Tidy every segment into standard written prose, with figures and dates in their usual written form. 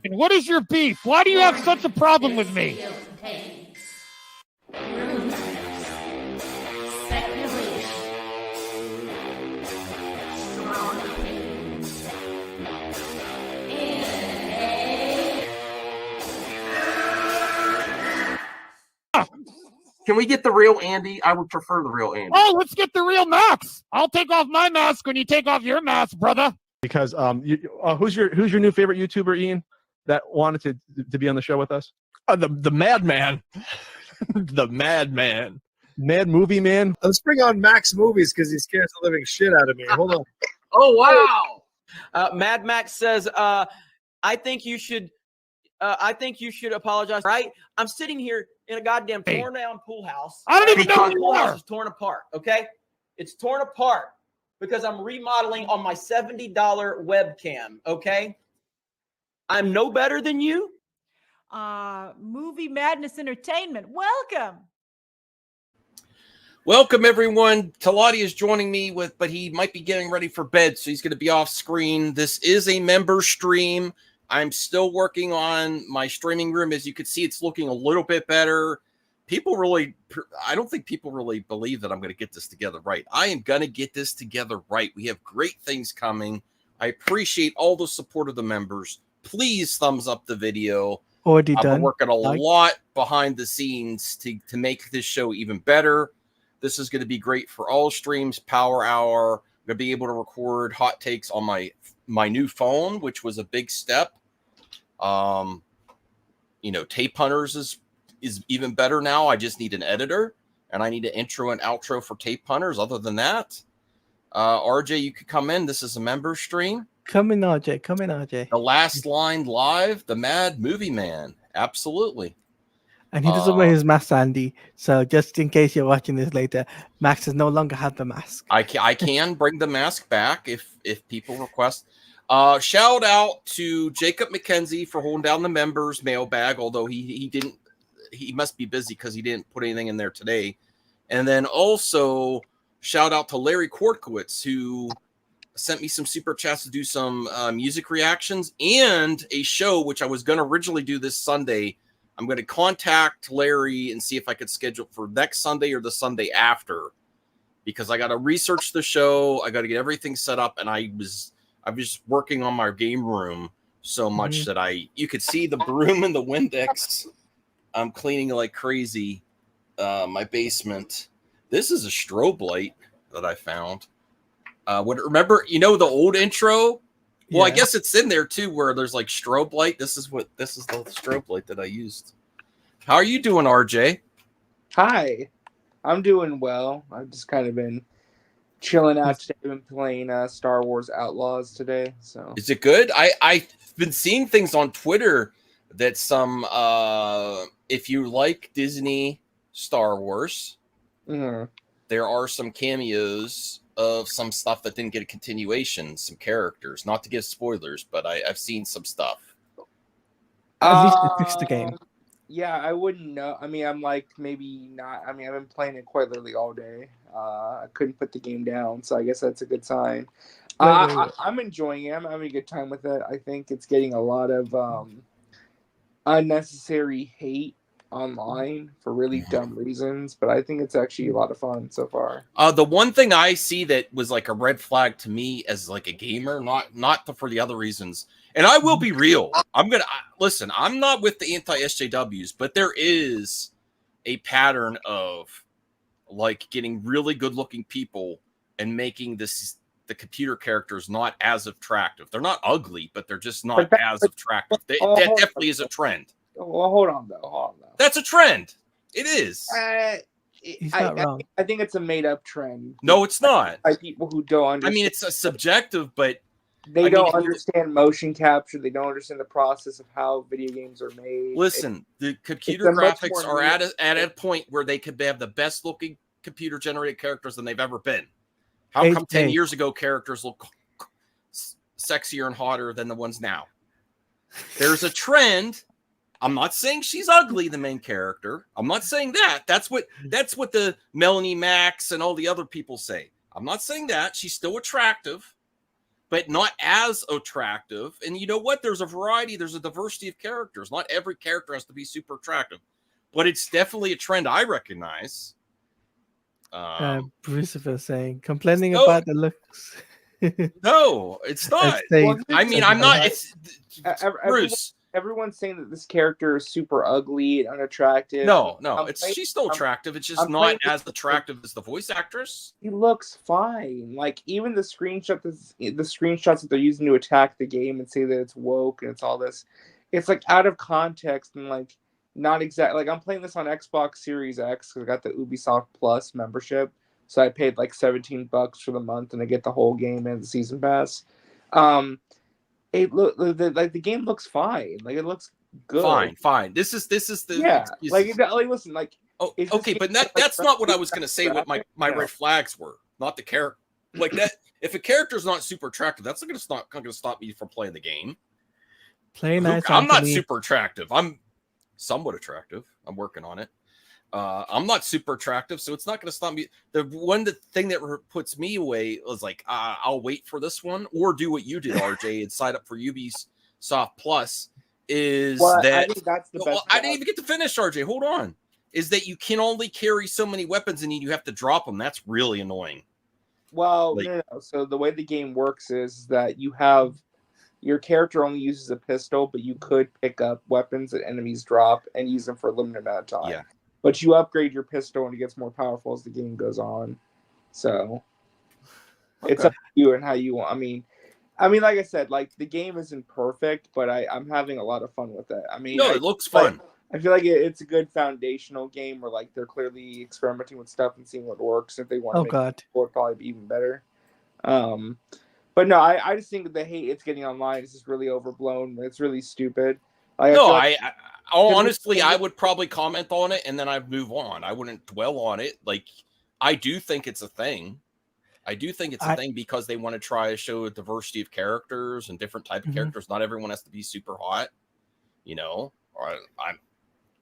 And what is your beef? Why do you have such a problem with me? Can we get the real Andy? I would prefer the real Andy. Oh, let's get the real Max. I'll take off my mask when you take off your mask, brother. Because who's your new favorite YouTuber, Ian, that wanted to be on the show with us? The Madman. The Madman. Mad Movie Man. Let's bring on Max Movies because he scares the living shit out of me. Hold on. Oh, wow. Mad Max says, I think you should apologize. Right? I'm sitting here in a goddamn torn down pool house. I don't even know who the you pool house are. is torn apart. Okay, it's torn apart because I'm remodeling on my $70 webcam. Okay, I'm no better than you. Movie Madness Entertainment. Welcome, everyone. Talati is joining me but he might be getting ready for bed, so he's going to be off screen. This is a member stream. I'm still working on my streaming room. As you can see, it's looking a little bit better. I don't think people really believe that I'm going to get this together right. I am going to get this together right. We have great things coming. I appreciate all the support of the members. Please thumbs up the video. Already I've done. been working a lot behind the scenes to make this show even better. This is going to be great for all streams, Power Hour. I'm going to be able to record hot takes on my new phone, which was a big step. Tape Hunters is even better now. I just need an editor, and I need an intro and outro for Tape Hunters. Other than that, RJ, you could come in. This is a member stream. Come in, RJ. The Last Line Live, the Mad Movie Man. Absolutely. And he doesn't wear his mask, Andy. So just in case you're watching this later, Max does no longer have the mask. I can bring the mask back if people request. Shout out to Jacob McKenzie for holding down the members mailbag, although he must be busy because he didn't put anything in there today. And then also shout out to Larry Kortkowitz, who sent me some super chats to do some music reactions and a show, which I was going to originally do this Sunday. I'm going to contact Larry and see if I could schedule for next Sunday or the Sunday after, because I got to research the show. I got to get everything set up. And I'm just working on my game room so much that you could see the broom and the Windex. I'm cleaning like crazy. My basement. This is a strobe light that I found. Remember, the old intro? Well, yeah. I guess it's in there too, where there's like strobe light. This is the strobe light that I used. How are you doing, RJ? Hi, I'm doing well. I've just kind of been chilling out today. I've been playing Star Wars Outlaws today. So is it good? I've been seeing things on Twitter that some if you like Disney Star Wars, there are some cameos of some stuff that didn't get a continuation, some characters. Not to give spoilers, but I've seen some stuff. At least it fixed the game. Yeah, I wouldn't know. I mean, I'm like, maybe not. I mean, I've been playing it quite literally all day. I couldn't put the game down, so I guess that's a good sign. I'm enjoying it. I'm having a good time with it. I think it's getting a lot of unnecessary hate online for really dumb reasons, but I think it's actually a lot of fun so far. The one thing I see that was like a red flag to me as like a gamer, not for the other reasons, and I will be real. Listen. I'm not with the anti-SJWs, but there is a pattern of like getting really good-looking people and making the computer characters not as attractive. They're not ugly, but they're just not as attractive. That definitely is a trend. Well, hold on though. That's a trend. It is. He's not wrong. I think it's a made-up trend. No, it's not. By people who don't understand. I mean, it's a subjective, but they don't understand motion capture. They don't understand the process of how video games are made. Listen, the computer graphics are at a point where they could have the best-looking computer-generated characters than they've ever been. How come 10 years ago characters look sexier and hotter than the ones now? There's a trend. I'm not saying she's ugly, the main character. I'm not saying that. That's what the Melanie Max and all the other people say. I'm not saying that. She's still attractive. but not as attractive. And you know what? There's a variety. There's a diversity of characters. Not every character has to be super attractive, but it's definitely a trend I recognize. Bruce is saying, complaining no. about the looks. No, it's not. Well, I mean, I'm not. It's Bruce. Everyone's saying that this character is super ugly and unattractive. No, she's still attractive. It's just not as attractive as the voice actress. He looks fine. Like even the screenshots that they're using to attack the game and say that it's woke and it's all this, it's like out of context and like not exact. Like I'm playing this on Xbox Series X because I got the Ubisoft Plus membership, so I paid like $17 for the month and I get the whole game and the season pass. The game looks fine. Like it looks good. Fine. This is the listen, like okay, but that's not what I was going to say. What my red flags were, not the character. Like that, if a character's not super attractive, that's not going to stop me from playing the game. Play nice. I'm not super attractive. I'm somewhat attractive. I'm working on it. I'm not super attractive, so it's not going to stop me. The thing that puts me away was like, I'll wait for this one or do what you did, RJ, and sign up for Ubisoft Plus. I think that's the best. I didn't even get to finish, RJ. Hold on. Is that you can only carry so many weapons and you have to drop them. That's really annoying. Well, no. So the way the game works is that you have your character only uses a pistol, but you could pick up weapons that enemies drop and use them for a limited amount of time. Yeah. But you upgrade your pistol and it gets more powerful as the game goes on. So it's up to you and how you want. I mean, like I said, like the game isn't perfect, but I'm having a lot of fun with it. I mean, it looks fun. I feel like it's a good foundational game where like they're clearly experimenting with stuff and seeing what works. If they want to make it work, probably be even better. But no, I just think the hate it's getting online is just really overblown. It's really stupid. Honestly, I would probably comment on it and then I'd move on. I wouldn't dwell on it. Like, I do think it's a thing. I do think it's a thing because they want to try to show a diversity of characters and different type of characters. Not everyone has to be super hot, you know.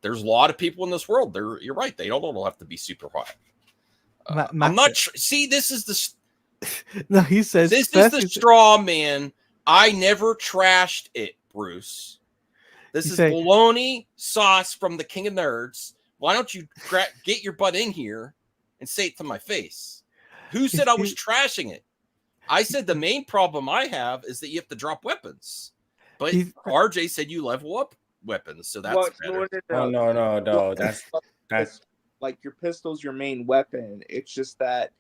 There's a lot of people in this world. You're right. They don't all have to be super hot. I'm not. See, this is the. No, he says this is the straw man. I never trashed it, Bruce. This is bologna sauce from the King of Nerds. Why don't you get your butt in here and say it to my face? Who said I was trashing it? I said the main problem I have is that you have to drop weapons. But RJ said you level up weapons, so that's better. No. That's like your pistol's your main weapon. It's just that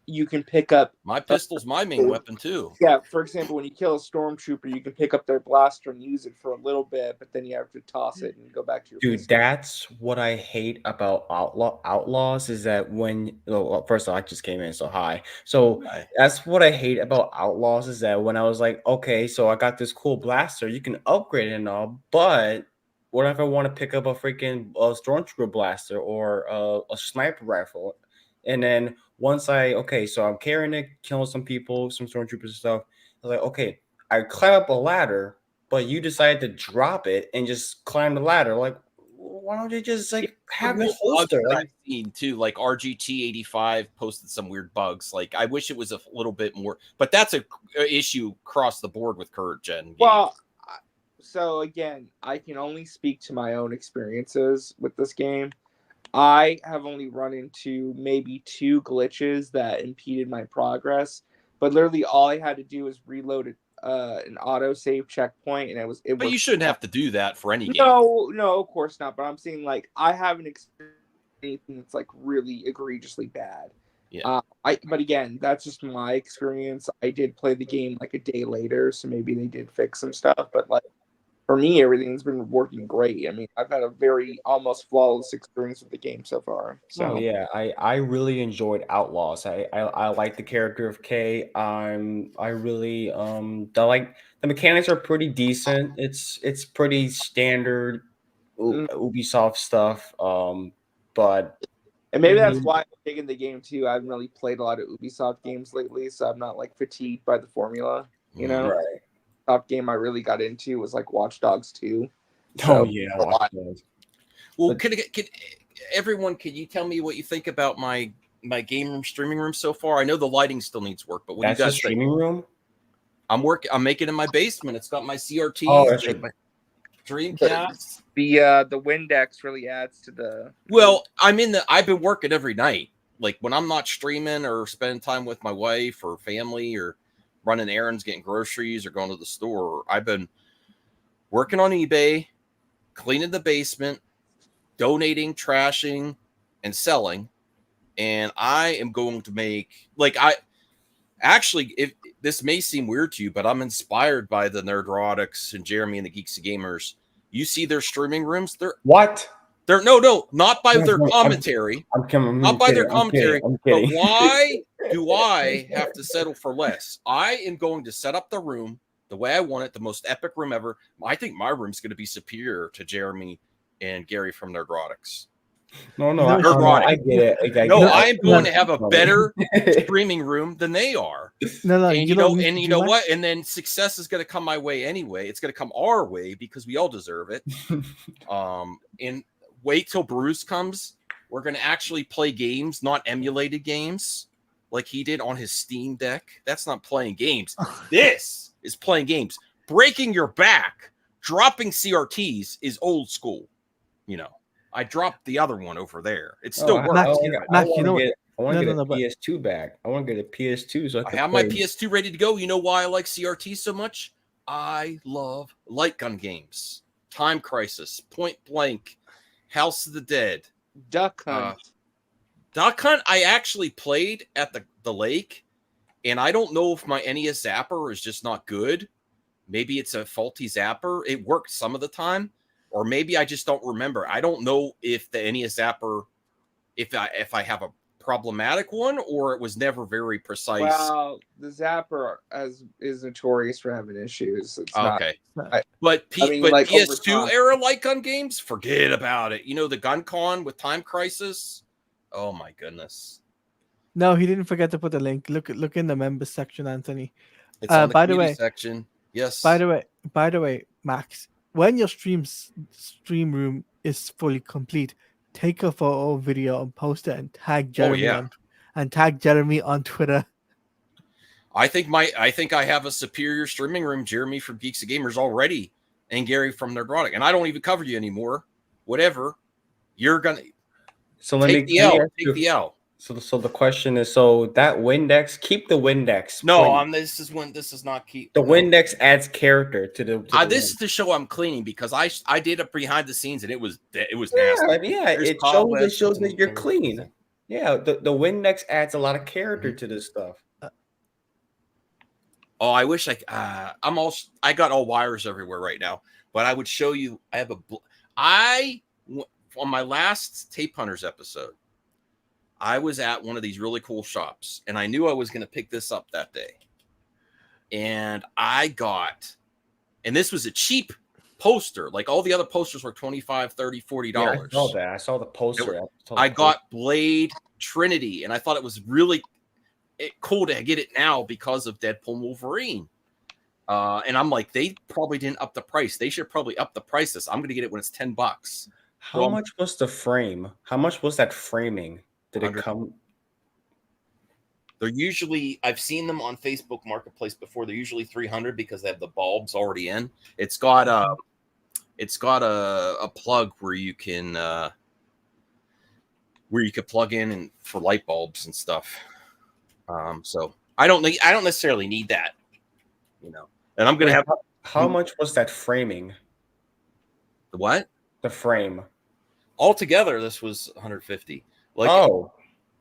you can pick up my pistol's my main weapon too. Yeah, for example, when you kill a stormtrooper, you can pick up their blaster and use it for a little bit, but then you have to toss it and go back to your pistol. That's what I hate about Outlaws is that first of all, I just came in, so hi. So that's what I hate about Outlaws is that when I was like, okay, so I got this cool blaster, you can upgrade it and all, but what if I want to pick up a freaking stormtrooper blaster or a sniper rifle? And then once so I'm carrying it, killing some people, some stormtroopers and stuff. I was like, okay, I climb up a ladder, but you decided to drop it and just climb the ladder. Like, why don't you just have a holster? I've seen too, like RGT85 posted some weird bugs. Like, I wish it was a little bit more, but that's a issue across the board with current gen games. Well, so again, I can only speak to my own experiences with this game. I have only run into maybe 2 glitches that impeded my progress, but literally all I had to do was reload an autosave checkpoint, and it was. But you shouldn't have to do that for any game. No, of course not. But I'm saying like I haven't experienced anything that's like really egregiously bad. Yeah. But again, that's just my experience. I did play the game like a day later, so maybe they did fix some stuff. But like. For me, everything's been working great. I mean, I've had a very almost flawless experience with the game so far. So I really enjoyed Outlaws. I like the character of Kay. I really like the mechanics are pretty decent. It's pretty standard Ubisoft stuff. But and maybe that's why I'm digging the game too. I haven't really played a lot of Ubisoft games lately, so I'm not like fatigued by the formula. You know. Right. Top game I really got into was like Watch Dogs 2. Watch Dogs. Well, could everyone? Could you tell me what you think about my game room, streaming room so far? I know the lighting still needs work, but what do you guys streaming room? I'm making in my basement. It's got my CRTs, Oh, that's my Dreamcast. The Windex really adds to the. Well, I've been working every night. Like when I'm not streaming or spending time with my wife or family or running errands, getting groceries or going to the store, I've been working on eBay, cleaning the basement, donating, trashing, and selling. And I am going to make if this may seem weird to you, but I'm inspired by the Nerdrotics and Jeremy and the Geeks and Gamers. You see their streaming rooms? They're not by their commentary. Not by their commentary. But why do I have to settle for less? I am going to set up the room the way I want it, the most epic room ever. I think my room's going to be superior to Jeremy and Gary from Nerdrotics. No, I get it. I am going to have a better streaming room than they are. And you know what? And then success is going to come my way anyway. It's going to come our way because we all deserve it. And wait till Bruce comes. We're going to actually play games, not emulated games, like he did on his Steam Deck. That's not playing games. This is playing games. Breaking your back, dropping CRTs is old school. I dropped the other one over there. It still works. I want to get a PS2 back. I want to get a PS2 so I have my PS2 ready to go. You know why I like CRT so much? I love light gun games. Time Crisis, Point Blank, House of the Dead, Duck Hunt. Duck Hunt I actually played at the lake, and I don't know if my NES zapper is just not good. Maybe it's a faulty zapper. It worked some of the time. Or maybe I just don't remember. I don't know if the NES zapper, if I have a problematic one, or it was never very precise. Well, the zapper is notorious for having issues. It's okay. But PS2 era light gun games, forget about it. The Gun Con with Time Crisis. Oh my goodness. No, he didn't forget to put the link. Look in the members section, Anthony. It's on the community section. Yes. By the way, Max. When your stream room is fully complete, take a photo or video and post it and tag Jeremy on Twitter. I think I have a superior streaming room, Jeremy from Geeks and Gamers already, and Gary from Nerdrotic, and I don't even cover you anymore. Whatever, you're gonna take the L. So the question is, that Windex, keep the Windex. No, this is not keep. The Windex adds character to the. This is to show I'm cleaning because I did it behind the scenes and it was nasty. It shows that you're clean. Yeah, the Windex adds a lot of character to this stuff. Oh, I wish I got all wires everywhere right now, but I would show you. On my last Tape Hunters episode, I was at one of these really cool shops, and I knew I was going to pick this up that day. And and this was a cheap poster. Like all the other posters were $25, $30, $40. Yeah, I saw that. I saw the poster. I got Blade Trinity, and I thought it was really cool to get it now because of Deadpool and Wolverine. And I'm like, they probably didn't up the price. They should probably up the price this. I'm going to get it when it's $10. How much was the frame? How much was that framing? Did it come? They're usually, I've seen them on Facebook Marketplace before. They're usually $300 because they have the bulbs already in. It's got a plug where you can plug in and for light bulbs and stuff. So I don't necessarily need that, And I'm gonna have. How much was that framing? The what? The frame. Altogether, this was $150.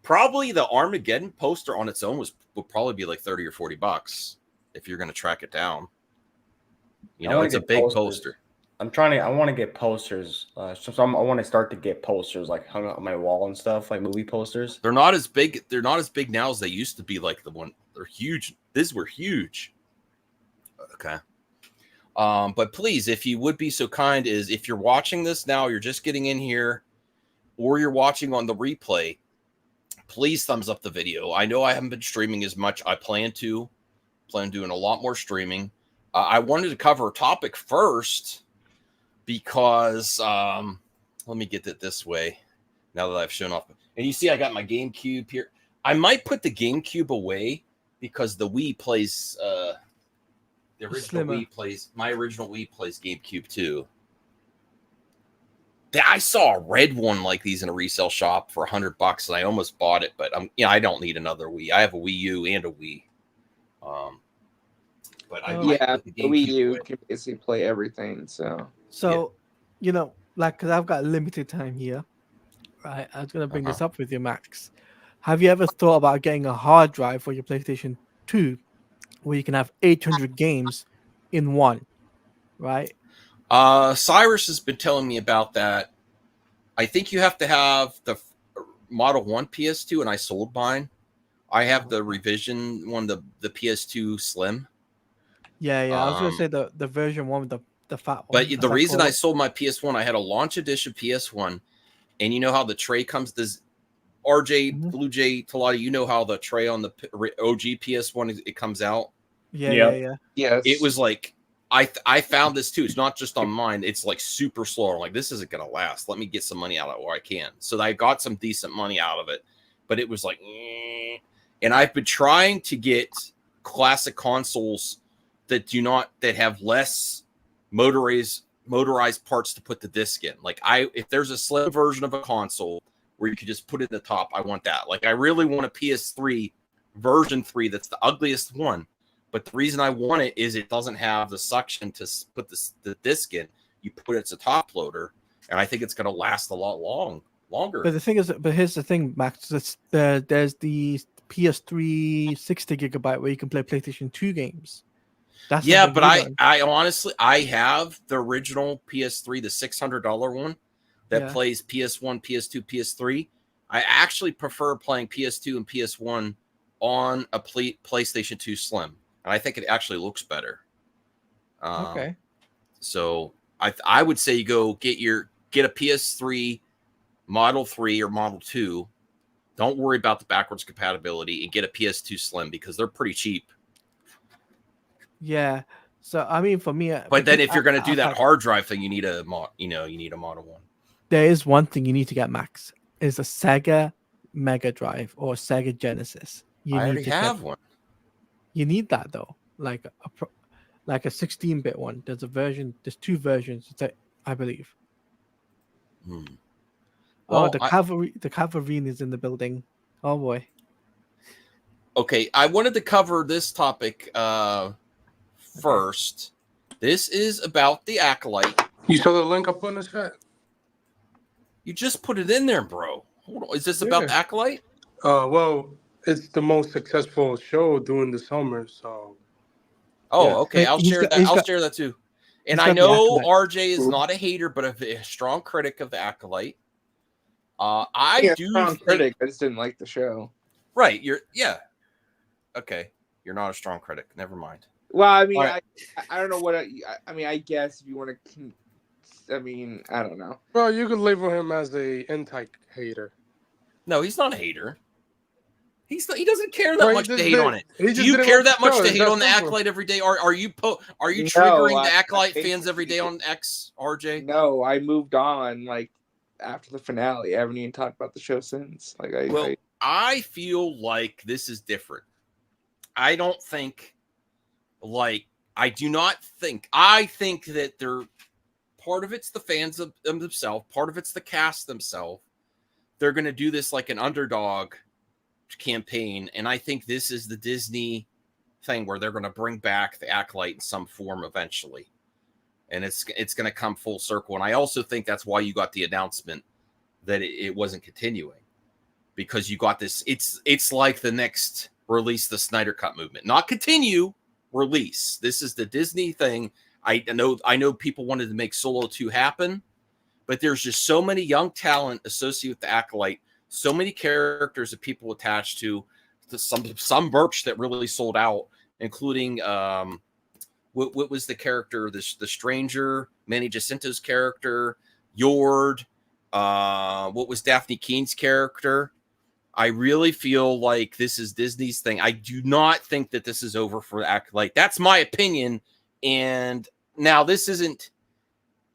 Probably the Armageddon poster on its own would probably be like $30 or $40 if you're going to track it down. It's a big poster. I want to get posters. I want to start to get posters like hung up on my wall and stuff, like movie posters. They're not as big. They're not as big now as they used to be. Like the one, they're huge. These were huge. Okay. But please, if you would be so kind, is if you're watching this now, you're just getting in here, or you're watching on the replay, please thumbs up the video. I know I haven't been streaming as much. I plan doing a lot more streaming. I wanted to cover a topic first because let me get it this way. Now that I've shown off, and you see, I got my GameCube here. I might put the GameCube away because the Wii plays The original Slimmer. Wii plays. My original Wii plays GameCube too. I saw a red one like these in a resale shop for $100, and I almost bought it. But I don't need another Wii. I have a Wii U and a Wii. But I might Yeah, put the the Wii U GameCube can basically play everything. So you know, like, because I've got limited time here, right? I was gonna bring this up with you, Max. Have you ever thought about getting a hard drive for your PlayStation 2, where you can have 800 games in one, right? Cyrus has been telling me about that. I think you have to have the Model 1 PS2, and I sold mine. I have the revision one, the PS2 Slim. Yeah. I was gonna say the version one with the fat one. But the reason I sold my PS1, I had a launch edition PS1, and you know how the tray comes. Does RJ Blue Jay Talati, you know how the tray on the OG PS1 it comes out? Yeah. Yes. It was like I found this too. It's not just on mine. It's like super slow. I'm like, this isn't gonna last. Let me get some money out of it where I can. So I got some decent money out of it, but it was like, and I've been trying to get classic consoles that have less motorized parts to put the disc in. Like if there's a slim version of a console where you could just put it in the top, I want that. Like I really want a PS3 version 3 that's the ugliest one. But the reason I want it is it doesn't have the suction to put the disc in. You put it as a top loader, and I think it's going to last a lot longer. But the thing is, here's the thing, Max. There's the PS3 60 gigabyte where you can play PlayStation 2 games. That's but I honestly I have the original PS3, the $600 one that plays PS1, PS2, PS3. I actually prefer playing PS2 and PS1 on a PlayStation 2 Slim. And I think it actually looks better. Okay. So I would say you go get a PS3 Model 3 or Model 2. Don't worry about the backwards compatibility and get a PS2 Slim because they're pretty cheap. Yeah. So I mean, for me, but then if you're going to do that hard drive thing, you need a Model 1. There is one thing you need to get, Max. Is a Sega Mega Drive or Sega Genesis. I already have one. You need that though, like a 16-bit one. There's two versions, I believe. Well, the cavalry is in the building. Oh boy. Okay, I wanted to cover this topic first. This is about the Acolyte. You saw the link I put in the chat? You just put it in there, bro. Hold on. Is this about the Acolyte? Well, it's the most successful show during the summer, so. Okay. I'll share that. I'll share that too. And I know RJ is not a hater, but a strong critic of the Acolyte. I critic. I just didn't like the show. Right. Okay. You're not a strong critic. Never mind. Well, I mean, I don't know what I mean. I guess if you want to. I mean, I don't know. Well, you could label him as a anti-hater. No, he's not a hater. He doesn't care that much to hate on it. Do you care that much to hate on the Acolyte every day? Are you triggering the Acolyte fans every day on X, RJ? No, I moved on like after the finale. I haven't even talked about the show since. I feel like this is different. I think that they're part of it's the fans of themselves, part of it's the cast themselves. They're going to do this like an underdog campaign, and I think this is the Disney thing where they're going to bring back the Acolyte in some form eventually, and it's going to come full circle. And I also think that's why you got the announcement that it wasn't continuing, because you got this. It's like the next release, the Snyder Cut movement, not continue, release. This is the Disney thing. I know people wanted to make Solo 2 happen, but there's just so many young talent associated with the Acolyte. So many characters that people attached to some merch that really sold out, including what was the character, the stranger, Manny Jacinto's character, Yord, what was Daphne Keene's character. I really feel like this is Disney's thing. I do not think that this is over for Acolyte. That's my opinion. And now this isn't.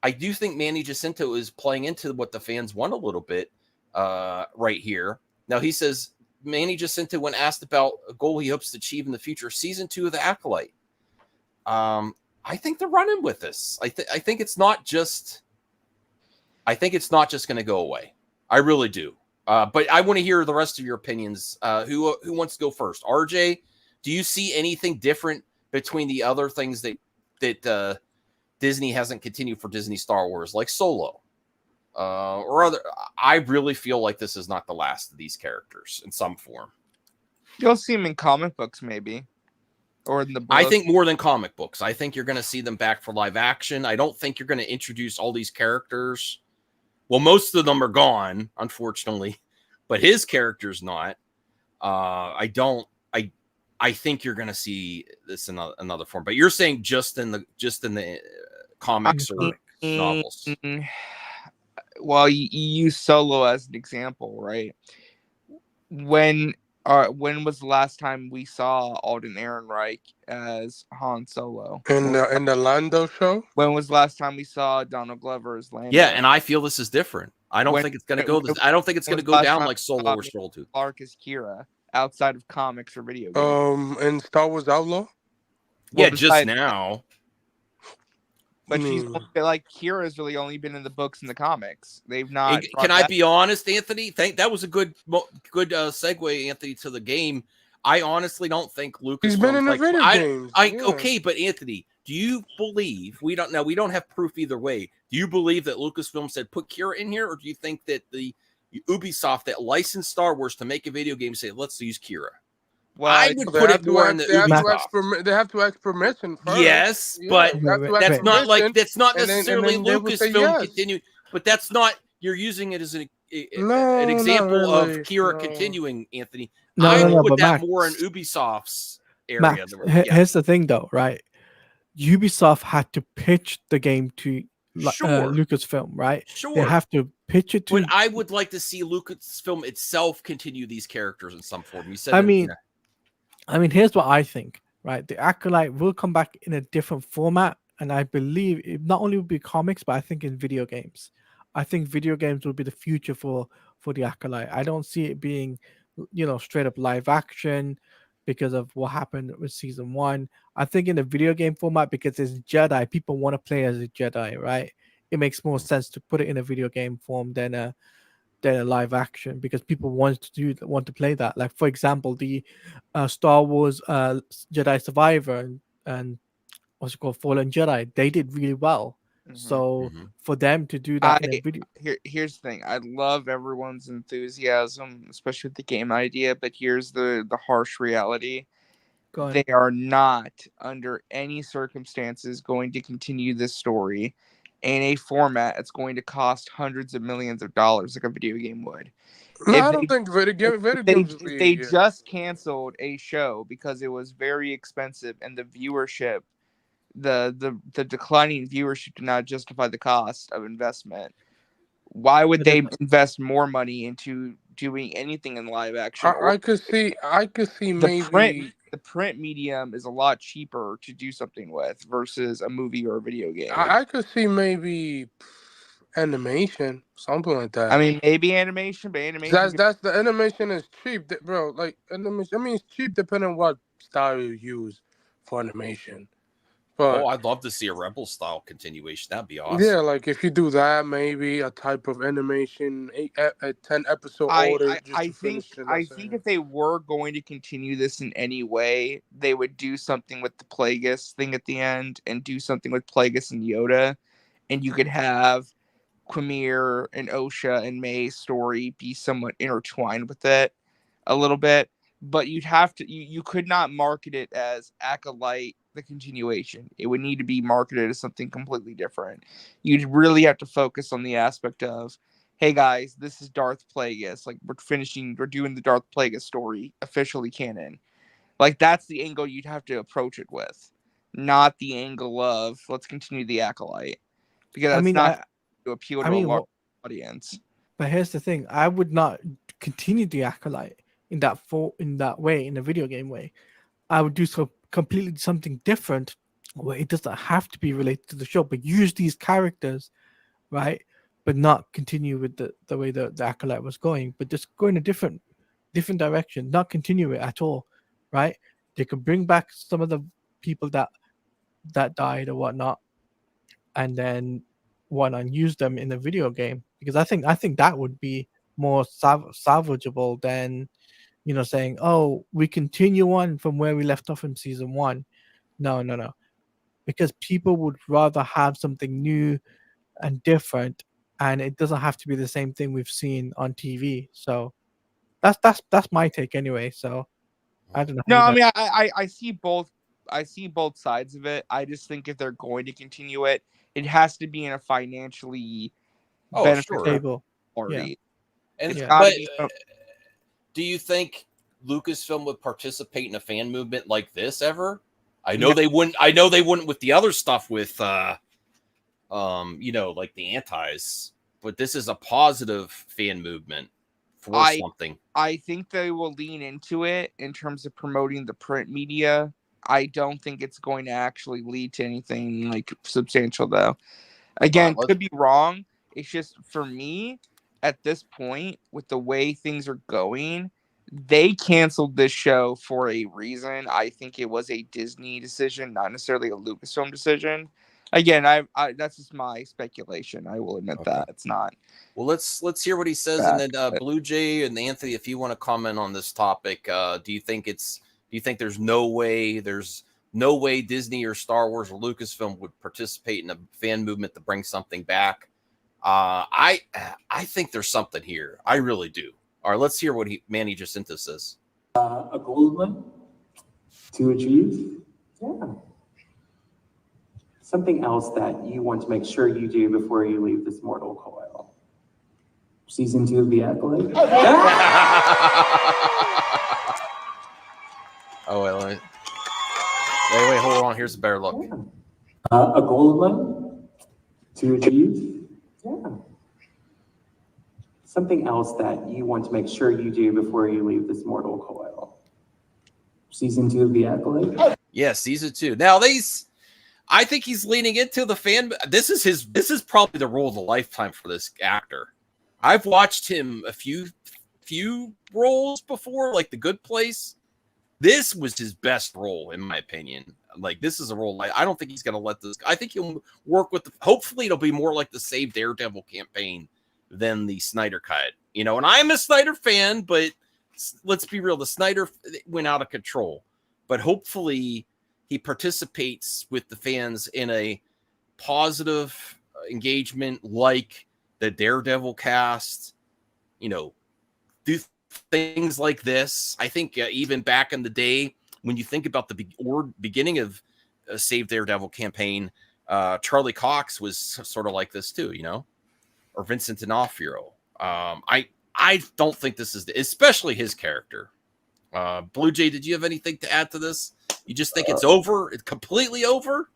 I do think Manny Jacinto is playing into what the fans want a little bit. Right here. Now he says Manny Jacinto, when asked about a goal he hopes to achieve in the future, season 2 of the Acolyte. I think they're running with this. I think it's not just. I think it's not just going to go away. I really do. But I want to hear the rest of your opinions. Who wants to go first? RJ, do you see anything different between the other things that Disney hasn't continued for Disney Star Wars, like Solo, or other? I really feel like this is not the last of these characters in some form. You'll see them in comic books, maybe, or in the books. I think more than comic books. I think you're going to see them back for live action. I don't think you're going to introduce all these characters. Well, most of them are gone, unfortunately, but his character's not. I think you're going to see this in another form. But you're saying just in the comics or novels. Well, you use Solo as an example, right? When was the last time we saw Alden Ehrenreich as Han Solo? In the Lando show? When was the last time we saw Donald Glover as Lando? Yeah, and I feel this is different. I don't think it's going to go this. I don't think it's going to go down like Solo or Solo 2. Clark is Kira outside of comics or video games. In Star Wars Outlaw? Yeah, just now. But she's like Kira's really only been in the books and the comics. They've not. Can I be honest, Anthony? That was a good segue, Anthony, to the game. I honestly don't think Lucas. He's been in the video games. Okay, but Anthony, do you believe we don't have proof either way? Do you believe that Lucasfilm said put Kira in here, or do you think that the Ubisoft that licensed Star Wars to make a video game say let's use Kira? Well, I would put it more in the Ubisoft. They have to ask permission first. Yes, but that's not necessarily Lucasfilm continuing. But that's not. You're using it as an example of Kira continuing, Anthony. I would put that more in Ubisoft's area. Max, here's the thing, though, right? Ubisoft had to pitch the game to Lucasfilm, right? Sure. They have to pitch it to. But I would like to see Lucasfilm itself continue these characters in some form. You said. I mean, here's what I think, right? The Acolyte will come back in a different format, and I believe it not only will be comics, but I think in video games. I think video games will be the future for the Acolyte. I don't see it being, straight up live action because of what happened with season 1. I think in the video game format, because it's Jedi, people want to play as a Jedi, right? It makes more sense to put it in a video game form than a live action, because people want to play that. Like, for example, the Star Wars Jedi Survivor and what's it called, Fallen Jedi, they did really well. So for them to do that in a video, here's the thing. I love everyone's enthusiasm, especially with the game idea, but here's the harsh reality. They are not under any circumstances going to continue this story in a format that's going to cost hundreds of millions of dollars like a video game would. No, I don't think video games. They just canceled a show because it was very expensive, and the viewership, the declining viewership did not justify the cost of investment. Why would they invest more money into doing anything in live action? I could see maybe the print medium is a lot cheaper to do something with versus a movie or a video game. I could see maybe animation, something like that. I mean, maybe animation, but animation. That's the animation is cheap, bro. Like animation, I mean, it's cheap depending on what style you use for animation. But, I'd love to see a Rebel style continuation. That'd be awesome. Yeah, like if you do that, maybe a type of animation, a 10 episode order. I think if they were going to continue this in any way, they would do something with the Plagueis thing at the end, and do something with Plagueis and Yoda, and you could have Quimir and Osha and May's story be somewhat intertwined with it a little bit. But you'd have to, you could not market it as Acolyte, the continuation. It would need to be marketed as something completely different. You'd really have to focus on the aspect of, hey guys, this is Darth Plagueis. Like, we're doing the Darth Plagueis story officially canon. Like, that's the angle you'd have to approach it with, not the angle of let's continue the Acolyte, because that's not to appeal to a large audience. But here's the thing: I would not continue the Acolyte in that way, in a video game way. I would do completely something different, where it doesn't have to be related to the show, but use these characters, right? But not continue with the way the Acolyte was going, but just go in a different direction, not continue it at all, right? They could bring back some of the people that that died or whatnot, and then why not use them in a video game? Because I think that would be more salvageable than, you know, saying, oh, we continue on from where we left off in season 1. No, because people would rather have something new and different, and it doesn't have to be the same thing we've seen on TV. So that's my take anyway. So I don't know. No, I mean, I see both. I see both sides of it. I just think if they're going to continue it, it has to be in a financially beneficial Stable. party. And It's gotta but be do you think Lucasfilm would participate in a fan movement like this ever? I know they wouldn't. I know they wouldn't with the other stuff with, like the antis. But this is a positive fan movement for something. I think they will lean into it in terms of promoting the print media. I don't think it's going to actually lead to anything like substantial, though. Again, could be wrong. It's just for me at this point, with the way things are going, they canceled this show for a reason. I think it was a Disney decision, not necessarily a Lucasfilm decision. Again, I that's just my speculation. I will admit that it's not. Well, let's hear what he says, and then Blue Jay and Anthony, if you want to comment on this topic, do you think there's no way Disney or Star Wars or Lucasfilm would participate in a fan movement to bring something back? I think there's something here. I really do. All right, let's hear what Manny Jacinto says. A goal line to achieve. Yeah. Something else that you want to make sure you do before you leave this mortal coil. Season 2 of The Acolyte. Oh, wait, hold on. Here's a better look. A goal line to achieve. Yeah. Something else that you want to make sure you do before you leave this mortal coil. Season 2 of The Acolyte. Yeah, season 2. Now I think he's leaning into the fan. This is probably the role of the lifetime for this actor. I've watched him a few roles before, like The Good Place. This was his best role, in my opinion. Like, this is a role I don't think he's going to let this. I think he'll work with. Hopefully, it'll be more like the Save Daredevil campaign than the Snyder cut. And I'm a Snyder fan, but let's be real. The Snyder went out of control. But hopefully, he participates with the fans in a positive engagement, like the Daredevil cast. Do things like this. I think even back in the day, when you think about the beginning of a Save Daredevil campaign, Charlie Cox was sort of like this too, or Vincent D'Onofrio. I don't think this is especially his character. Blue Jay, did you have anything to add to this? You just think it's over? It's completely over?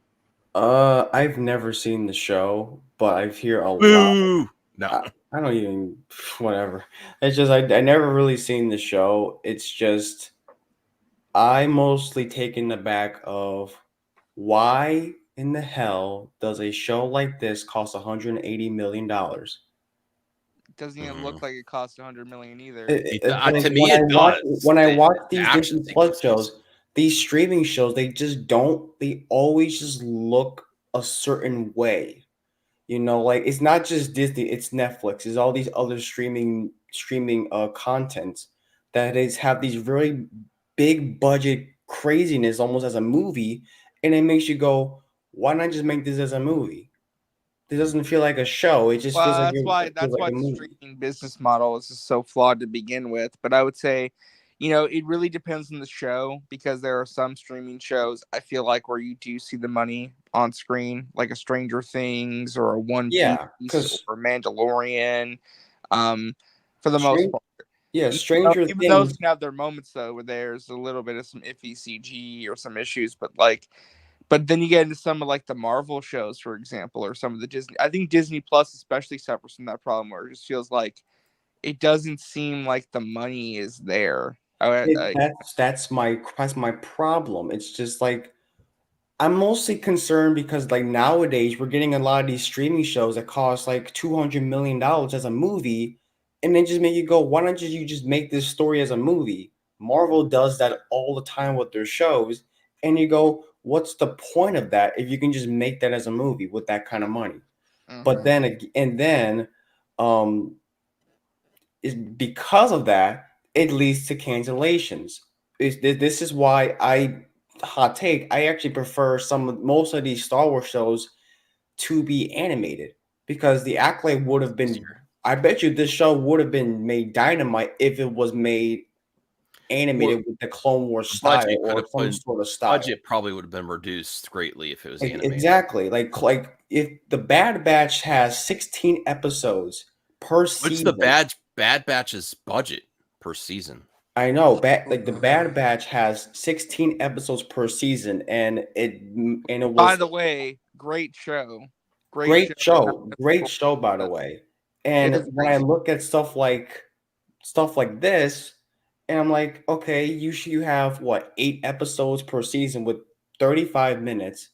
I've never seen the show, but I hear a lot. No, I don't even. Whatever. It's just I never really seen the show. It's just I mostly taken aback of why in the hell does a show like this cost $180 million? Doesn't even look like it cost $100 million either. To me, it does. When I watch these Disney Plus shows, these streaming shows, they always just look a certain way. Like it's not just Disney, it's Netflix, it's all these other streaming content that have these very big budget craziness almost as a movie, and it makes you go, why not just make this as a movie? This doesn't feel like a show. It just feels like that's why the streaming business model is just so flawed to begin with. But I would say, it really depends on the show, because there are some streaming shows I feel like where you do see the money on screen, like a Stranger Things or a One Piece or Mandalorian. For the most part. Yeah, Stranger Things. Those can have their moments though, where there's a little bit of some iffy CG or some issues, but then you get into some of like the Marvel shows, for example, or some of the Disney. I think Disney Plus especially suffers from that problem where it just feels like it doesn't seem like the money is there. That's my problem. It's just like I'm mostly concerned because like nowadays we're getting a lot of these streaming shows that cost like $200 million as a movie, and then just make you go, why don't you just make this story as a movie? Marvel does that all the time with their shows, and you go, what's the point of that if you can just make that as a movie with that kind of money? But then is because of that, it leads to cancellations. This is why hot take, I actually prefer most of these Star Wars shows to be animated, because the Acolyte would have been, I bet you this show would have been made dynamite if it was made animated with the Clone Wars style or some sort of style. Budget probably would have been reduced greatly if it was animated. Exactly. Like if the Bad Batch has 16 episodes per season. What's the Bad Batch's budget per season? I know, the Bad Batch has 16 episodes per season, and it was. By the way, great show. Great show, by the way. And when I look at stuff like this, and I'm like, okay, you have what, 8 episodes per season with 35 minutes,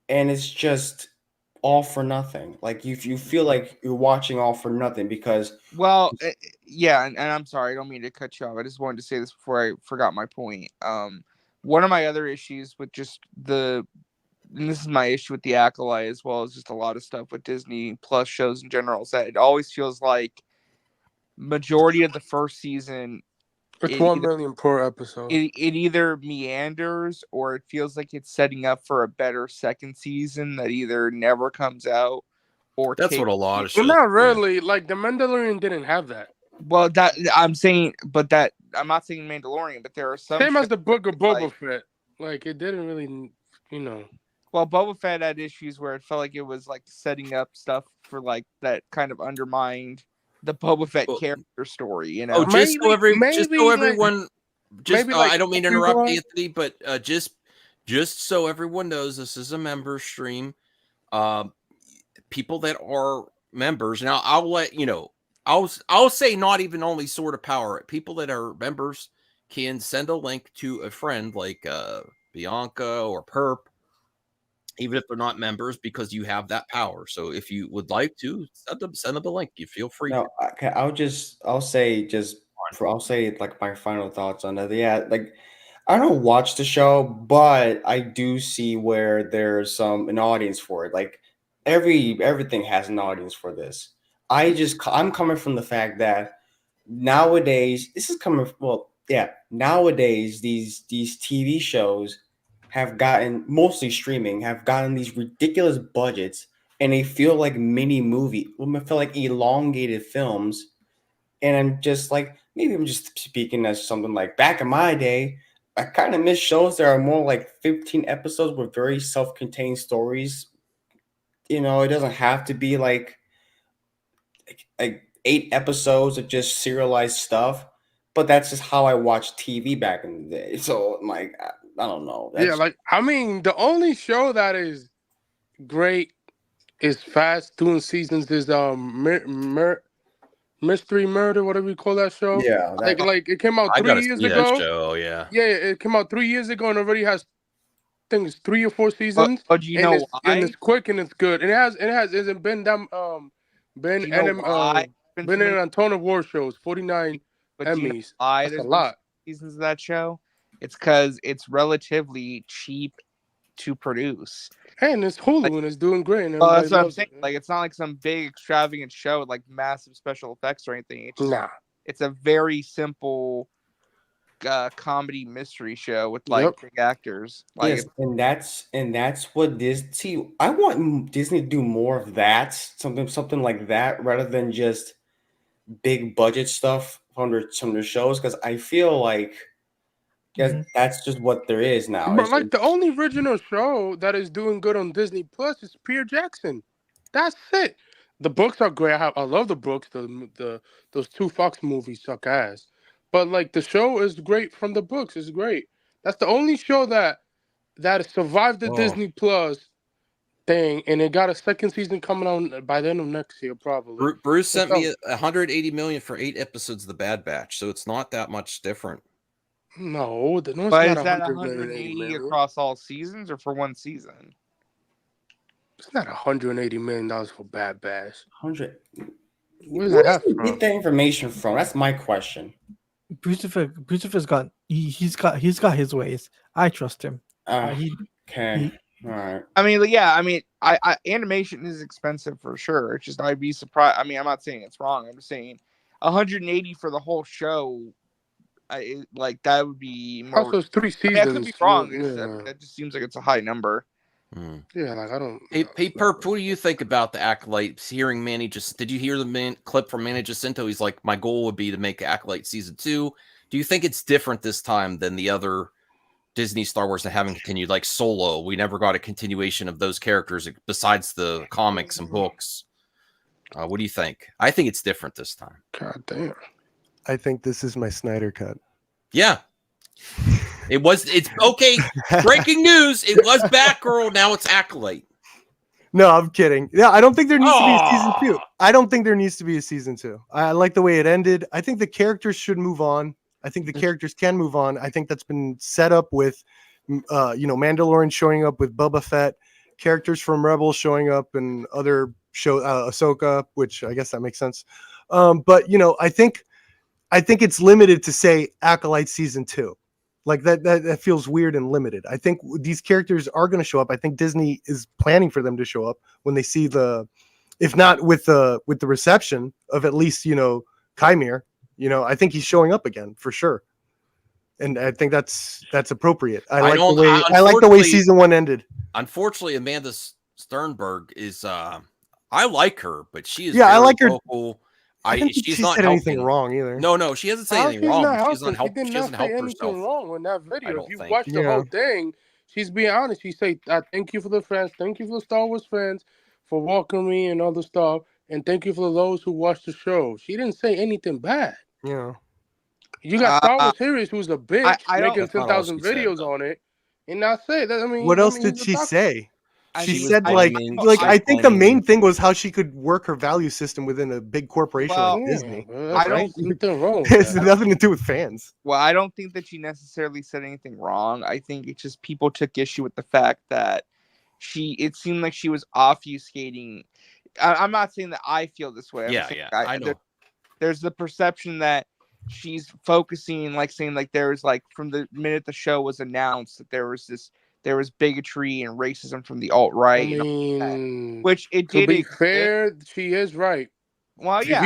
and it's just all for nothing. Like you feel like you're watching all for nothing because. Well, yeah, and I'm sorry, I don't mean to cut you off. I just wanted to say this before I forgot my point. One of my other issues with just and this is my issue with the Acolyte as well as just a lot of stuff with Disney Plus shows in general, is that it always feels like majority of the first season. It's 1 million per episode. It either meanders or it feels like it's setting up for a better second season that either never comes out or that's what a lot of shows. Well, not really. Like The Mandalorian didn't have that. Well, that I'm saying, but that I'm not saying Mandalorian, but there are some same as the Book of Boba Fett. Like it didn't really, Well, Boba Fett had issues where it felt like it was like setting up stuff for like that kind of undermined the Boba Fett character story, I don't mean to interrupt Anthony, but just so everyone knows, this is a member stream. People that are members, now I'll let you know. I'll say not even only Sword of Power. People that are members can send a link to a friend like Bianca or Perp, even if they're not members, because you have that power. So if you would like to send them the link, you feel free. No, I'll say like my final thoughts on it. Yeah, like I don't watch the show, but I do see where there's an audience for it. Like everything has an audience for this. I'm coming from the fact that nowadays nowadays these TV shows have gotten, mostly streaming, have gotten these ridiculous budgets, and they feel like feel like elongated films. And I'm just like, maybe I'm just speaking as something like back in my day, I kind of miss shows that are more like 15 episodes with very self-contained stories. It doesn't have to be like 8 episodes of just serialized stuff, but that's just how I watched TV back in the day. So I'm like, I don't know. The only show that is great is fast doing seasons is Mystery Murder, whatever you call that show. Yeah, like it came out 3 years ago. Show, yeah, it came out 3 years ago and already has, I think it's 3 or 4 seasons. But you know why? And it's quick and it's good. And it hasn't been them been in a ton of war shows, 49 Emmys. That's a lot. Seasons of that show. It's because it's relatively cheap to produce. Hey, and it's Hulu and it's doing great. And that's what I'm saying. Like, it's not like some big extravagant show with like massive special effects or anything. It's a very simple comedy mystery show with like big actors. Like, yes, and that's what Disney. See, I want Disney to do more of that, something like that, rather than just big budget stuff under some of their shows, because I feel like that's just what there is now. But like the only original show that is doing good on Disney Plus is Peter Jackson. That's it. The books are great. I love the books. Those 2 Fox movies suck ass. But like the show is great from the books. It's great. That's the only show that survived the Disney Plus thing, and it got a second season coming on by the end of next year, probably. Bruce sent me $180 million for 8 episodes of The Bad Batch, so it's not that much different. No, it's but not is that 180 across all seasons or for one season? It's not $180 million for Bad Batch. 100. Where does that from? Get that information from? That's my question. Brucifer's got he's got his ways. I trust him. Okay. All right. I mean, yeah, I mean, I animation is expensive for sure. It's just I'd be surprised. I mean, I'm not saying it's wrong. I'm just saying 180 for the whole show. Like that would be more. Also, it's 3 I mean, I could seasons. be wrong. Yeah. That just seems like it's a high number. Yeah, like I don't. Hey, Perp, what do you think about the Acolyte? Hearing Manny did you hear the clip from Manny Jacinto? He's like, my goal would be to make Acolyte season 2. Do you think it's different this time than the other Disney Star Wars that haven't continued? Like Solo, we never got a continuation of those characters besides the comics and books. What do you think? I think it's different this time. God damn. I think this is my Snyder cut. Yeah. It's okay. Breaking news. It was Batgirl. Now it's Acolyte. No, I'm kidding. Yeah, I don't think there needs to be a season 2. I don't think there needs to be a season 2. I like the way it ended. I think the characters should move on. I think the characters can move on. I think that's been set up with, Mandalorian showing up with Boba Fett, characters from Rebels showing up, and other show Ahsoka, which I guess that makes sense. But I think it's limited to say Acolyte season 2. Like that feels weird and limited. I think these characters are going to show up. I think Disney is planning for them to show up when they see if not with the reception of at least Chimere. I think he's showing up again for sure, and I think that's appropriate. I like the way season 1 ended. Unfortunately, Amanda Sternberg is I like her, but she is I like her. vocal. I don't think she's not said anything wrong either. No, she hasn't said anything wrong. She's not helping. She doesn't help say herself. anything wrong in that video. don't If you think. watch the whole thing, she's being honest. She say, "I thank you for the fans, thank you for the Star Wars fans for welcoming me and other stuff, and thank you for those who watched the show." She didn't say anything bad. Yeah. You got Star Wars Series, who's a bitch, making That's not all 10,000 she said, videos on it, and not say that. I mean, What else did she say? She said I think the main thing was how she could work her value system within a big corporation like Disney. I don't think nothing wrong. It's nothing to do with fans. Well, I don't think that she necessarily said anything wrong. I think it's just people took issue with the fact that it seemed like she was obfuscating. I'm not saying that I feel this way. I know. There's the perception that she's focusing, like saying like there was like from the minute the show was announced that there was bigotry and racism from the alt-right. I mean, which it to did be exist. fair, she is right. Well, yeah.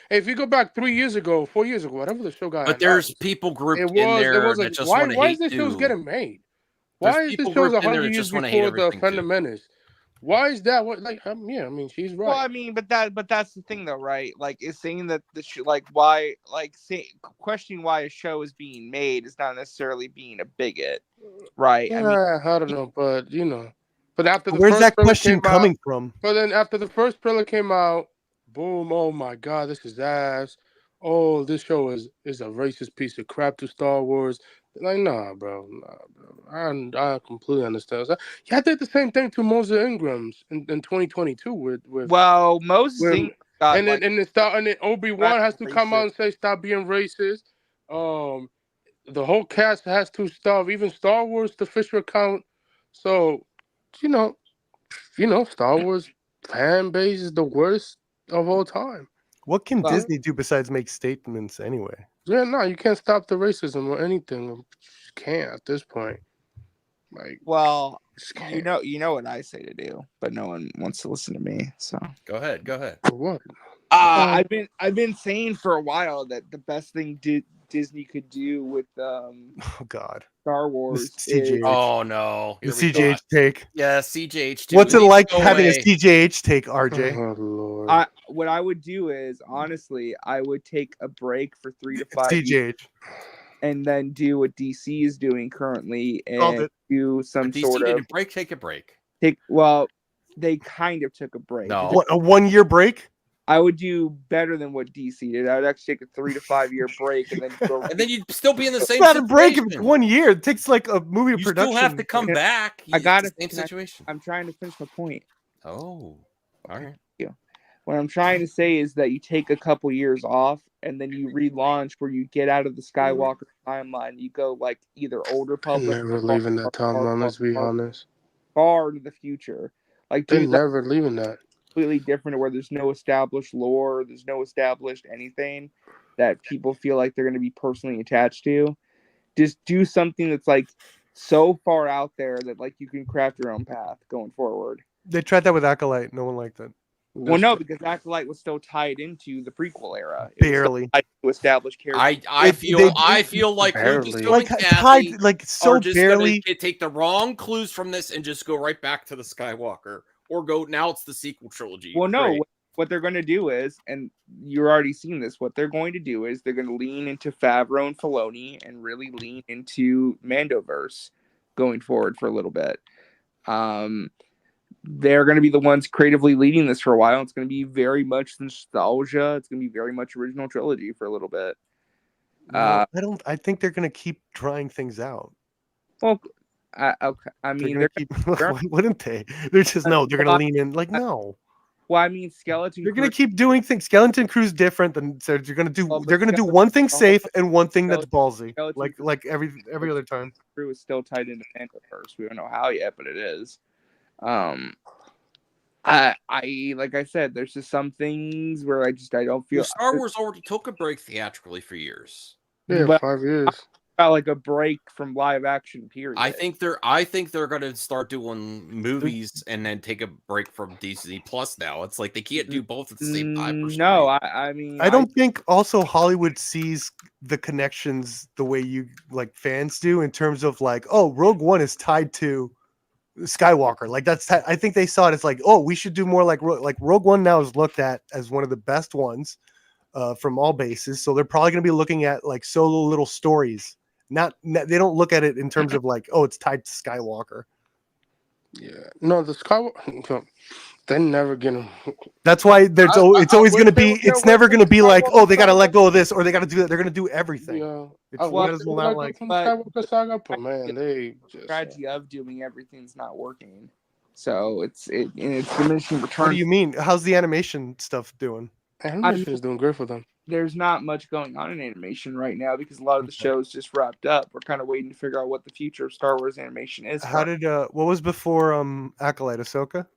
If you go back 3 years ago, 4 years ago, whatever the show got. But there's people grouped in there that just want to hate. Why is this show getting made? Why is this show 100 years before the Fundamentals? Why is that? What I mean, she's right. Well, I mean, but that's the thing, though, right? Like, it's saying that why, questioning why a show is being made is not necessarily being a bigot, right? Yeah, I don't know, but but after the where's that question coming coming from? But then after the first trailer came out, boom! Oh my God, this is ass. Oh, this show is a racist piece of crap to Star Wars. Like, nah, bro. I completely understand. I did the same thing to Moses Ingrams in 2022 with Moses Ingram and then Obi-Wan has to come out and say stop being racist. The whole cast has to stop. Even Star Wars, the Fisher account. So, Star Wars fan base is the worst of all time. What can Disney do besides make statements anyway? Yeah, no, you can't stop the racism or anything. You can't at this point. Like, well, you know what I say to do, but no one wants to listen to me. So go ahead. What? I've been saying for a while that the best thing Disney could do with Star Wars. Oh no, the CJH take. Yeah, CJH. What's it like having a CJH take, RJ? Oh Lord. What I would do is, honestly, I would take a break for 3 to 5 CJH. years and then do what DC is doing currently and do some DC sort of break. Take a break. They kind of took a break. No. What, a 1 year break? I would do better than what DC did. I would actually take a 3 to 5 year break and then go. And then you'd still be in the same. It's not a break if it's 1 year. It takes like a movie production. You still have to come back. I got the same situation. I'm trying to finish my point. Oh, all right. Yeah. What I'm trying to say is that you take a couple years off and then you relaunch where you get out of the Skywalker timeline. You go like either Old Republic. Never leaving that timeline. Let's be honest. Far to the future. Like they're never leaving that. Completely different, where there's no established lore, there's no established anything that people feel like they're going to be personally attached to. Just do something that's like so far out there that like you can craft your own path going forward. They tried that with Acolyte. No one liked it. Well, no, because Acolyte was still tied into the prequel era. It Barely. was still tied to establish characters. I feel like Lucas and like Kathy tied, like so are just barely. gonna take the wrong clues from this and just go right back to the Skywalker, or go now it's the sequel trilogy. Well, no, Great. what they're going to do is, and you're already seeing this, what they're going to do is they're going to lean into Favreau and Filoni and really lean into Mandoverse going forward for a little bit. They're going to be the ones creatively leading this for a while. It's going to be very much nostalgia. It's going to be very much original trilogy for a little bit. No, I think they're going to keep trying things out. Well, okay. I mean, they're gonna keep, wouldn't they? They're just they're going to lean in. Like no. Well, I mean, Skeleton. They're going to keep doing things. Skeleton Crew's different than they're going to do. They're going to do one thing safe and one thing that's ballsy, like every other time. Crew is still tied into Mandoverse. We don't know how yet, but it is. I like I said, there's just some things where I don't feel. Star Wars already took a break theatrically for years. Yeah, 5 years. Like a break from live action. Period. I think they're going to start doing movies and then take a break from Disney Plus. Now it's like they can't do both at the same time. No, I mean, I don't think also Hollywood sees the connections the way you like fans do in terms of like, oh, Rogue One is tied to Skywalker. Like I think they saw it as like, oh, we should do more like Rogue One now is looked at as one of the best ones from all bases. So they're probably going to be looking at like solo little stories. They don't look at it in terms of like, oh, it's tied to Skywalker. Yeah, no, the Skywalker. They're never gonna. That's why it's always going to be. It's never going to be like, oh, they got to let go of this or they got to do that. They're going to do everything. Yeah, the strategy of doing everything's not working. So it's diminishing returns. What do you mean? How's the animation stuff doing? Animation is doing great for them. There's not much going on in animation right now because a lot of the shows just wrapped up. We're kind of waiting to figure out what the future of Star Wars animation is. How did what was before Acolyte? Ahsoka?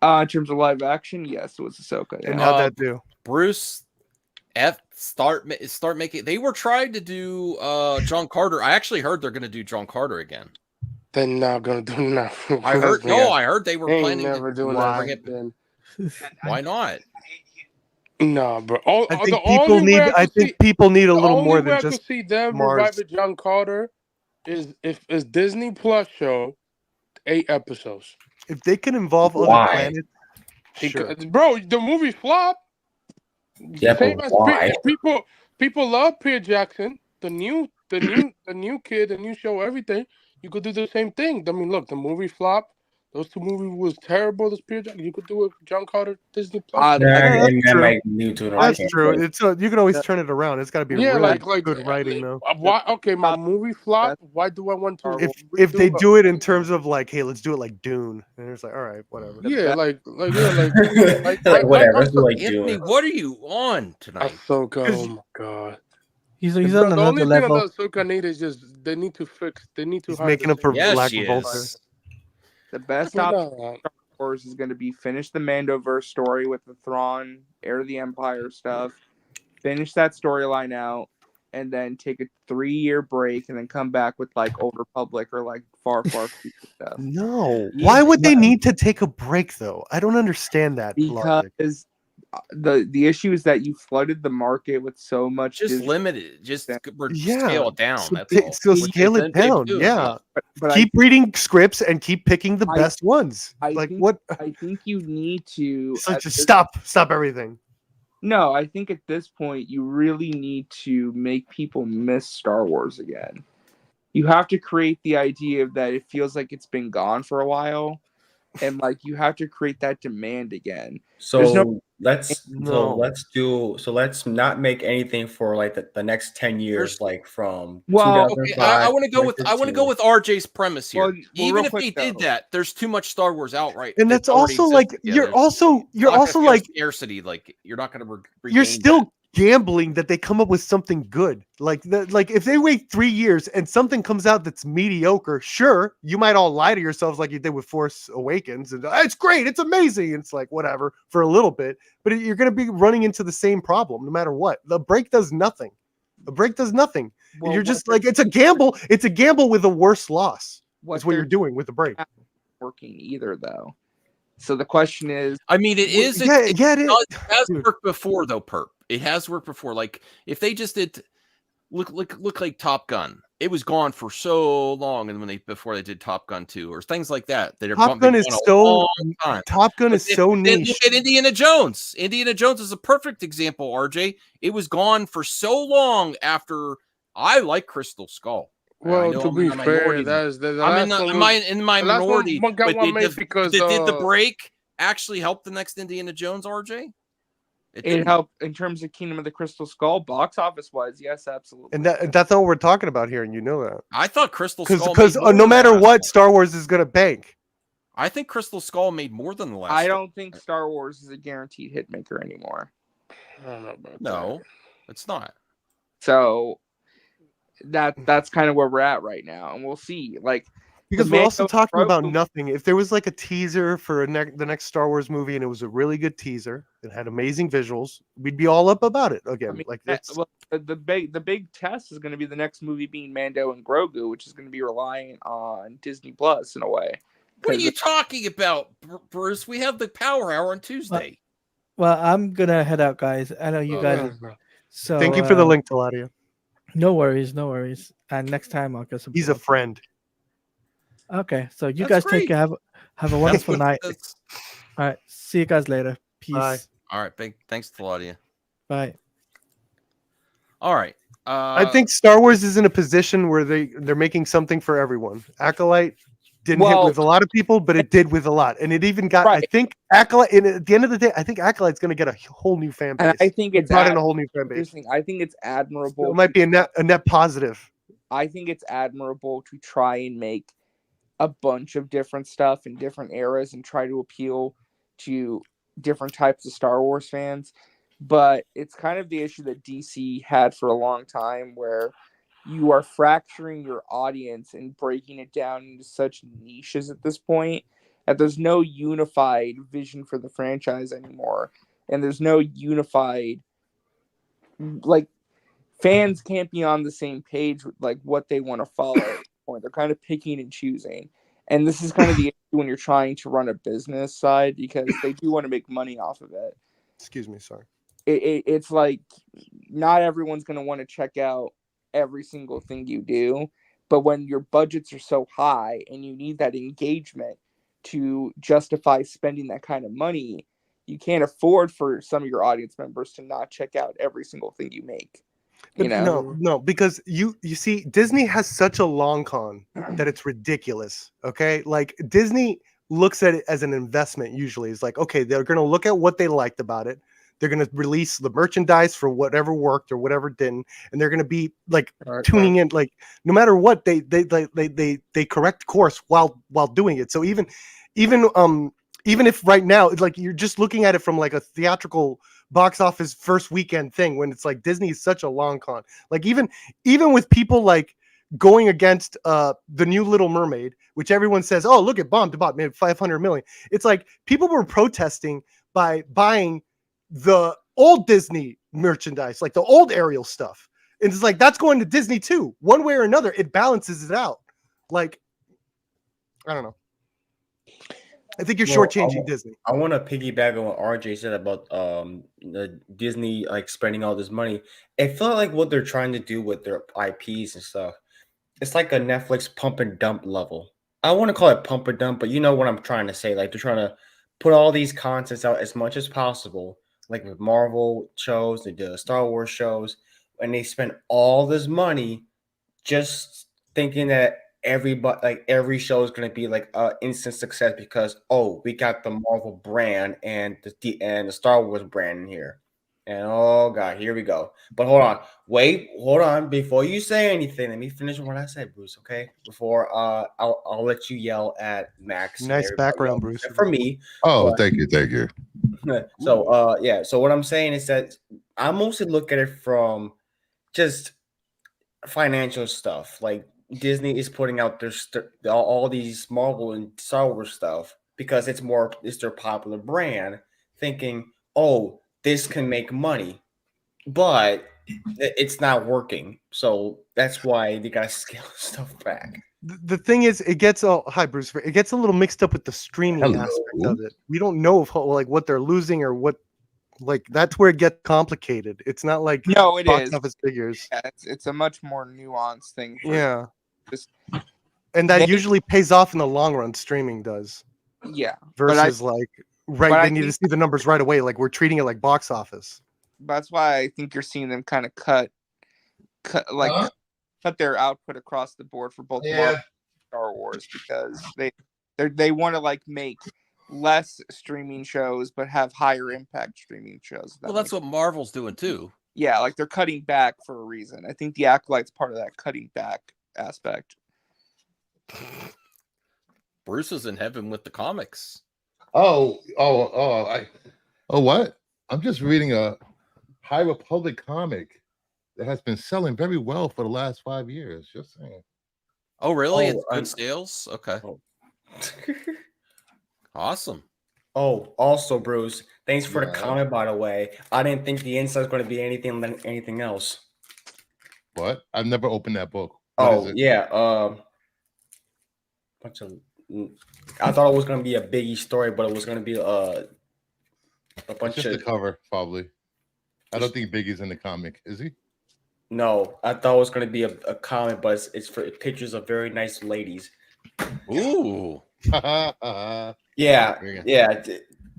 In terms of live action, yes, it was Ahsoka. Yeah. And how'd that do? Bruce start making. They were trying to do John Carter. I actually heard they're going to do John Carter again. They're not going to do nothing. I heard they were planning never to doing that. Why not? No, bro. I think people need a little more than just. To see them revive John Carter is if it's Disney Plus show, 8 episodes. If they can involve other planets, sure. Bro, the movie flop. Yeah, but why? People love Peter Jackson, the new kid, the new show, everything. You could do the same thing. I mean, look, the movie flop. Those 2 movies was terrible. You could do it. John Carter, Disney Plus. That's true. It's you can always turn it around. It's got to be really good writing, though. Why? Okay, my movie flop. Why do I want to? If they do it in terms of like, hey, let's do it like Dune, and it's like, all right, whatever. Yeah, like whatever. Anthony, what are you on tonight? Ahsoka. Oh my god. He's on another level. The only thing that Ahsoka need is just they need to fix. They need to. He's making up for Black Vulture. The best option for Star Wars is going to be finish the Mandoverse story with the Thrawn, Heir to the Empire stuff, finish that storyline out, and then take a 3-year break and then come back with like Old Republic or like far future stuff. No. Why would they need to take a break though? I don't understand that. Because the issue is that you flooded the market with so much. Just limited. Just scale it down. So scale it down. Yeah. But keep reading scripts and keep picking the best ones. I think you need to just stop everything. No, I think at this point you really need to make people miss Star Wars again. You have to create the idea of that it feels like it's been gone for a while, and like you have to create that demand again. So let's not make anything for like the next 10 years, like from. Well, okay, I want to go with RJ's premise here. Even if they did that, there's too much Star Wars outright, and that's also like you're also like scarcity. Like you're not going to. You're still gambling that they come up with something good. Like if they wait 3 years and something comes out that's mediocre, sure, you might all lie to yourselves like you did with Force Awakens and it's great, it's amazing. It's like whatever for a little bit, but you're going to be running into the same problem no matter what. The break does nothing. A break does nothing. Well, You're just like, it's a gamble. It's a gamble with a worse loss. That's what they're you're doing with the break. Working either though. So the question is, I mean, it is. It has worked before, though. Perp. It has worked before. Like if they just did look like Top Gun, it was gone for so long, and before they did Top Gun 2 or things like that, that Top Gun is so niche. Look at Indiana Jones. Indiana Jones is a perfect example. RJ, it was gone for so long after. I like Crystal Skull. Well, to be fair, that's the last one. In my minority, got but one made because did the break actually help the next Indiana Jones, RJ? It helped in terms of Kingdom of the Crystal Skull box office wise. Yes, absolutely. And that's not what we're talking about here, and you know that. I thought Crystal Skull because no matter what, Star Wars is going to bank. I think Crystal Skull made more than the last. I don't think Star Wars is a guaranteed hit maker anymore. I don't know about no, it's not. So that's kind of where we're at right now, and we'll see. Like because we're also talking about nothing. If there was like a teaser for the next Star Wars movie, and it was a really good teaser, it had amazing visuals, we'd be all up about it again. I mean, like that's the big test is going to be the next movie being Mando and Grogu, which is going to be relying on Disney Plus in a way. What are you talking about, Bruce? We have the Power Hour on Tuesday. Well, I'm gonna head out, guys. I know you guys. So thank you for the link, Taladia. No worries, no worries. And next time I'll get some. He's a friend. Okay, so you guys take care. Have a wonderful night. All right, see you guys later. Peace. Bye. All right, thanks, Claudia. Bye. All right. I think Star Wars is in a position where they're making something for everyone. Acolyte didn't hit with a lot of people, but it did with a lot, and it even got. I think Acolyte. And at the end of the day, I think Acolyte's going to get a whole new fan base. And I think it's brought in a whole new fan base. I think it's admirable. It might be a net positive. I think it's admirable to try and make a bunch of different stuff in different eras and try to appeal to different types of Star Wars fans. But it's kind of the issue that DC had for a long time, where you are fracturing your audience and breaking it down into such niches at this point that there's no unified vision for the franchise anymore. And there's no unified, like, fans can't be on the same page with like what they want to follow at this point. They're kind of picking and choosing. And this is kind of the issue when you're trying to run a business side, because they do want to make money off of it. Excuse me, sorry. It's like not everyone's going to want to check out every single thing you do, but when your budgets are so high and you need that engagement to justify spending that kind of money, you can't afford for some of your audience members to not check out every single thing you make. You know? No, because you see, Disney has such a long con that it's ridiculous. Okay, like Disney looks at it as an investment. Usually, it's like, okay, they're going to look at what they liked about it. They're going to release the merchandise for whatever worked or whatever didn't, and they're going to be like tuning in. Like no matter what, they correct course while doing it. So even if right now, like you're just looking at it from like a theatrical box office first weekend thing, when it's like Disney is such a long con. Like even with people like going against the new Little Mermaid, which everyone says, oh, look at bombed about made 500 million. It's like people were protesting by buying the old Disney merchandise, like the old Ariel stuff. And it's like, that's going to Disney too. One way or another, it balances it out. Like, I don't know. I think you're shortchanging Disney. I want to piggyback on what RJ said about the Disney like spending all this money. It felt like what they're trying to do with their IPs and stuff. It's like a Netflix pump and dump level. I want to call it pump and dump, but you know what I'm trying to say. Like they're trying to put all these contents out as much as possible. Like with Marvel shows, they do Star Wars shows, and they spend all this money just thinking that every show is going to be like an instant success because we got the Marvel brand and the Star Wars brand in here, and oh god, here we go. But hold on, before you say anything, let me finish what I said, Bruce. Okay, before I'll let you yell at Max. Nice background, Bruce. For me. Oh, thank you. So so what I'm saying is that I mostly look at it from just financial stuff. Like Disney is putting out all these Marvel and Star Wars stuff because it's their popular brand, thinking, this can make money. But it's not working. So that's why they gotta scale stuff back. The thing is, it gets hi Bruce. It gets a little mixed up with the streaming aspect of it. We don't know if like what they're losing or what. Like that's where it gets complicated. It's not like No, it box is. office figures. Yeah, it's a much more nuanced thing. Yeah. Just And that usually pays off in the long run. Streaming does. Yeah. Versus like they need to see the numbers right away. Like we're treating it like box office. That's why I think you're seeing them kind of cut their output across the board for both Marvel and Star Wars, because they want to like make less streaming shows but have higher impact streaming shows. Well, that's what Marvel's doing too. Yeah, like they're cutting back for a reason. I think the Acolyte's part of that cutting back aspect. Bruce is in heaven with the comics. What? I'm just reading a High Republic comic that has been selling very well for the last 5 years. Just saying. Oh, really? It's good sales? Okay. Awesome. Oh, also, Bruce, thanks for the comment, by the way. I didn't think the inside's going to be anything else. What? I've never opened that book. Yeah. I thought it was going to be a Biggie story, but it was going to be a bunch just of the cover, probably. I don't think Biggie's in the comic, is he? No, I thought it was going to be a comic, but it's for pictures of very nice ladies. Ooh. Yeah.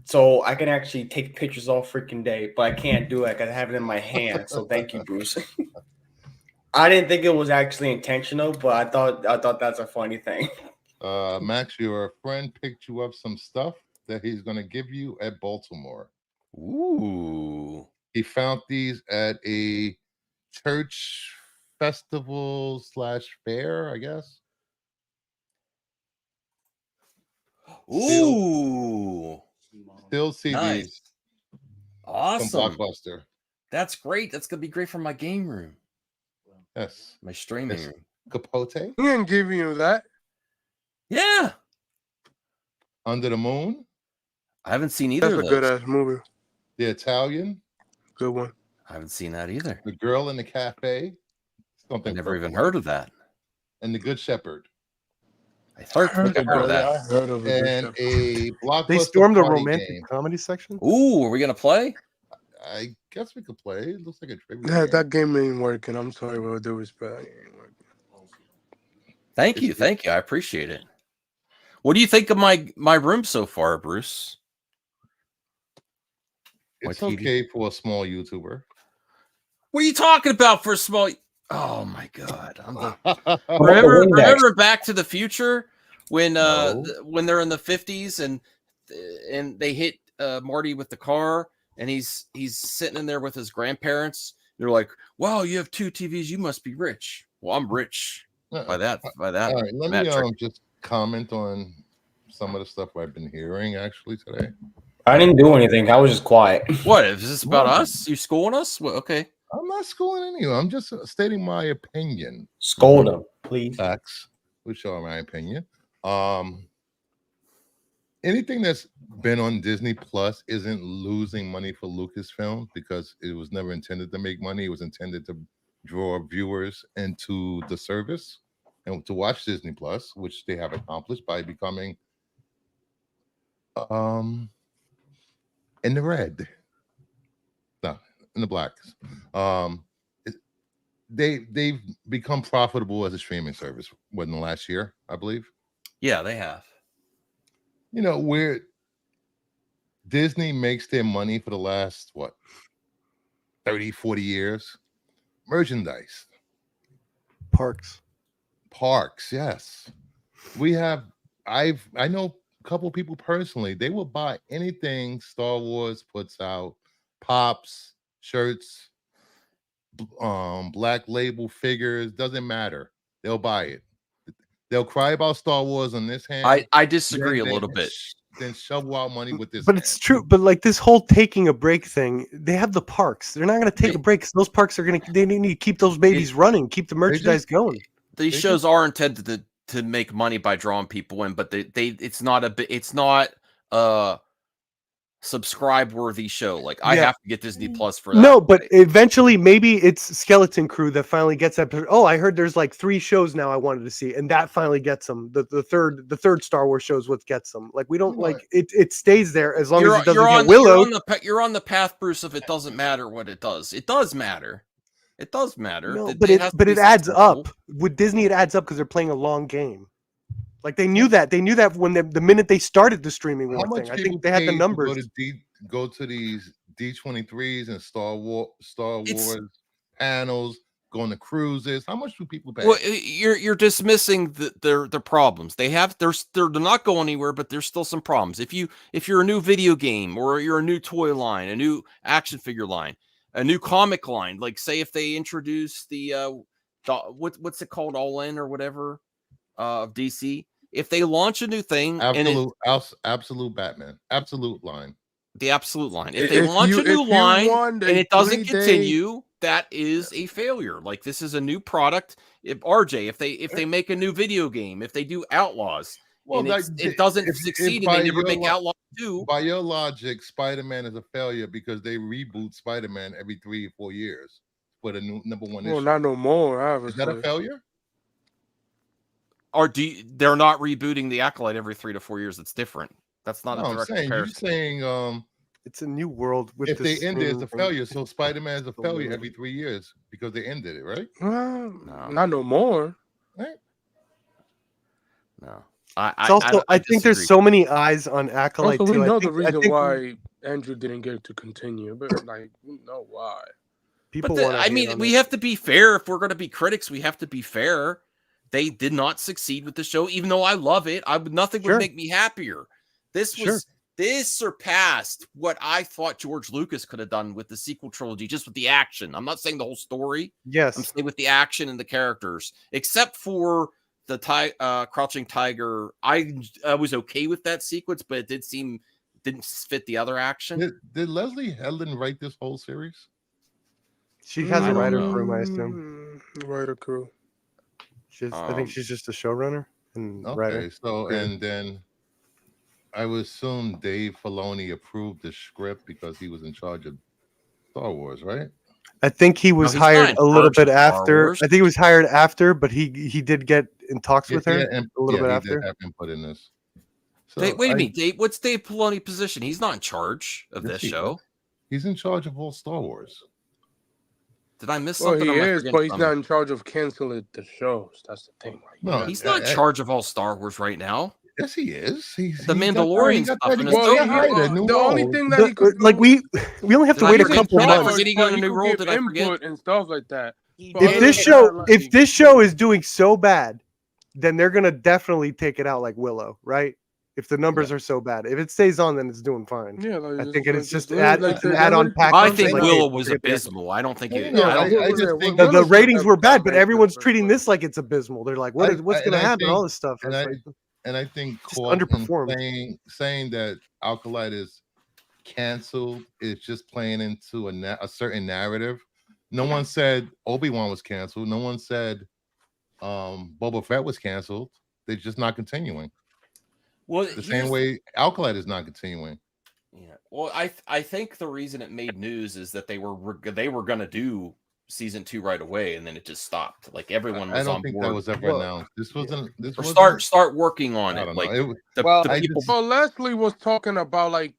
So I can actually take pictures all freaking day, but I can't do it. I gotta have it in my hand. So thank you, Bruce. I didn't think it was actually intentional, but I thought that's a funny thing. Max, your friend picked you up some stuff that he's gonna give you at Baltimore. Ooh. He found these at a church festival / fair, I guess. Ooh. Still CDs. Nice. Awesome. From Blockbuster. That's great. That's gonna be great for my game room. Yes. My streaming room. Capote. He ain't giving you that. Yeah. Under the Moon. I haven't seen either. That's a good ass movie. The Italian. Good one. I haven't seen that either. The Girl in the Cafe. Something. I never even heard of that. And The Good Shepherd. I heard of that. I heard of it. And a Blockbuster. They stormed the party romantic game. comedy section. Ooh, are we gonna play? I guess we could play. It looks like a trivia. That game ain't working. I'm sorry, with all due respect. It ain't working. Thank you. I appreciate it. What do you think of my room so far, Bruce? It's okay for a small YouTuber. What are you talking about for a small? Oh my God! Remember Back to the Future when they're in the 50s and they hit Marty with the car and he's sitting in there with his grandparents. They're like, "Wow, you have 2 TVs. You must be rich." Well, I'm rich by that. All right, let me just comment on some of the stuff I've been hearing actually today. I didn't do anything. I was just quiet. What is this about us? You schooling us? Well, okay. I'm not schooling anyone. I'm just stating my opinion. Scold them, please. Facts. We show my opinion. Anything that's been on Disney Plus isn't losing money for Lucasfilm because it was never intended to make money. It was intended to draw viewers into the service and to watch Disney Plus, which they have accomplished by becoming in the red. No, in the black. They've become profitable as a streaming service within the last year, I believe. Yeah, they have. You know, where Disney makes their money for the last 30, 40 years? Merchandise. Parks, yes. I know a couple people personally, they will buy anything Star Wars puts out, pops, shirts, black label figures, doesn't matter. They'll buy it. They'll cry about Star Wars on this hand. I disagree a little bit. Then shovel out money with this. But it's true. But like this whole taking a break thing, they have the parks. They're not going to take a break because those parks are going to. They need to keep those babies running, keep the merchandise going. These shows are intended to make money by drawing people in, but it's not subscribe worthy show. Like I Yeah. have to get Disney Plus for that. No, but eventually, maybe it's Skeleton Crew that finally gets that. Oh, I heard there's like 3 shows now I wanted to see, and that finally gets them. The third Star Wars show is what gets them. Like we don't like it. It stays there as long as it doesn't get Willow. You're on the path, Bruce. If it doesn't matter what it does, it does matter. It does matter. No, but it adds up with Disney. It adds up because they're playing a long game. Like they knew that. They knew that when the minute they started the streaming war thing. I think they had the numbers. Go to these D23s and Star Wars panels, go on the cruises. How much do people pay? Well, you're dismissing their problems. They're not going anywhere, but there's still some problems. If you're a new video game or you're a new toy line, a new action figure line, a new comic line, like say if they introduce the what's it called, All In or whatever of DC. If they launch a new thing, absolute Batman, absolute line. The absolute line. If they launch a new line and it doesn't continue, that is a failure. Like this is a new product. If they make a new video game, if they do Outlaws, and it doesn't succeed and they never make Outlaws 2. By your logic, Spider-Man is a failure because they reboot Spider-Man every 3 or 4 years for the new number 1 issue. Well, not no more. Obviously. Is that a failure? Or they're not rebooting the Acolyte every 3 to 4 years? It's different. That's not a direct comparison. You're saying it's a new world. If they end it, it's a failure. So Spider-Man is a failure every 3 years because they ended it, right? No. Not no more. Right? No. I think there's so many eyes on Acolyte also, too. we know the reason why Andrew didn't get to continue, but like we know why. We have to be fair. If we're going to be critics, we have to be fair. They did not succeed with the show, even though I love it. Nothing would make me happier. This surpassed what I thought George Lucas could have done with the sequel trilogy, just with the action. I'm not saying the whole story. Yes, I'm saying with the action and the characters, except for the Crouching Tiger. I was okay with that sequence, but it didn't fit the other action. Did Leslie Helen write this whole series? She has a writer crew, I assume. Writer crew. I think she's just a showrunner and writer. So and then I would assume Dave Filoni approved the script because he was in charge of Star Wars, right? I think he was hired a little bit after. I think he was hired after, but he did get in talks with her a little bit after. Did have input in this. So wait a minute, Dave. What's Dave Filoni's position? He's not in charge of this show. He's in charge of all Star Wars. Did I miss something? Well, he is, but he's not in charge of canceling the shows. That's the thing. No, he's not in charge of all Star Wars right now. Yes, he is. The Mandalorian stuff. The only thing that he could we only have to wait a couple months. Did he got a new role? Did I forget? And stuff like that. If this show is doing so bad, then they're gonna definitely take it out like Willow, right? If the numbers are so bad, if it stays on, then it's doing fine. Yeah, I think it's just an add-on package. I think Willow was abysmal. I don't think it. I just think the ratings were bad, but everyone's treating this like it's abysmal. They're like, what's going to happen? All this stuff. And I think underperformed. Saying that Acolyte is canceled is just playing into a certain narrative. No one said Obi-Wan was canceled. No one said Boba Fett was canceled. They're just not continuing. Well, the same way Acolyte is not continuing. Yeah. Well, I think the reason it made news is that they were going to do season 2 right away, and then it just stopped. Like everyone was on board. I don't think that was ever announced. This wasn't. This was start working on it. Like Leslie was talking about like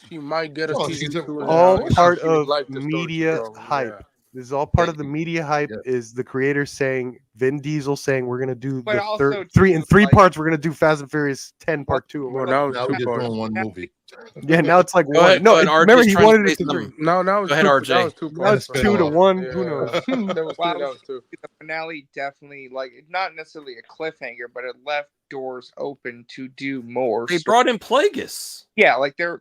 she might get a season 2. All part of media hype. Yeah. This is all part of the media hype. Is the creator saying Vin Diesel saying we're gonna do the three parts. We're gonna do Fast and Furious 10 Part 2. Well, now we're just doing one movie. Yeah, now it's like one. No, remember he wanted it to 3. No, go ahead, RJ. Now it's 2 to 1. Who knows? The finale definitely not necessarily a cliffhanger, but it left doors open to do more. They brought in Plagueis. Yeah, they.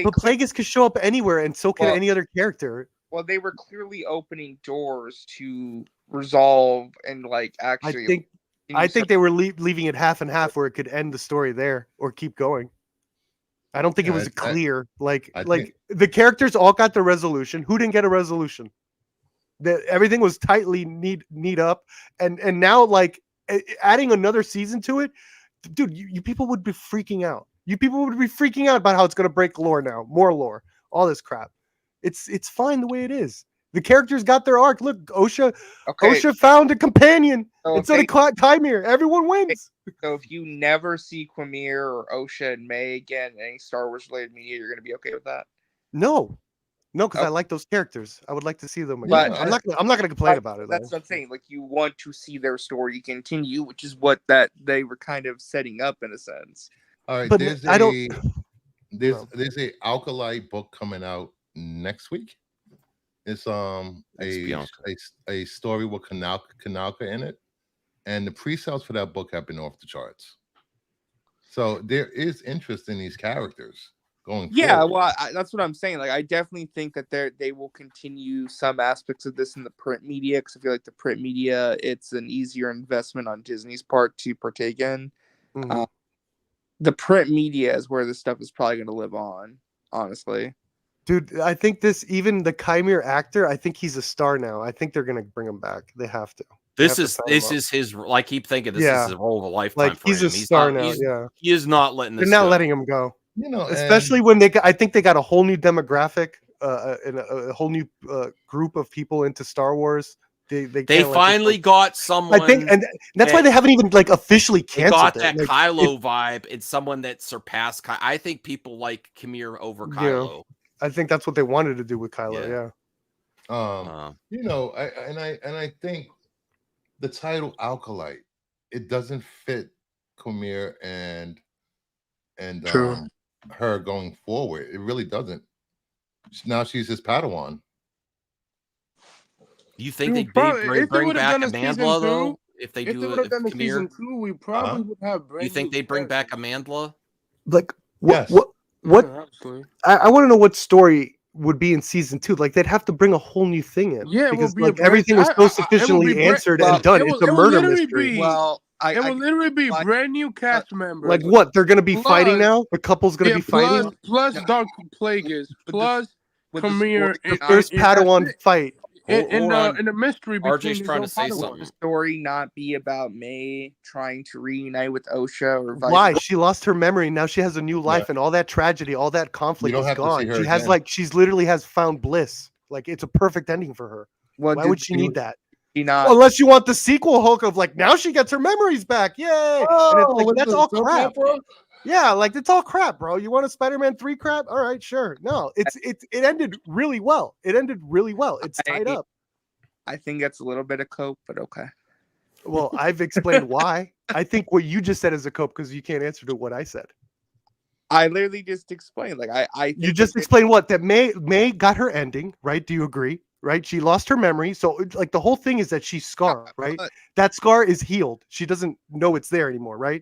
But Plagueis could show up anywhere, and so can any other character. Well, they were clearly opening doors to resolve and actually. I think they were leaving it half and half, where it could end the story there or keep going. I don't think it was clear. The characters all got the resolution. Who didn't get a resolution? Everything was tightly kneed up, and now adding another season to it, dude, you people would be freaking out. You people would be freaking out about how it's going to break lore now, more lore, all this crap. It's fine the way it is. The characters got their arc. Look, OSHA found a companion instead of Chimere. Everyone wins. So if you never see Quamir or OSHA and May again in any Star Wars related media, you're going to be okay with that? No, because I like those characters. I would like to see them But again. I'm not gonna complain about it. That's what I'm saying. Like, you want to see their story continue, which is what that they were kind of setting up in a sense. All right, But there's I don't. there's a Acolyte book coming out next week. It's a story with Kanalka in it, and the pre-sales for that book have been off the charts. So there is interest in these characters going forward. Well, that's what I'm saying. Like, I definitely think that they will continue some aspects of this in the print media, because I feel like the print media, it's an easier investment on Disney's part to partake in. The print media is where this stuff is probably going to live on, honestly. Dude, I think even the Chimere actor, I think he's a star now. I think they're gonna bring him back. They have to. This is his. I keep thinking this is his role of a lifetime. Like, for he's him. a star now. Yeah, he is not letting this. They're not go. letting him go. You know, especially when I think they got a whole new demographic, and a whole new group of people into Star Wars. They finally got someone. I think, and that's why they haven't even like officially canceled. Got that Kylo vibe. It's someone that surpassed. I think people like Chimere over Kylo. I think that's what they wanted to do with Kylo. Yeah. You know, I think the title Acolyte, it doesn't fit Chimere and her going forward. It really doesn't. Now she's his Padawan. You think they'd bring back Amandla though? If they would have done a season 2, we probably would have. You think they'd bring back Amandla? Like what? I want to know what story would be in season 2. Like, they'd have to bring a whole new thing in. Yeah, because like everything was so sufficiently answered and done. It's a murder mystery. It will literally be brand new cast members. Like what? They're gonna be fighting now. The couple's gonna be fighting. Plus Dark Plagueis. Plus Chimere. The first Padawan fight. In the mystery between RJ's trying to say something. The story not be about May trying to reunite with OSHA or vice Why? versa? She lost her memory. Now she has a new life, and all that tragedy, all that conflict is gone. She has she's literally has found bliss. Like, it's a perfect ending for her. Well, why would she need that? Not... Unless you want the sequel Hulk of like, now she gets her memories back. Yay! And it's like, that's all crap. Yeah, like, it's all crap, bro. You want a Spider-Man 3 crap? All right, sure. No, it ended really well. It's tied up. I think that's a little bit of cope, but okay. Well, I've explained why. I think what you just said is a cope because you can't answer to what I said. I literally just explained. Like, I you just explained what? That May got her ending, right? Do you agree? Right? She lost her memory. So, like, the whole thing is that she's scarred, right? That scar is healed. She doesn't know it's there anymore, right?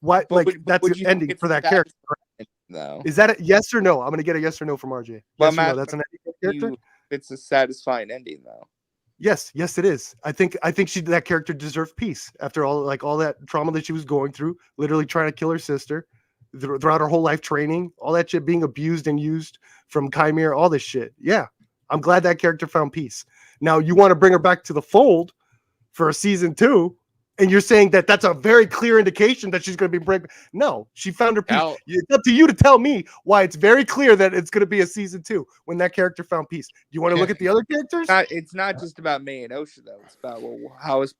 What? That's an ending for that character. No. Is that a yes or no? I'm going to get a yes or no from RJ. Well, yes or no? That's an ending for the character? It's a satisfying ending, though. Yes, it is. I think that character deserved peace after all that trauma that she was going through, literally trying to kill her sister throughout her whole life, training, all that shit, being abused and used from Chimere, all this shit. Yeah, I'm glad that character found peace. Now you want to bring her back to the fold for a season 2, and you're saying that that's a very clear indication that she's going to be breaking. No, she found her peace. It's up to you to tell me why it's very clear that it's going to be a season 2 when that character found peace. Do you want to look at the other characters? It's not just about May and OSHA, though. It's about, well, how does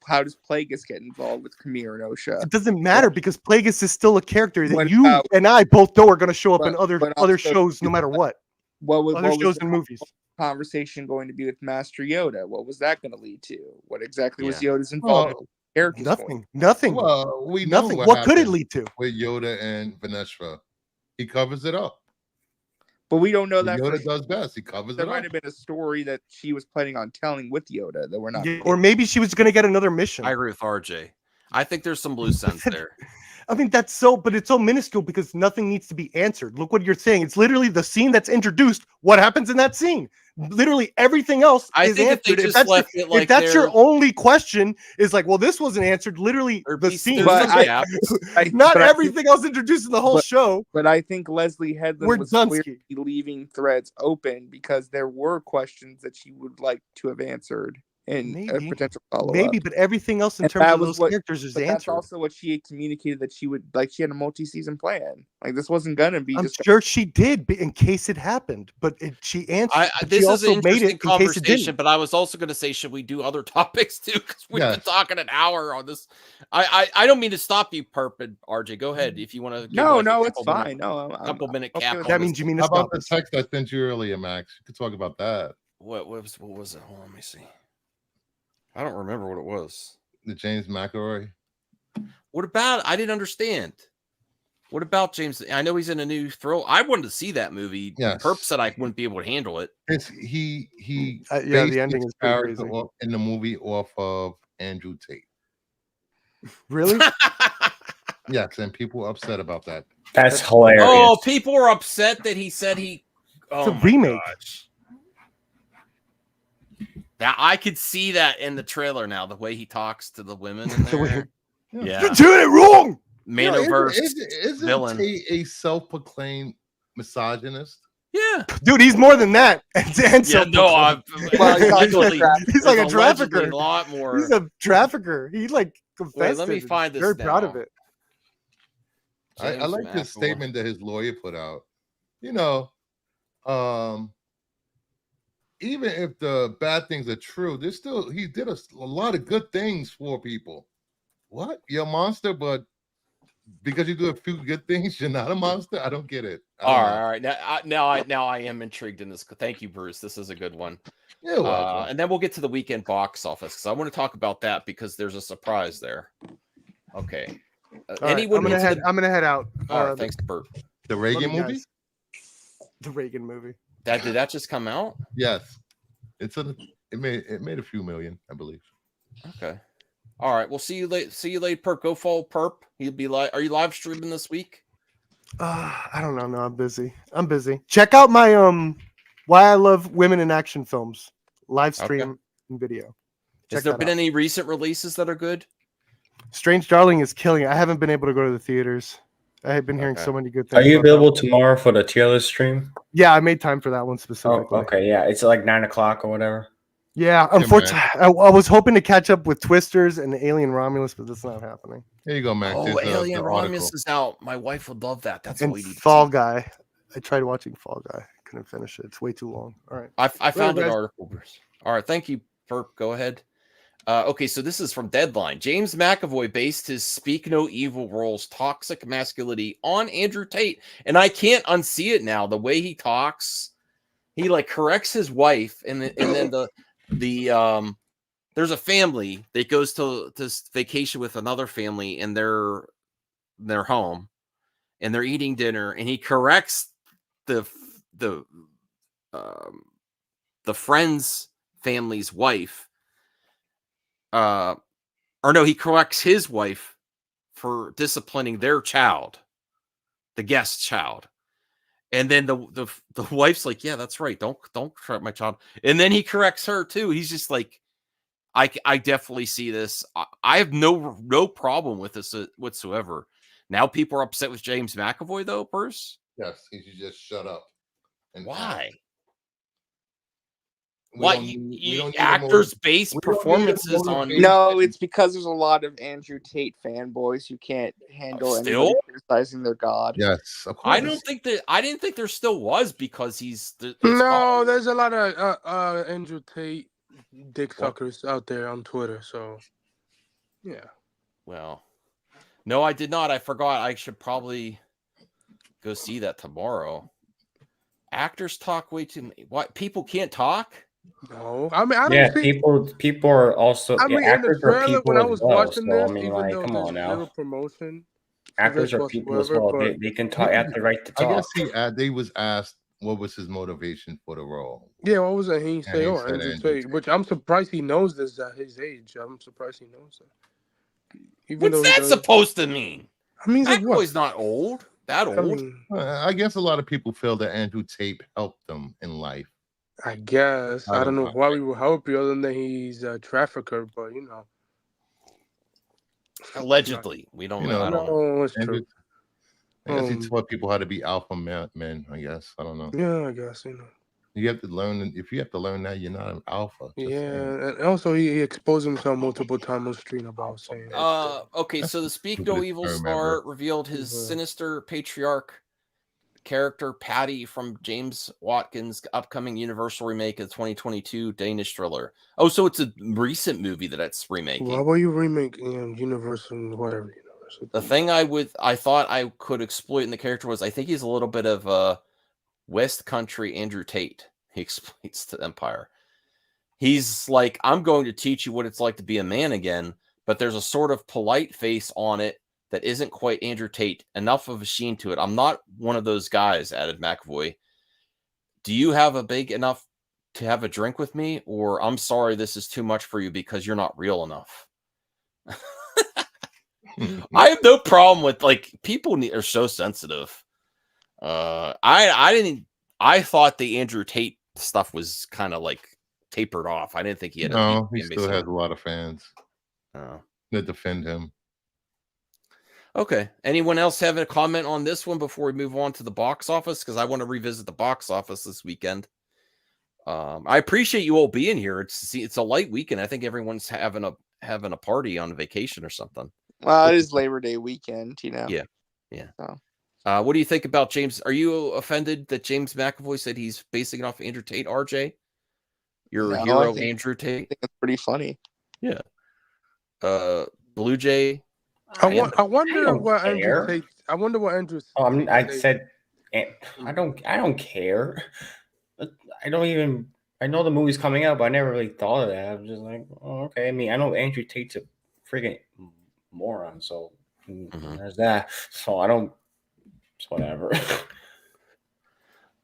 Plagueis get involved with Chimere and OSHA? It doesn't matter because Plagueis is still a character that you and I both know are going to show up in other shows no matter what. Other shows and movies. Conversation going to be with Master Yoda. What was that going to lead to? What exactly was Yoda's involvement? Nothing. Well, we know nothing. What could it lead to? With Yoda and Vanessa, he covers it up. But we don't know that Yoda does best. He covers it up. There might have been a story that she was planning on telling with Yoda that we're not. Yeah, or maybe she was going to get another mission. I agree with RJ. I think there's some loose ends there. I mean, but it's so minuscule because nothing needs to be answered. Look what you're saying. It's literally the scene that's introduced. What happens in that scene? Literally everything else is answered. If that's your only question, is like, well, this wasn't answered. Literally the scene. Not everything else introduced in the whole show. But I think Leslie Headland was clearly leaving threads open because there were questions that she would like to have answered and a Maybe. potential follow-up. Maybe, but everything else in And terms that of was those what- characters is But that's answered. also what she had communicated, that she would like. She had a multi-season plan. Like, this wasn't gonna be I'm just. sure she did in case it happened, but she answered. but This she is also an made interesting it in case it conversation, didn't. but I was also going to say, should we do other topics too? Because we've been Yes. talking an hour on this. I don't mean to stop you, Perp and RJ. Go ahead if you want to. No, it's fine. No, I'm couple minute okay cap. with on That this. means you mean How to about stop the us. text I sent you earlier, Max? You could talk about that. What was it? Hold on, let me see. I don't remember what it was. The James McElroy. What about? I didn't understand. What about James? I know he's in a new thrill. I wanted to see that movie. Yes. Perp said I wouldn't be able to handle it. He Yeah, based the ending his is pretty character crazy. in the movie off of Andrew Tate. Really? Yes, and people were upset about that. That's hilarious. Oh, people were upset that he said he. It's Oh a my remake. gosh. Now I could see that in the trailer now, the way he talks to the women in there. Yeah. You're doing it wrong. Manoverse Isn't villain. Tate a self-proclaimed misogynist? Yeah. Dude, he's more than that. And Yeah, no, he's like a trafficker. A lot more. He's a trafficker. He like confessed. Wait, let me it and find this Very proud now. of it. I James like his McAvoy. statement that his lawyer put out. You know, even if the bad things are true, there's still he did a lot of good things for people. What? You're a monster, but because you do a few good things, you're not a monster. I don't get it. All right. Now I am intrigued in this. Thank you, Bruce. This is a good one. You're welcome. And then we'll get to the weekend box office because I want to talk about that because there's a surprise there. Okay. All right, Anyone? I'm gonna head out. All right. Thanks, Bert. The Reagan you movie? guys. The Reagan movie. Did that just come out? Yes. It made a few million, I believe. Okay. All right. We'll see you later. See you later, Perp. Go follow Perp. He'll be live. Are you live streaming this week? I don't know. No, I'm busy. Check out my Why I Love Women in Action Films live stream and video. Has there been any recent releases that are good? Strange Darling is killing it. I haven't been able to go to the theaters. I have been hearing so many good things. Are you about that. available tomorrow for the tier list stream? Yeah, I made time for that one specifically. Oh, okay, yeah, it's like 9 o'clock or whatever. Yeah, unfortunately, I was hoping to catch up with Twisters and Alien Romulus, but that's not happening. There you go, Max. Oh, There's Alien the Romulus article. is out. My wife would love that. That's And all we need. Fall Guy. I tried watching Fall Guy. Couldn't finish it. It's way too long. All right. I found an guys. article, Bruce. All right, thank you, Perp. Go ahead. Okay, so this is from Deadline. James McAvoy based his Speak No Evil role's toxic masculinity on Andrew Tate, and I can't unsee it now. The way he talks, he like corrects his wife, and then the there's a family that goes to vacation with another family in their home, and they're eating dinner, and he corrects the friend's family's wife. Or no, he corrects his wife for disciplining their child, the guest child. And then the wife's like, yeah, that's right. Don't correct my child. And then he corrects her too. He's just like, I definitely see this. I have no problem with this whatsoever. Now people are upset with James McAvoy though, Bruce. Yes, he should just shut up. And Why? What actors base performances on? No, it's because there's a lot of Andrew Tate fanboys who can't handle anybody criticizing their god. Yes, of I don't think that. I didn't think there still was because he's. No, there's a lot of Andrew Tate dick suckers out there on Twitter. So, yeah. Well, no, I did not. I forgot. I should probably go see that tomorrow. Actors talk way too much. What? People can't talk? No, I mean, I don't Yeah, think people are also. I mean, yeah, in the actors are trailer, people when I as was well. watching So I this, mean, even like, though come there's on zero now. promotion, Actors this are people as whatsoever, well. but- They can talk. Have the right to talk. I guess they was asked what was his motivation for the role. Yeah, what was it? He And say, he "Oh, said Andrew Andrew Tate," which I'm surprised he knows this at his age. I'm surprised he knows that. Even What's though he that does- supposed to mean? I mean, that what? boy's not old. That old. I guess a lot of people feel that Andrew Tate helped them in life. I guess I I don't don't know why we would help you other than he's a trafficker, but you know, Allegedly, we don't You know. know, I don't know. no, it's Andrew- true. I guess he taught people how to be alpha men. I guess I don't know. Yeah, I guess you know. You have to learn. If you have to learn that, you're not an alpha. Just Yeah, saying. and also he exposed himself multiple times on stream about saying Okay, That's so the the Speak No stupidest Evil term star ever. revealed his sinister patriarch character Patty from James Watkins' upcoming Universal remake of the 2022 Danish thriller. Oh, so it's a recent movie that it's remaking. Why were you remaking Universal whatever Universal? The thing I thought I could exploit in the character was I think he's a little bit of West Country Andrew Tate. He explains to Empire. He's like, I'm going to teach you what it's like to be a man again, but there's a sort of polite face on it that isn't quite Andrew Tate. Enough of a sheen to it. I'm not one of those guys, added McAvoy. Do you have a big enough to have a drink with me? Or I'm sorry, this is too much for you because you're not real enough. I have no problem with people are so sensitive. I thought the Andrew Tate stuff was kind of tapered off. I didn't think he had. No, he still has a lot of fans. Oh, that defend him. Okay. Anyone else have a comment on this one before we move on to the box office? Because I want to revisit the box office this weekend. I appreciate you all being here. It's a light weekend. I think everyone's having a party on vacation or something. Well, it is Labor Day weekend, Yeah. So. What do you think about James? Are you offended that James McAvoy said he's basing it off Andrew Tate? RJ, your hero, Andrew Tate. I think it's pretty funny. Yeah. Blue Jay. I wonder what Andrew Tate. I wonder what Andrew. I said, I don't care. I don't even. I know the movie's coming out, but I never really thought of that. I'm just like, oh, okay. I mean, I know Andrew Tate's a freaking moron, so there's that. So I don't. It's whatever.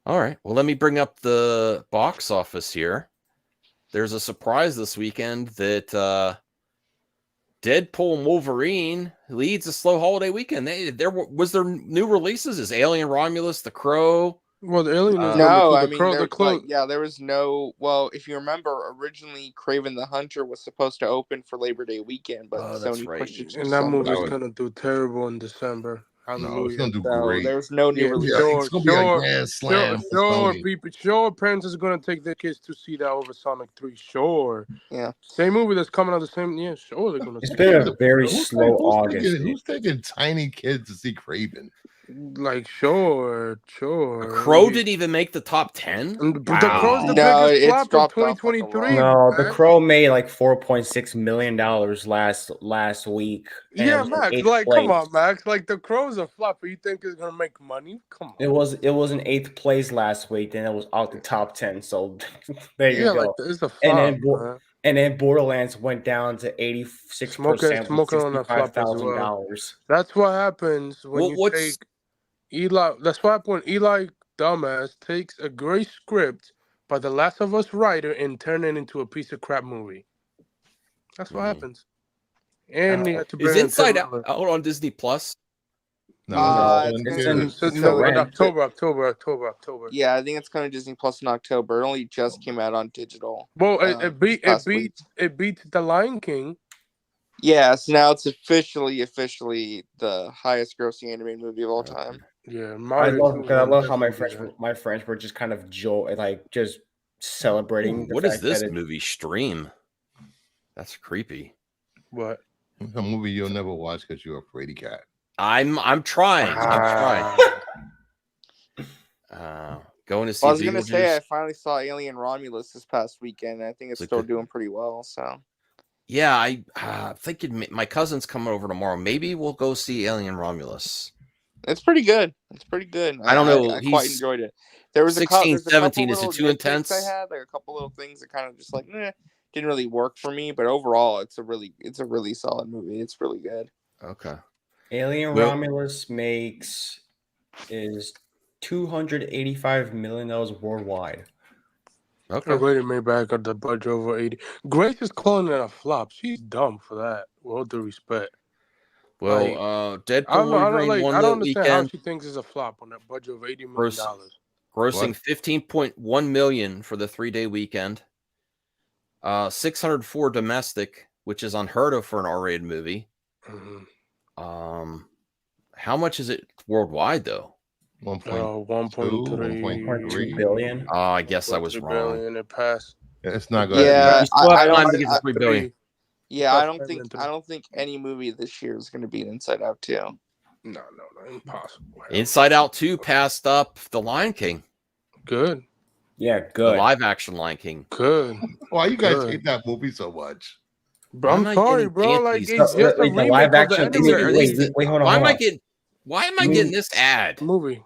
All right. Well, let me bring up the box office here. There's a surprise this weekend that Deadpool and Wolverine leads a slow holiday weekend. There new releases. Is Alien Romulus, The Crow? Well, the Alien is no, I mean, the Crow. There was no. Well, if you remember, originally Kraven the Hunter was supposed to open for Labor Day weekend, but Sony pushed it to and that Sunday. movie's gonna do terrible in December. Hallelujah. No, it's gonna do So great. there's no new release. It's gonna be a grand slam. Sure, parents is gonna take their kids to see that over Sonic 3. Sure. Yeah. Same movie that's coming out the same. Yeah, sure they're gonna. It's been a very slow August. Who's taking tiny kids to see Kraven? Like sure. Crow didn't even make the top 10. The Crow's the biggest flop of 2023. No, The Crow made like $4.6 million last week. Yeah, Max. Come on, Max. The Crow's a flop. You think it's gonna make money? Come on. It was in 8th place last week, then it was out the top 10. So there you go. It's a flop. And then Borderlands went down to 86%, smoking on that flop as well. That's what happens when you take Eli. That's what happens when Eli dumbass takes a great script by the Last of Us writer and turn it into a piece of crap movie. That's what happens. And they had to is Inside Out on Disney Plus? It's October. Yeah, I think it's coming to Disney Plus in October. It only just came out on digital. Well, it beat The Lion King. Yeah, so now it's officially the highest grossing animated movie of all time. Yeah, I love how my friends were just kind of just celebrating. What is this movie stream? That's creepy. What? A movie you'll never watch because you're a fraidy cat. I'm trying. Going to see. I was gonna say I finally saw Alien Romulus this past weekend. I think it's still doing pretty well. So. Yeah, I thinking my cousin's coming over tomorrow. Maybe we'll go see Alien Romulus. It's pretty good. I don't know. I quite enjoyed it. There was 16, 17. Is it too intense? I had a couple little things that kind of just didn't really work for me. But overall, it's a really solid movie. It's really good. Okay. Alien Romulus is $285 million worldwide. Okay. Rated Mailbag got the budget over 80. Grace is calling it a flop. She's dumb for that. With all due respect. Well, Deadpool I don't understand weekend. how she thinks it's a flop on that budget of $80 million. Grossing $15.1 million for the 3-day weekend. 604 domestic, which is unheard of for an R-rated movie. Mm-hmm. How much is it worldwide though? 1.2, 1.3 billion. I guess I was wrong. billion. It passed. It's not going. Yeah, You still I have time don't. to get to 3 billion. Yeah, I don't think any movie this year is going to beat Inside Out 2. No, impossible. Inside Out 2 passed up The Lion King. Good. Yeah, The good. live action Lion King. Good. Why you guys Good. hate that movie so much? Bro, I'm Why am I sorry, getting bro. Like, Anthony's- it's just a Wait, the remake live of the action. animated Wait, hold on. Why am hold I on. getting? Why am I getting this ad? movie.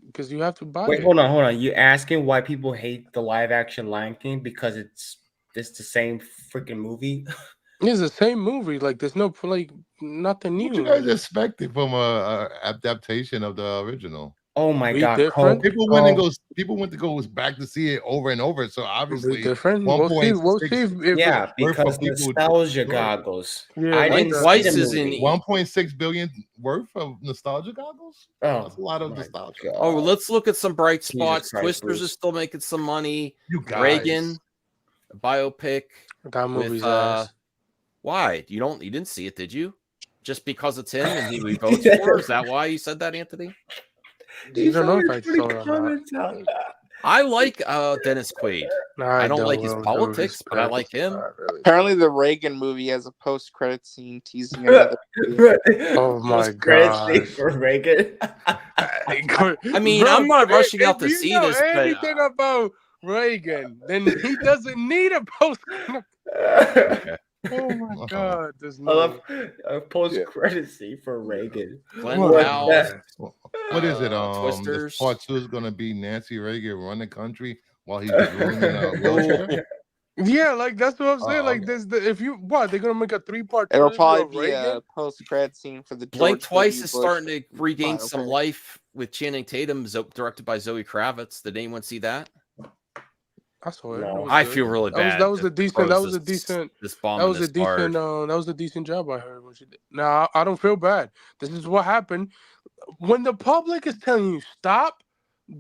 Because you have to buy Wait, it. hold on. You asking why people hate the live action Lion King because it's the same freaking movie? It's the same movie. Like, there's no nothing new. What you guys expected from a adaptation of the original? Oh my Be god, different? People went to go back to see it over and over. So obviously, Be different. 1.6 We'll see if yeah, worth because of people nostalgia enjoy it. goggles. Yeah, I like didn't that. see Twice the is in. movie. 1.6 billion worth of nostalgia goggles. Oh, That's a lot of my nostalgia. God. Oh, let's look at some bright Jesus spots. Christ, Twisters Bruce. is still making some money. You guys. Reagan, a biopic. That movie's with, ass. Why? You didn't see it, did you? Just because it's him and he votes for? Is that why you said that, Anthony? You don't know if I saw it or not. I like Dennis Quaid. I don't like his politics, but I like him. Apparently, the Reagan movie has a post-credit scene teasing another. Oh my Post-credits scene god! for Reagan. I mean, Bro, I'm not rushing if out to you see know this, but anything about Reagan, then he doesn't need a post. Oh my god! There's I no. love a post-credit scene for Reagan. Glenn What Powell, the- What is it? Twisters. This part 2 is going to be Nancy Reagan run the country while he's drooling in a wheelchair. Yeah, like that's what I'm saying. Oh, Like this, if you they're gonna make a 3-part. It'll trilogy probably of be Reagan? a post-credit scene for the Blake George Twice W. is Bush starting to regain some biopic. life with Channing Tatum, directed by Zoe Kravitz. Did anyone see that? I saw it. No. It was I good. feel really bad. That was a to decent. throw That was a this- decent. This bomb That was in a this decent. card. That was a decent job I heard when she did. Now I don't feel bad. This is what happened when the public is telling you stop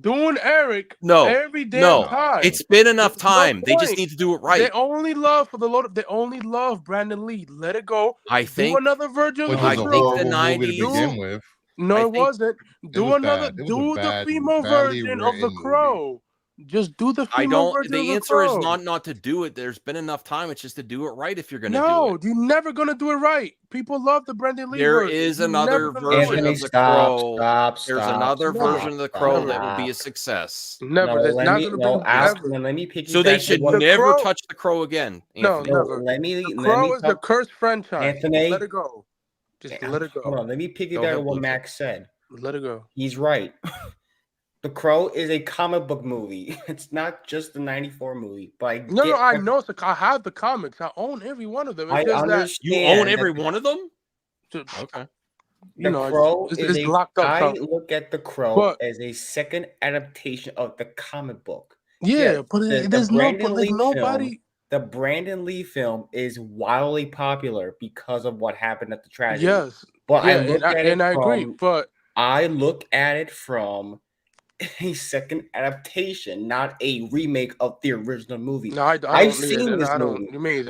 doing Eric. No, every damn no, time. it's been enough There's no time. They just point. need to do it They right. only love for the load. They only love Brandon Lee. Let it go. I Do think. another Virgin Which I was a think horrible the movie to 90s. begin with. No, I it think- wasn't. Do was another. bad. It was a Do the bad, female badly version of the written movie. Crow. Just do the I female don't. version of The the answer is Crow. not to do it. There's been enough time. It's just to do it right. If you're going to do No, it, you're never gonna do it right. People love the Brandon Lee there version. is You're another never gonna do version it. Anthony, of the stop, Crow. stop, There's stop, another stop, version of the Crow that will be a stop. success. Never. No, There's let not me gonna no be ask. ever. No, let me piggyback. So they should on what- never Crow- touch the Crow again. No, Anthony. never. Let me. The Let Crow me is the talk. cursed franchise. Anthony? Let it go. Just let it go. Hold on. Let me Go piggyback ahead, on what Bluetooth. Max said. Let it go. He's right. The Crow is a comic book movie. It's not just the '94 movie. But I No, get I what- know. I have the comics. I own every one of them. It's I just that understand. You own that every one of them? just, Okay. you The know, Crow it's is a, locked up. I So, look at The Crow But- as a second adaptation of the comic book. yeah, Yes, but the there's Brandon there's Lee nobody. film, the Brandon Lee film is wildly popular because of what happened at the tragedy. Yes, But yeah, I look at it and I agree. from But I look at it from a second adaptation, not a remake of the original movie. no, I don't. I've seen this I don't. movie. You mean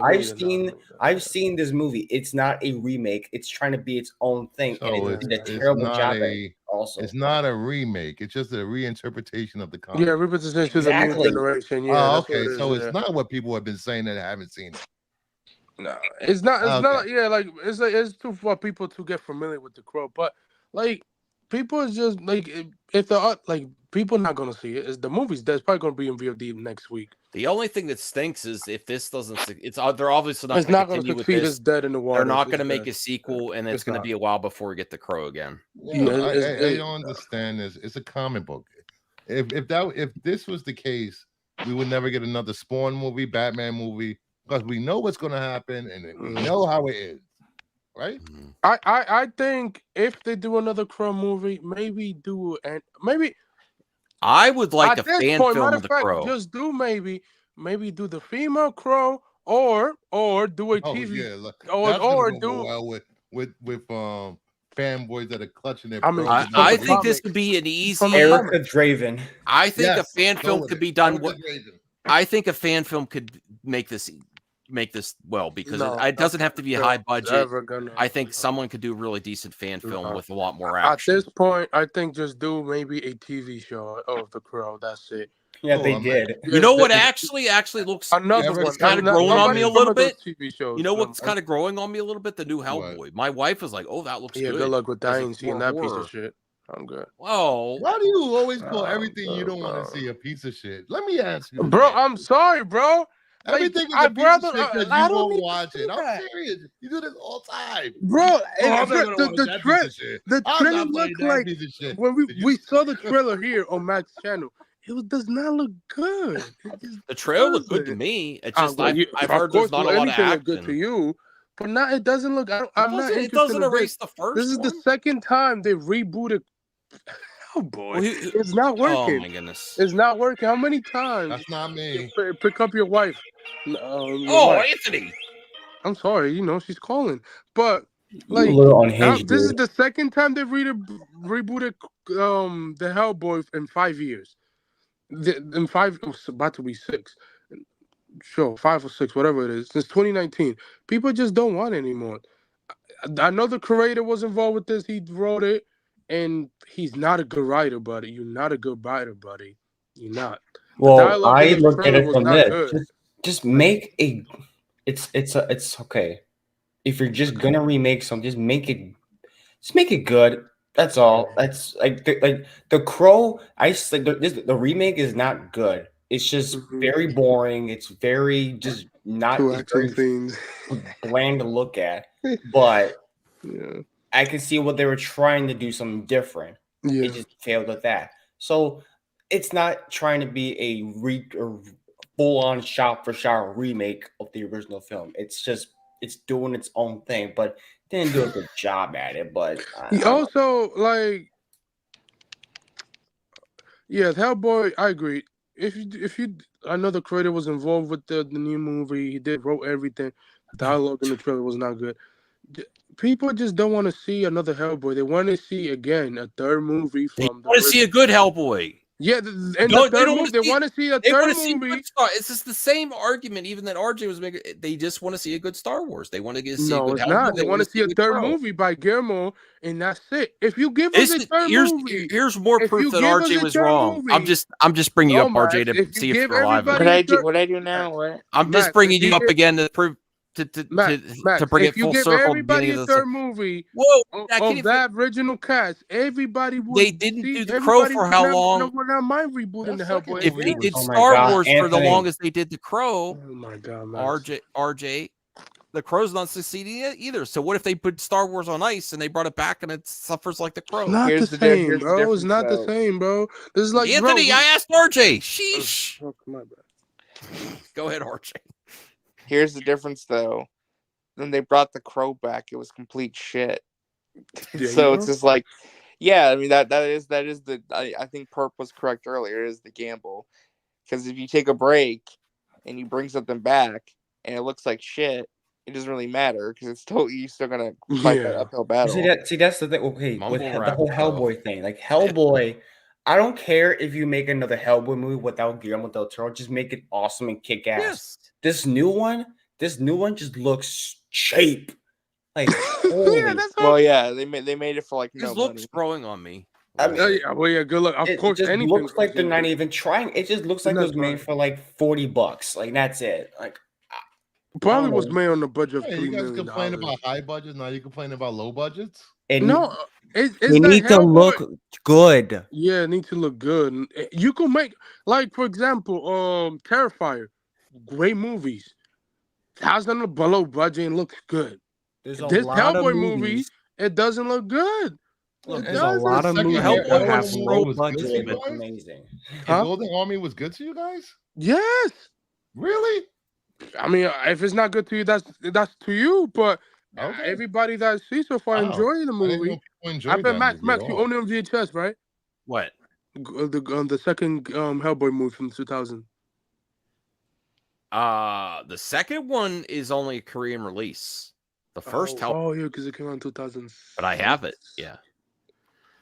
I've seen this movie. It's not a remake. It's trying to be its own thing, and So it did a terrible not job at a. it also. It's not a remake. It's just a reinterpretation of the comic. Yeah, representation to the Exactly. new generation. Yeah, Oh, that's what okay. it is, So yeah. it's not what people have been saying that haven't seen it. No, it's not. It's Okay. not. Yeah, like it's too for people to get familiar with the Crow. But like people is just like if the like people not gonna see it. It's the movies that's probably gonna be in VOD next week. The only thing that stinks is if this doesn't. It's they're obviously not It's going to not gonna continue with succeed. this. It's dead in the water. They're not It's going to make dead. a sequel, and it's It's going to not. be a while before we get the Crow again. Yeah, No, I it's- don't understand this. It's a comic book. If this was the case, we would never get another Spawn movie, Batman movie, because we know what's going to happen and we know how it is, right? I think if they do another Crow movie, maybe do and maybe I would like a at this fan point, film matter of the fact, Crow. just do maybe do the female Crow or do a Oh TV yeah, look, or that's gonna go do well with fanboys that are clutching their. I mean, pearls. I think this would be an easy. Erica Draven. I think Yes, a fan go film with could it. be done. Erica Draven. I think a fan film could make this make this well because No, it doesn't have to be no high one's budget. ever gonna- I think someone could do a really decent fan film No. with a lot more At action. this point, I think just do maybe a TV show of The Crow. That's it. Yeah, they did. You know what actually looks Another it's one. kind of Not- growing on me a nobody's little from those bit. TV shows. You know No, what's kind of growing on me a little bit? The new Hellboy. My wife was like, "Oh, that looks Yeah, good." good luck with that. I Because ain't it's seen more that piece horror. of shit. I'm good. Whoa. Why do you always call Oh, everything you don't want to see a piece of shit? Let me ask you, Bro, I'm sorry, bro. Like, everything is I'd a piece rather- of shit because I you don't won't need to watch see it. I'm that. serious. You do this all the time, Bro, Oh, and I'm not gonna the watch that piece of shit. the I'm trailer not playing looked that like piece of shit. when we saw the trailer here on Mac's channel. It does not look good. It just The trailer looked good to doesn't. me. It's just I've Of heard course, there's not a lot of anything look good to action. you, but not. It doesn't look. I'm not It interested doesn't in erase this. the first This is the one. second time they rebooted. Oh boy, Well, it's not working. Oh my goodness. It's not working. How many times? That's not me. You pick up your wife. Your Oh, wife. Anthony. I'm sorry. You know she's calling, but You like a little unhinged, this is dude. the second time they've rebooted the Hellboy in 5 years. In five, it's about to be 6. Sure, 5 or 6, whatever it is. Since 2019, people just don't want it anymore. I know the creator was involved with this. He wrote it, and he's not a good writer, buddy. You're not a good writer, buddy. You're not. The Well, dialogue I in this look at trailer it was from not this. good. Just make a. It's okay. If you're just gonna remake something, just make it good. That's all. That's like the Crow. The remake is not good. It's just very boring. It's very just not. Two It's action very scenes. bland to look at. But Yeah. I can see what they were trying to do something different. Yeah. It just failed at that. So it's not trying to be a full-on shot-for-shot remake of the original film. It's doing its own thing, but didn't do a good job at it. But He also Hellboy. I agree. If you, I know the creator was involved with the new movie. He wrote everything. The dialogue in the trailer was not good. People just don't want to see another Hellboy. They want to see again a third movie They from. want to see a good Hellboy. Yeah, and No, the third movie, they want to see a They third want to see a movie. good Star. It's just the same argument, even that RJ was making. They just want to see a good Star Wars. They want to see a No, good it's Hellboy. not. They want to see a good third Crow. movie by Guillermo, and that's it. If you give us a third movie, Here's more if proof you that give us RJ a was third wrong. I'm movie- just bringing you No, up RJ Max, to if you see if give you're alive. everybody What I a do? third- What I do now? What? I'm Max, just bringing if you you up give- again to prove Max, to bring it if you full give circle. everybody beginning a of the third movie Whoa, of, I can't even- that original cast, everybody would. They didn't see, do The Crow everybody for would how not- long? No, we're not mind rebooting the Hellboy. If they again. did Oh my Star God, Wars for the Anthony. longest they did The Crow, Oh my God, Max. RJ, The Crow's not succeeding either. So what if they put Star Wars on ice and they brought it back and it suffers like The Crow? It's not Here's the the same, here's the bro. It's difference, not the though. same, bro. This is like Anthony, bro, I asked RJ. Sheesh. Oh, my bad. Go ahead, RJ. Here's the difference, though. When they brought the Crow back, it was complete shit. Yeah, So you it's know? just like, yeah, I mean that is the I think Perp was correct earlier. It is the gamble, because if you take a break and you bring something back and it looks like shit, it doesn't really matter because you're still gonna fight that uphill battle. See, that's the thing. Okay, Mumble with the rap, whole bro. Hellboy thing, like Hellboy, I don't care if you make another Hellboy movie without Guillermo del Toro. Just make it awesome and kick ass. Yes. This new one just looks cheap. Like, holy. Well, yeah, they made it for like His no looks money. growing on me. I mean, Yeah, well, yeah, good luck. Of it course, just anything looks like is they're not good. even trying. It just looks like it That's was made right. for like $40. Like that's it. Like Probably don't was know. made on the budget of Hey, $3 you guys million. complain about high budgets, now you complain about low budgets. No, it's they that need to Hellboy- look good. Yeah, it needs to look good. And you can make, like, for example, Terrifier, great movies. $1,000 below budget and looks good. There's a This lot of Hellboy movie, movies. it doesn't look good. Look, It there's a doesn't. lot of Second movies Hellboy that have was low good budget to you and look guys? amazing. The Golden Army was good to you guys? Yes. Really? I mean, if it's not good to you, that's to you. But everybody that sees so far Wow. enjoying the I didn't know movie. people enjoyed I bet that Max, movie at you all. own it on VHS, right? What? The second Hellboy movie from 2000. The second one is only a Korean release. The first Oh, yeah, because it came out in 2000. but I have it. Yeah.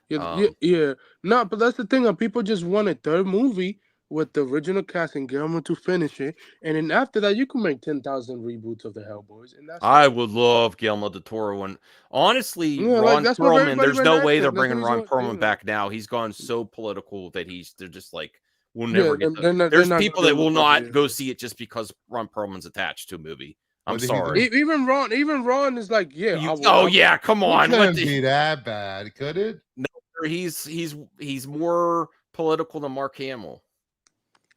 Yeah. No, but that's the thing. People just want a third movie with the original cast and Guillermo to finish it, and then after that, you can make 10,000 reboots of the Hellboys, and that's I would love Guillermo del Toro one. Honestly, yeah, Ron that's what Perlman, everybody there's been no way asking. they're That's the bringing reason Ron why, Perlman yeah. back now. He's gone so political that they're just like, we'll Yeah, never get they're there's not people gonna that do will it not properly. go see it just because Ron Perlman's attached to a movie. I'm What did he do? sorry. Even Ron is like, yeah. Yeah, come It on. couldn't be that bad, could it? No, he's more political than Mark Hamill.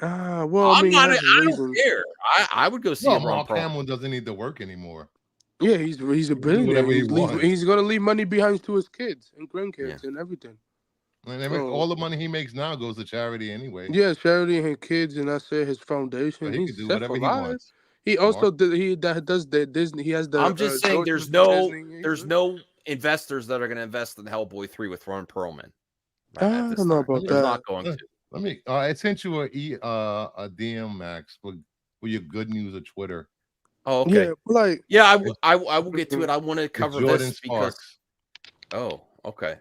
Well, I mean, I he has don't reasons. care. I would go see No, a Ron Mark Perlman. Hamill doesn't need to work anymore. Yeah, he's a He can do billionaire. whatever he wants. He's gonna leave money behind to his kids and grandkids and everything. And So- all the money he makes now goes to charity anyway. Yeah, charity and his kids, and that's it. His foundation. So he He's can do set whatever for he life. wants. He also does the Disney. He has the. I'm just saying there's no investors that are going to invest in Hellboy 3 with Ron Perlman. I don't know about There's that. not going to. Let me. I sent you a DM, Max, for your good news of Twitter. Oh, okay. Yeah, I will get to it. I want to cover Jordan this because. Sparks. Oh, okay.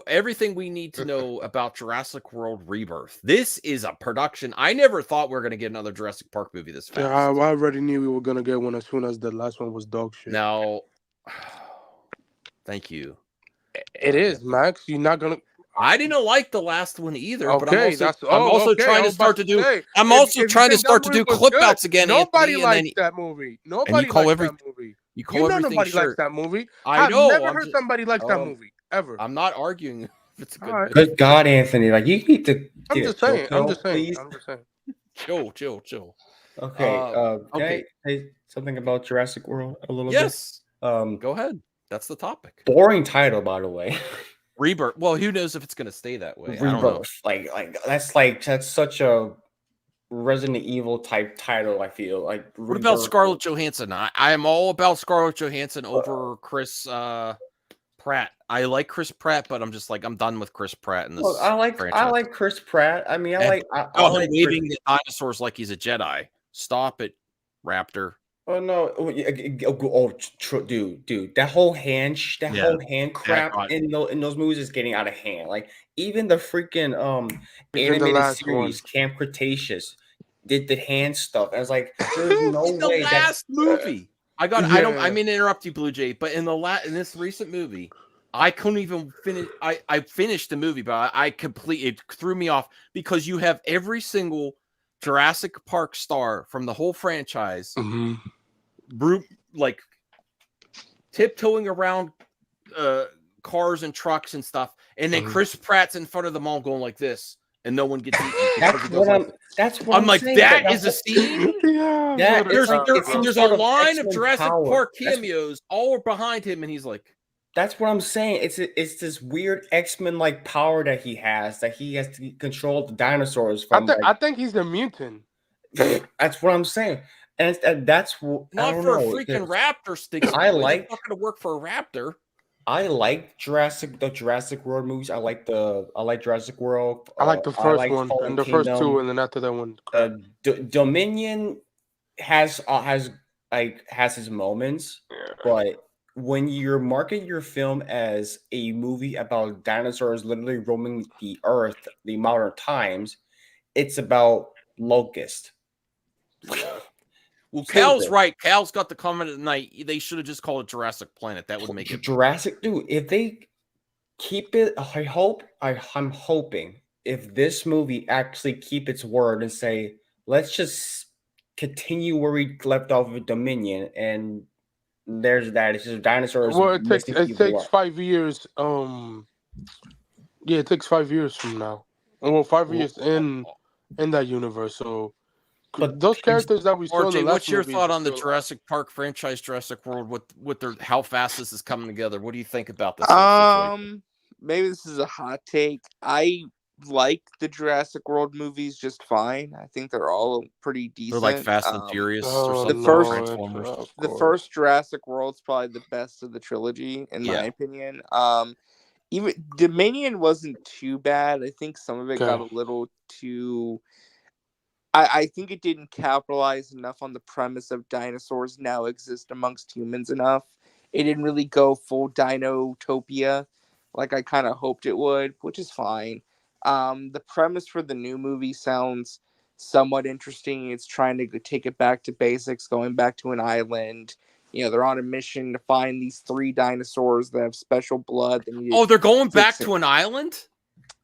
Everything we need to know about Jurassic World Rebirth. This is a production. I never thought we were going to get another Jurassic Park movie this fast. Yeah, I already knew we were gonna get one as soon as the last one was dog shit. Now, thank you. It is, Max. You're not gonna. I didn't like the last one either, but Okay, I'm also trying to start to do. I'm also trying to start to do clip outs again. Nobody Anthony, likes that movie. Nobody call likes every- that movie. You call everything nobody likes shirt. that movie. I I've know. never I'm heard just- somebody like that movie ever. I'm not arguing. If it's a good. All right. Good God, Anthony! Like you need to. I'm get just a saying. chill I'm just pill, saying. please. I'm just saying. Chill. Okay. Can okay. I say something about Jurassic World a little Yes. bit? Go ahead. That's the topic. Boring title, by the way. Rebirth. Well, who knows if it's going to stay that way? I don't know. Rebirth. That's such a Resident Evil type title. I feel like. What about Rebirth. Scarlett Johansson? I am all about Scarlett Johansson over Chris Pratt. I like Chris Pratt, but I'm just like I'm done with Chris Pratt in this. Look, I like Chris Pratt. I mean, I like waving the dinosaurs like he's a Jedi. Stop it, Raptor. Oh no! Dude, that whole hand crap in those movies is getting out of hand. Like even the freaking animated last series, Camp Cretaceous, did the hand stuff. I was like, there's no the way last movie. I Yeah. mean to interrupt you, Blue Jay, but in this recent movie, I couldn't even finish. I finished the movie, but it threw me off because you have every single Jurassic Park star from the whole franchise, like tiptoeing around cars and trucks and stuff, and then Chris Pratt's in front of them all going like this, and no one gets eaten. That's what I'm like, saying, that but is a scene. Yeah. There's a sort of line of X-Men Jurassic power. Park cameos all behind him, and he's like, That's what I'm saying. It's this weird X-Men like power that he has to control the dinosaurs from. I think he's a mutant. That's what I'm saying, and that's what not for a freaking raptor stick. I It's like. not going to work for a raptor. I like the Jurassic World movies. I like Jurassic World. I like the first one Fallen and the Kingdom. first two, and then after that one. Dominion has his moments, but when you're marketing your film as a movie about dinosaurs literally roaming the earth, the modern times, it's about locust. Well, Cal's right. Cal's got the comment at night. They should have just called it Jurassic Planet. That would make it Jurassic. Dude, if they keep it, I'm hoping if this movie actually keep its word and say, let's just continue where we left off with Dominion, and there's that. It's just dinosaurs. Well, it takes 5 years. Yeah, it takes 5 years from now. Well, 5 years in that universe. So, but those characters that we saw. RJ, what's your thought on the Jurassic Park franchise, Jurassic World, with their how fast this is coming together? What do you think about this? Maybe this is a hot take. I like the Jurassic World movies just fine. I think they're all pretty decent. They're like Fast and Furious or something. The first Jurassic World's probably the best of the trilogy, in my opinion. Even Dominion wasn't too bad. I think some of it got a little too. I think it didn't capitalize enough on the premise of dinosaurs now exist amongst humans enough. It didn't really go full Dinotopia like I kind of hoped it would, which is fine. The premise for the new movie sounds somewhat interesting. It's trying to take it back to basics, going back to an island. You know, they're on a mission to find these 3 dinosaurs that have special blood. Oh, they're going back to an island?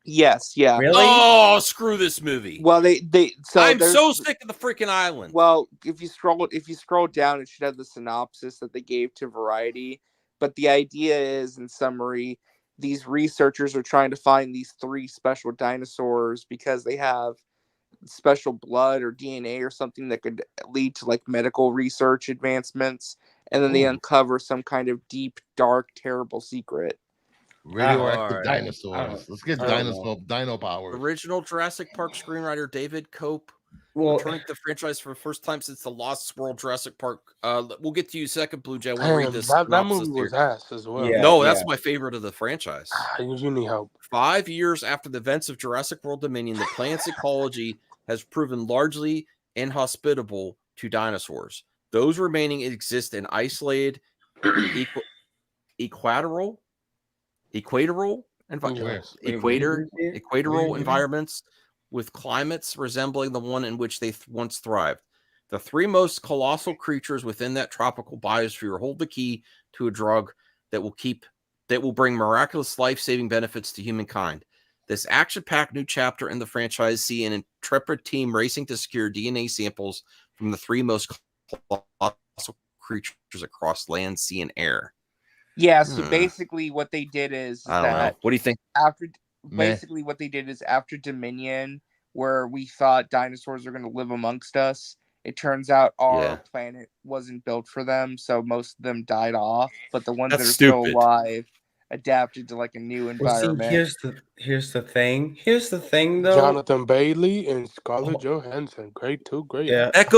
Yes, yeah. Really? Oh, screw this movie. Well, I'm so sick of the freaking island. Well, if you scroll down, it should have the synopsis that they gave to Variety. But the idea is, in summary, these researchers are trying to find these 3 special dinosaurs because they have special blood or DNA or something that could lead to like medical research advancements. And then they uncover some kind of deep, dark, terrible secret. Radioactive dinosaurs. Let's get dino powers. Original Jurassic Park screenwriter David Cope, returning to the franchise for the first time since the Lost World Jurassic Park. We'll get to you second, Blue Jay. We'll read this. That movie was ass as well. No, that's my favorite of the franchise. You need help. 5 years after the events of Jurassic World Dominion, the planet's ecology has proven largely inhospitable to dinosaurs. Those remaining exist in isolated equatorial environments with climates resembling the one in which they once thrived. The 3 most colossal creatures within that tropical biosphere hold the key to a drug that will bring miraculous life-saving benefits to humankind. This action-packed new chapter in the franchise see an intrepid team racing to secure DNA samples from the 3 most colossal creatures across land, sea, and air. Yeah, so basically what they did is I don't know. What do you think? What they did is after Dominion, where we thought dinosaurs are going to live amongst us, it turns out our planet wasn't built for them, so most of them died off. But the ones that are still alive adapted to like a new environment. See, here's the thing though. Jonathan Bailey and Scarlett Johansson, great. Yeah, that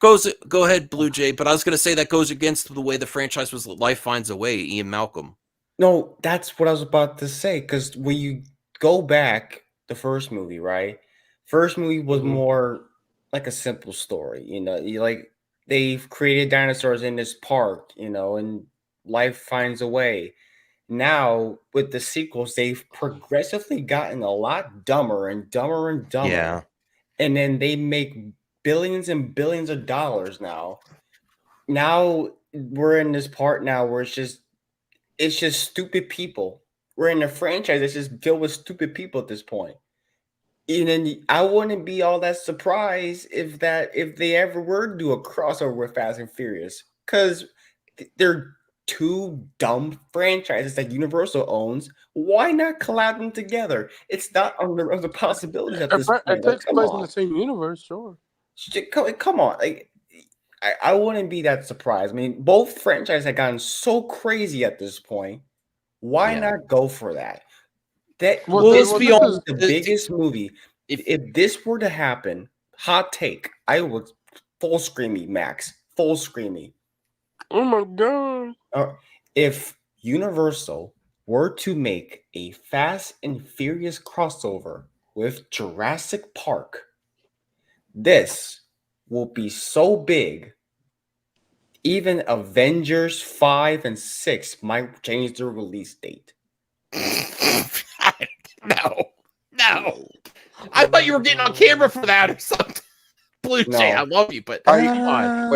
goes. Go ahead, Blue Jay. But I was going to say that goes against the way the franchise was. Life Finds a Way. Ian Malcolm. No, that's what I was about to say. Because when you go back, the first movie, right? First movie was more like a simple story. You know, they've created dinosaurs in this park. You know, and life finds a way. Now, with the sequels, they've progressively gotten a lot dumber and dumber and dumber. Yeah. And then they make billions and billions of dollars now. Now we're in this part now where it's just stupid people. We're in a franchise that's just filled with stupid people at this point. And then I wouldn't be all that surprised if they ever were to do a crossover with Fast and Furious. Because they're 2 dumb franchises that Universal owns. Why not collab them together? It's not under the possibilities at this point. It takes place in the same universe, sure. Come on, like I wouldn't be that surprised. I mean, both franchises have gotten so crazy at this point. Why not go for that? This beyond the biggest movie. If this were to happen, hot take, I would full screamy, Max, full screamy. Oh my god. If Universal were to make a Fast and Furious crossover with Jurassic Park, this will be so big, even Avengers 5 and 6 might change their release date. No. I thought you were getting on camera for that or something. Blue Jay, I love you, but come on.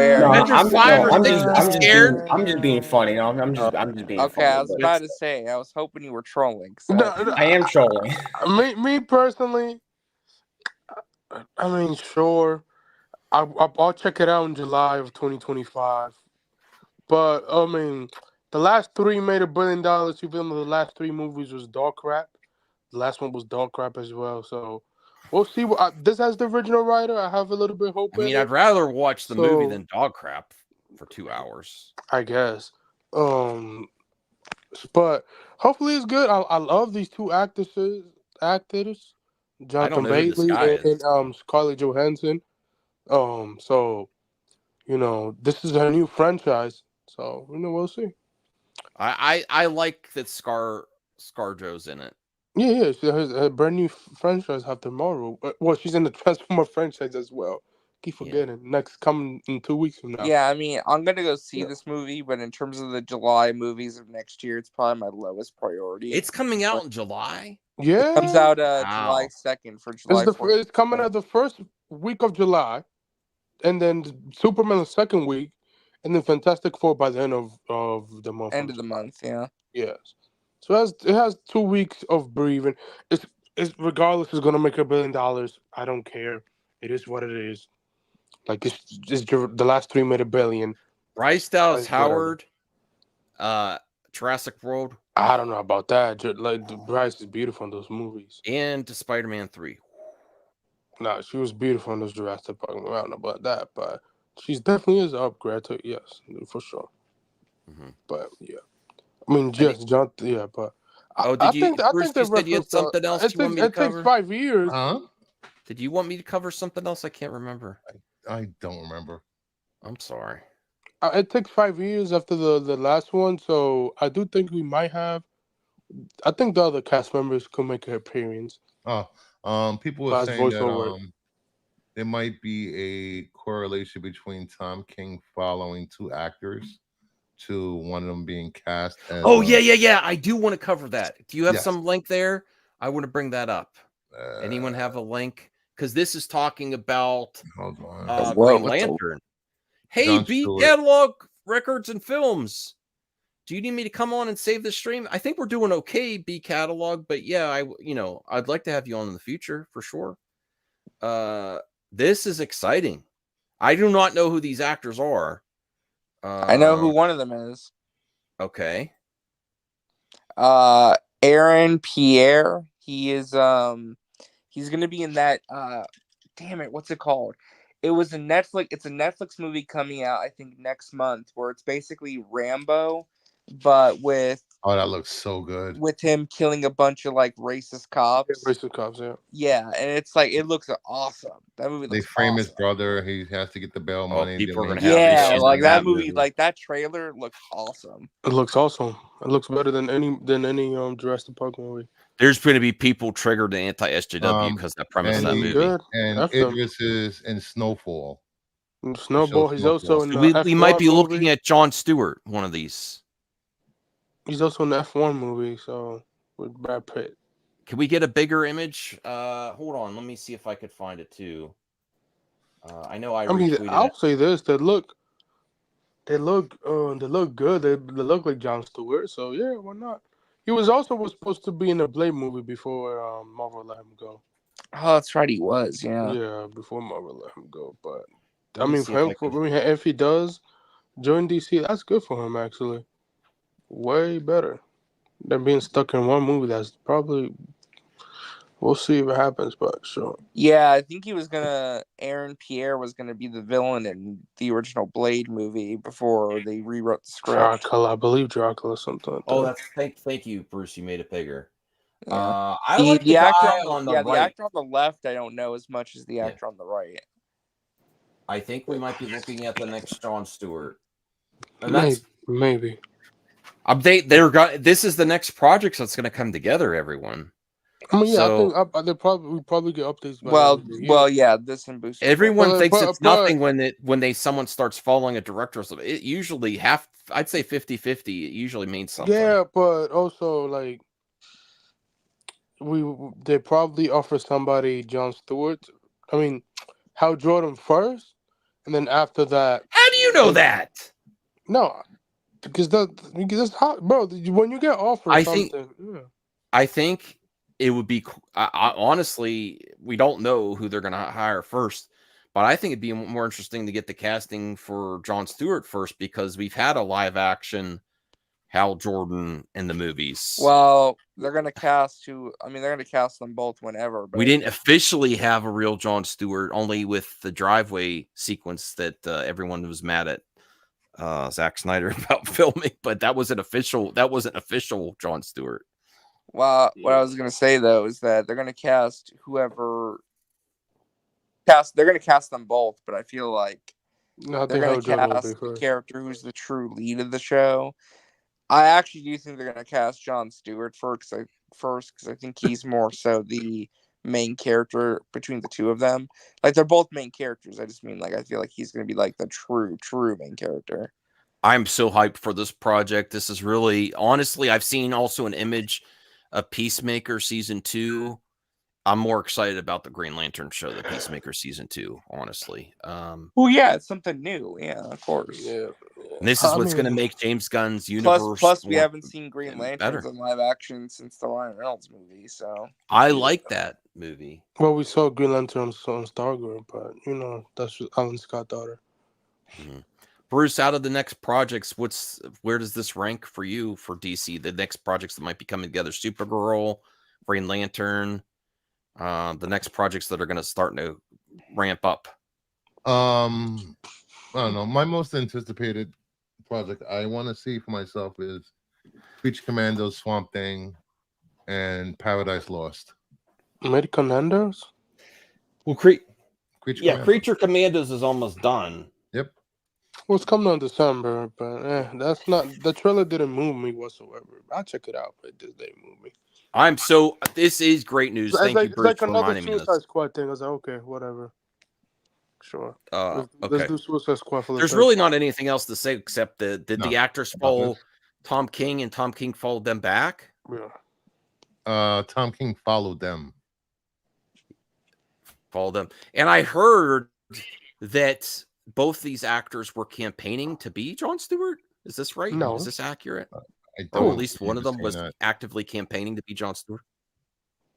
I'm just being funny. No, I'm just being funny. I was about to say, I was hoping you were trolling. So. I am trolling. Me personally, I mean, sure, I'll check it out in July of 2025. But I mean, the last 3 made $1 billion. Even though the last 3 movies was dog crap. The last one was dog crap as well. So. We'll see. This has the original writer. I have a little bit of hope. I mean, I'd rather watch the movie than dog crap for 2 hours. I guess. But hopefully it's good. I love these 2 actors, Jonathan Bailey and Scarlett Johansson. So this is a new franchise. So we'll see. I like that ScarJo's in it. Yeah, she has a brand new franchise after Marvel. Well, she's in the Transformer franchise as well. Keep forgetting. Next coming in 2 weeks from now. Yeah, I mean, I'm gonna go see this movie, but in terms of the July movies of next year, it's probably my lowest priority. It's coming out in July. Yeah, It comes out Wow. July 2nd for July 4th. It's coming out the first week of July, and then Superman the second week, and then Fantastic Four by the end of the month. End of the month, yeah. Yes. So it has 2 weeks of breathing. It's regardless, it's gonna make $1 billion. I don't care. It is what it is. Like it's the last 3 made $1 billion. Bryce Dallas Howard, Jurassic World. I don't know about that. Like Bryce is beautiful in those movies. And Spider-Man 3. No, she was beautiful in those Jurassic Park. I don't know about that, but she's definitely is an upgrade to yes, for sure. Mm-hmm. But yeah, I mean, just John. Yeah, but I think you said you had something else you want me to cover? It takes 5 years. Huh? Did you want me to cover something else? I can't remember. I don't remember. I'm sorry. It takes 5 years after the last one, so I do think we might have. I think the other cast members could make an appearance. People were saying that there might be a correlation between Tom King following 2 actors to one of them being cast as yeah. I do want to cover that. Do you have Yes. some link there? I want to bring that up. Anyone have a link? Because this is talking about Green Lantern. Hey, John B Stewart. Catalog Records and Films. Do you need me to come on and save the stream? I think we're doing okay, B Catalog, but yeah, I'd like to have you on in the future for sure. This is exciting. I do not know who these actors are. I know who one of them is. Okay. Aaron Pierre. He is he's gonna be in that damn it, what's it called? It's a Netflix movie coming out, I think, next month, where it's basically Rambo, but with that looks so good. With him killing a bunch of like racist cops. Racist cops, yeah. Yeah, and it's like it looks awesome. That movie looks They frame his awesome. brother. He has to get the bail money. People are gonna Yeah, like that movie, like that trailer looks awesome. It looks awesome. It looks better than any Jurassic Park movie. There's going to be people triggered to anti-SJW because that premise of that movie. And Idris is in Snowfall. Snowball. He's also in we might be looking at Jon Stewart, one of these. He's also in the F1 movie, so with Brad Pitt. Can we get a bigger image? Hold on, let me see if I could find it too. I know I mean, retweeted I'll it. say this: they look good. They look like Jon Stewart. So yeah, why not? He was supposed to be in the Blade movie before Marvel let him go. Oh, that's right, he was. Yeah. Yeah, before Marvel let him go. But Let I me mean, see if he does join DC, that's good for him. Actually, way better than being stuck in one movie. That's probably. We'll see if it happens, but sure. Yeah, I think Aaron Pierre was gonna be the villain in the original Blade movie before they rewrote the script. Dracula, I believe Dracula something like that. Oh, that's thank you, Bruce. You made it bigger. Yeah. I like the actor guy on the right. The actor on the left, I don't know as much as the actor on the right. I think we might be looking at the next Jon Stewart. And that's maybe. This is the next project that's going to come together, everyone. I mean, yeah, I think we probably get updates. Well, yeah, this and Booster. Everyone thinks it's nothing when someone starts following a director. It usually I'd say 50-50. It usually means something. Yeah, but also like they probably offer somebody Jon Stewart. I mean, Hal Jordan first, and then after that. How do you know that? No, because that's how, bro. When you get offered, I think it would be. Honestly, we don't know who they're going to hire first, but I think it'd be more interesting to get the casting for Jon Stewart first because we've had a live action Hal Jordan in the movies. Well, they're going to cast they're going to cast them both whenever. But we didn't officially have a real Jon Stewart, only with the driveway sequence that everyone was mad at Zack Snyder about filming, but that wasn't official Jon Stewart. Well, what I was going to say though is that they're going to cast they're going to cast them both, but I feel like they're going to cast the character who's the true lead of the show. I actually do think they're going to cast Jon Stewart first because I think he's more so the main character between the two of them. Like they're both main characters. I just mean like I feel like he's gonna be like the true main character. I'm so hyped for this project. This is really, honestly, I've seen also an image of Peacemaker season 2. I'm more excited about the Green Lantern show, the Peacemaker season 2, honestly. Well, yeah, it's something new. Yeah, of course. Yeah. And this is what's going to make James Gunn's universe Plus we haven't seen Green Lanterns better. in live action since the Ryan Reynolds movie, so I like that movie. Well, we saw Green Lantern on Stargirl, but you know that's Alan Scott's daughter. Mm-hmm. Bruce, out of the next projects, where does this rank for you for DC? The next projects that might be coming together: Supergirl, Green Lantern, the next projects that are going to start to ramp up. I don't know. My most anticipated project I want to see for myself is Creature Commandos, Swamp Thing, and Paradise Lost. American Nandos? Well, Creature Commandos is almost done. Yep. Well, it's coming on December, but that's not the trailer didn't move me whatsoever. I'll check it out, but it just didn't move me. This is great news. Thank you, Bruce, for reminding me of this. Suicide Squad thing. I was like, okay, whatever. Sure. Okay. Let's do Suicide Squad for the There's really not anything else to say except did the actors follow Tom King and Tom King followed them back? Yeah. Tom King followed them. And I heard that both these actors were campaigning to be Jon Stewart. Is this right? No. Is this accurate? Or at least one of them was actively campaigning to be Jon Stewart.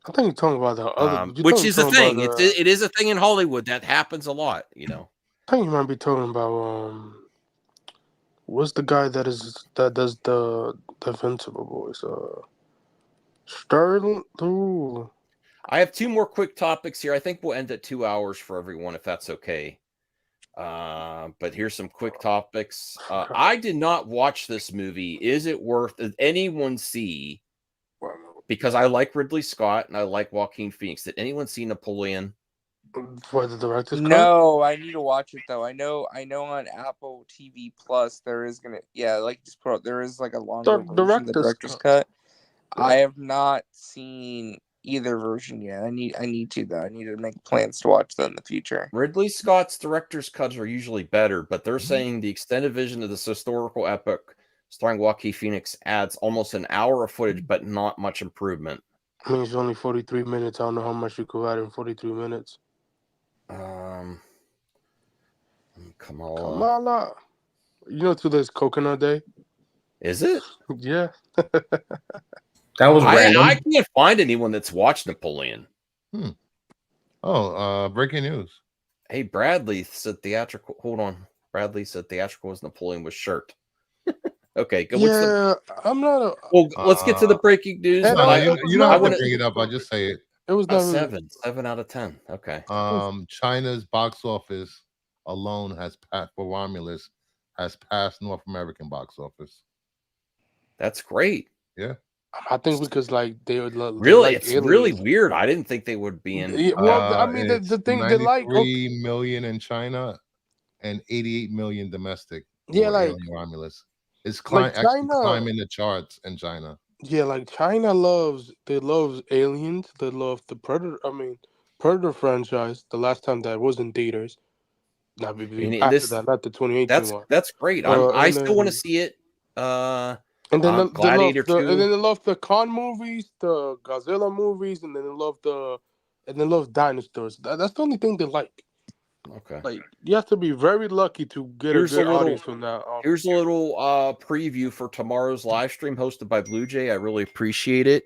I think you're talking about the other, which is a thing. It is a thing in Hollywood that happens a lot. You know. I think you might be talking about what's the guy that does the Invincible voice? Sterling. Ooh. I have 2 more quick topics here. I think we'll end at 2 hours for everyone, if that's okay. But here's some quick topics. I did not watch this movie. Is it worth? Did anyone see? Because I like Ridley Scott and I like Joaquin Phoenix. Did anyone see Napoleon? For the director's cut? No, I need to watch it though. I know on Apple TV Plus there is there is like a longer version, the director's cut. Yeah. I have not seen either version yet. I need to though. I need to make plans to watch them in the future. Ridley Scott's director's cuts are usually better, but they're saying the extended vision of this historical epic starring Joaquin Phoenix adds almost an hour of footage, but not much improvement. I mean, it's only 43 minutes. I don't know how much you could add in 43 minutes. Kamala. You know today's Coconut Day? Is it? Yeah. That was random. I can't find anyone that's watched Napoleon. Breaking news. Hey, Bradley said theatrical. Hold on. Bradley said theatrical was Napoleon with shirt. Okay, good. Yeah, I'm not. Well, let's get to the breaking news. You don't have to bring it up. I'll just say it. It was not 7 out of 10. Okay. China's box office alone has passed for Romulus has passed North American box office. That's great. Yeah. I think because they would really, it's aliens. Really weird. I didn't think they would be in. Yeah, well, I mean, the thing they like 3 million in China and 88 million domestic. Yeah, like Romulus. It's actually climbing the charts in China. Yeah, like China loves aliens. They love the Predator franchise. The last time that was in theaters. Not not the 2018 one. That's great. I still want to see it. And then Gladiator 2. And then they love the Khan movies, the Godzilla movies, and then they love dinosaurs. That's the only thing they like. Okay. Like you have to be very lucky to get a good audience from that. Here's a little preview for tomorrow's live stream hosted by Blue Jay. I really appreciate it.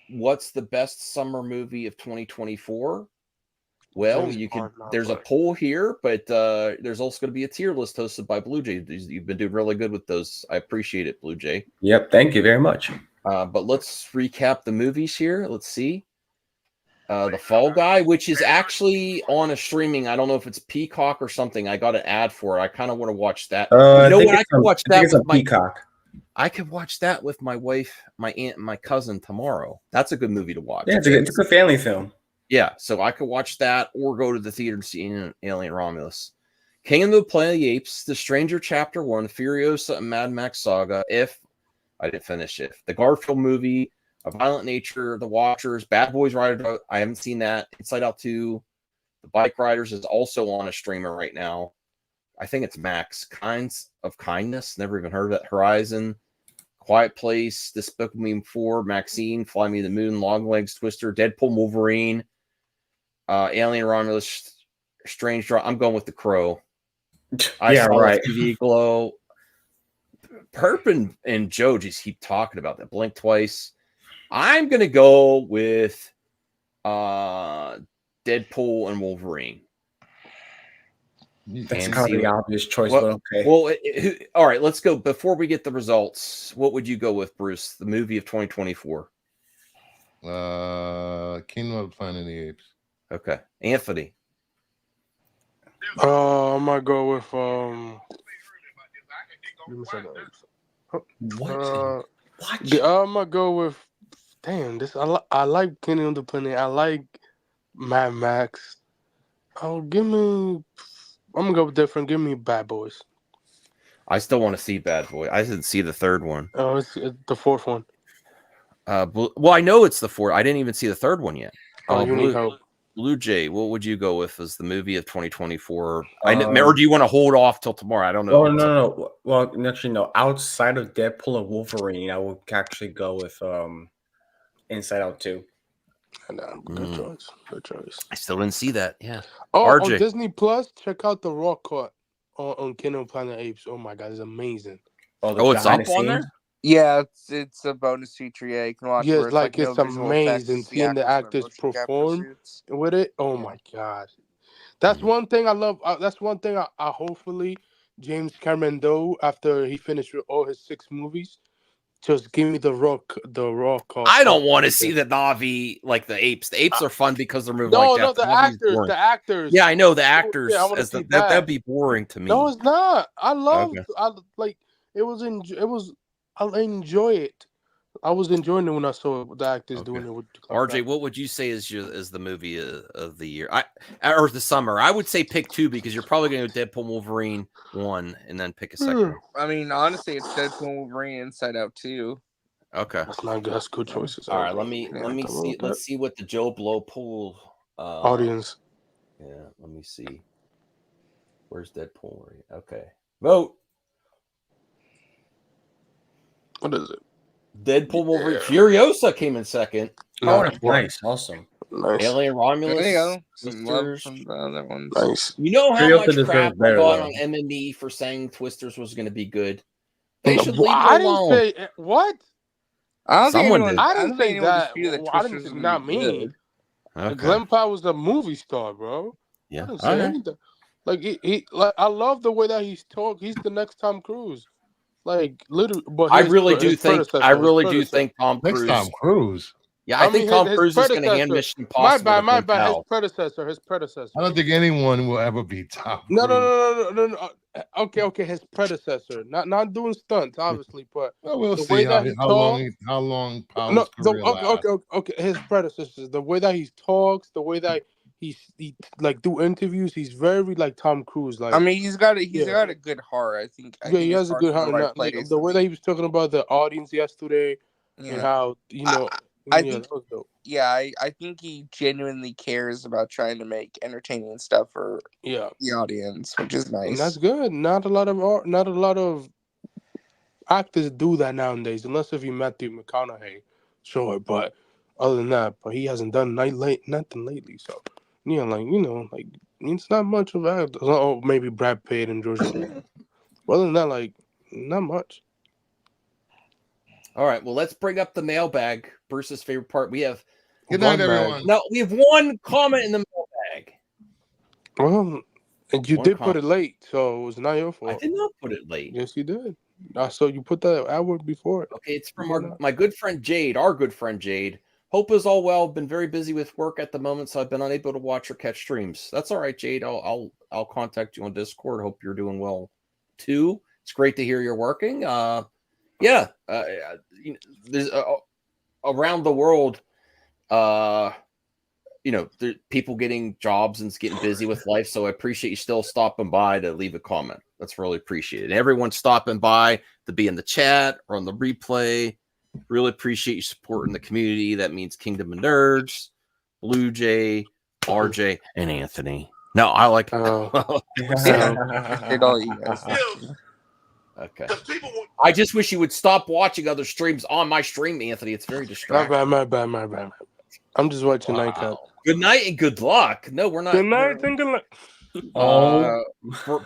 What's the best summer movie of 2024? Well, there's a poll here, but there's also going to be a tier list hosted by Blue Jay. You've been doing really good with those. I appreciate it, Blue Jay. Yep, thank you very much. But let's recap the movies here. Let's see. The Fall Guy, which is actually on a streaming. I don't know if it's Peacock or something. I got an ad for it. I kind of want to watch that. You know what? I could watch that with my Peacock. I could watch that with my wife, my aunt, and my cousin tomorrow. That's a good movie to watch. Yeah, it's a family film. Yeah, so I could watch that or go to the theater and see Alien Romulus. King of the Planet of the Apes, The Stranger Chapter 1, Furiosa and Mad Max Saga, I didn't finish it. The Garfield movie, A Violent Nature, The Watchers, Bad Boys Rider. I haven't seen that. Inside Out 2. The Bike Riders is also on a streamer right now. I think it's Max. Kinds of Kindness. Never even heard of it. Horizon. Quiet Place. Despicable Me 4. Maxine. Fly Me to the Moon. Longlegs. Twister. Deadpool. Wolverine. Alien Romulus. Strange Draw. I'm going with The Crow. I Yeah, saw right. TV Glow. Perp and Joe just keep talking about that. Blink Twice. I'm going to go with Deadpool and Wolverine. That's kind of the obvious choice, but okay. Well, all right, let's go. Before we get the results, what would you go with, Bruce? The movie of 2024. Kingdom of the Planet of the Apes. Okay. Anthony. I might go with give me a second. I might go with. Damn, this I like Kingdom of the Planet. I like Mad Max. I'm gonna go with different. Give me Bad Boys. I still want to see Bad Boy. I didn't see the third one. Oh, it's the fourth one. Well, I know it's the fourth. I didn't even see the third one yet. Blue Jay, what would you go with as the movie of 2024? Or do you want to hold off till tomorrow? I don't know. Oh, no. Well, actually, no. Outside of Deadpool and Wolverine, I would actually go with Inside Out 2. Good choice. Good choice. I still didn't see that. Yeah. Oh, RJ. on Disney Plus, check out the Raw cut on Kingdom of the Planet of the Apes. Oh my God, it's amazing. Oh, it's up on there? Yeah, it's a bonus feature. Yeah, you can watch. Yeah, it. It's amazing seeing the actors perform with it. Oh my God, that's one thing I love. That's one thing I hopefully James Cameron do after he finished with all his 6 movies. Just give me the raw call. I don't want to see the Na'vi like the apes. The apes are fun because they're moving like that. The actors. Yeah, I know the actors. Yeah, I want to see that'd be boring to me. No, it's not. I love. Okay. I enjoy it. I was enjoying it when I saw the actors doing it. With RJ, what would you say is the movie of the year? Or the summer? I would say pick 2 because you're probably going to go Deadpool, Wolverine 1, and then pick a second. I mean, honestly, it's Deadpool, Wolverine, Inside Out 2. Okay, that's not good. That's good choices. All right, let me see. Let's see what the Joe Blow pool audience. Yeah, let me see. Where's Deadpool? Okay, vote. What is it? Deadpool, Wolverine. Furiosa came in second. Oh, nice. Awesome. Nice. Alien Romulus. There you go. Sisters. Some love from the other ones. Nice. You know how Furiosa much crap I better, got though. on M&E for saying Twisters was going to be good? They should leave I it alone. didn't say what. I don't Someone think did. I didn't say that. I Twisters didn't. was Not gonna be me. good. Okay. Glenn Powell was a movie star, bro. Yeah. I didn't say anything. Like I love the way that he's talk. He's the next Tom Cruise. Like literally, but I really do think Tom Cruise. Next Tom Cruise. Yeah, I think Tom Cruise is going to hand Mission Impossible. My bad. His predecessor. I don't think anyone will ever be Tom Cruise. No. Okay. His predecessor, not doing stunts, obviously, but Well, we'll the see way that he how long Powell's career lasts. Okay. His predecessor, the way that he talks, the way that he like do interviews, he's very like Tom Cruise. Like I mean, he's got a good heart. I think he has a good heart. The way that he was talking about the audience yesterday, and how I think he genuinely cares about trying to make entertaining stuff for the audience, which is nice. And that's good. Not a lot of actors do that nowadays, unless if you Matthew McConaughey, sure. But other than that, he hasn't done nothing lately. So it's not much of actors. Oh, maybe Brad Pitt and George. Other than that, not much. All right, well, let's bring up the mailbag. Bruce's favorite part. We have Good night, everyone. No, we have one comment in the mailbag. Well, and you did put it late, so it was not your fault. I did not put it late. Yes, you did. So you put that hour before it. Okay, it's from my good friend Jade. Our good friend Jade. Hope is all well. Been very busy with work at the moment, so I've been unable to watch or catch streams. That's all right, Jade. I'll contact you on Discord. Hope you're doing well too. It's great to hear you're working. There's around the world, people getting jobs and getting busy with life. So I appreciate you still stopping by to leave a comment. That's really appreciated. Everyone stopping by to be in the chat or on the replay. Really appreciate you supporting the community. That means Kingdom of Nerds, Blue Jay, RJ, and Anthony. No, I like. Appreciate all you guys. Okay. I just wish you would stop watching other streams on my stream, Anthony. It's very distracting. My bad. I'm just watching Nightcap. Good night and good luck. No, we're not. Good night and good luck.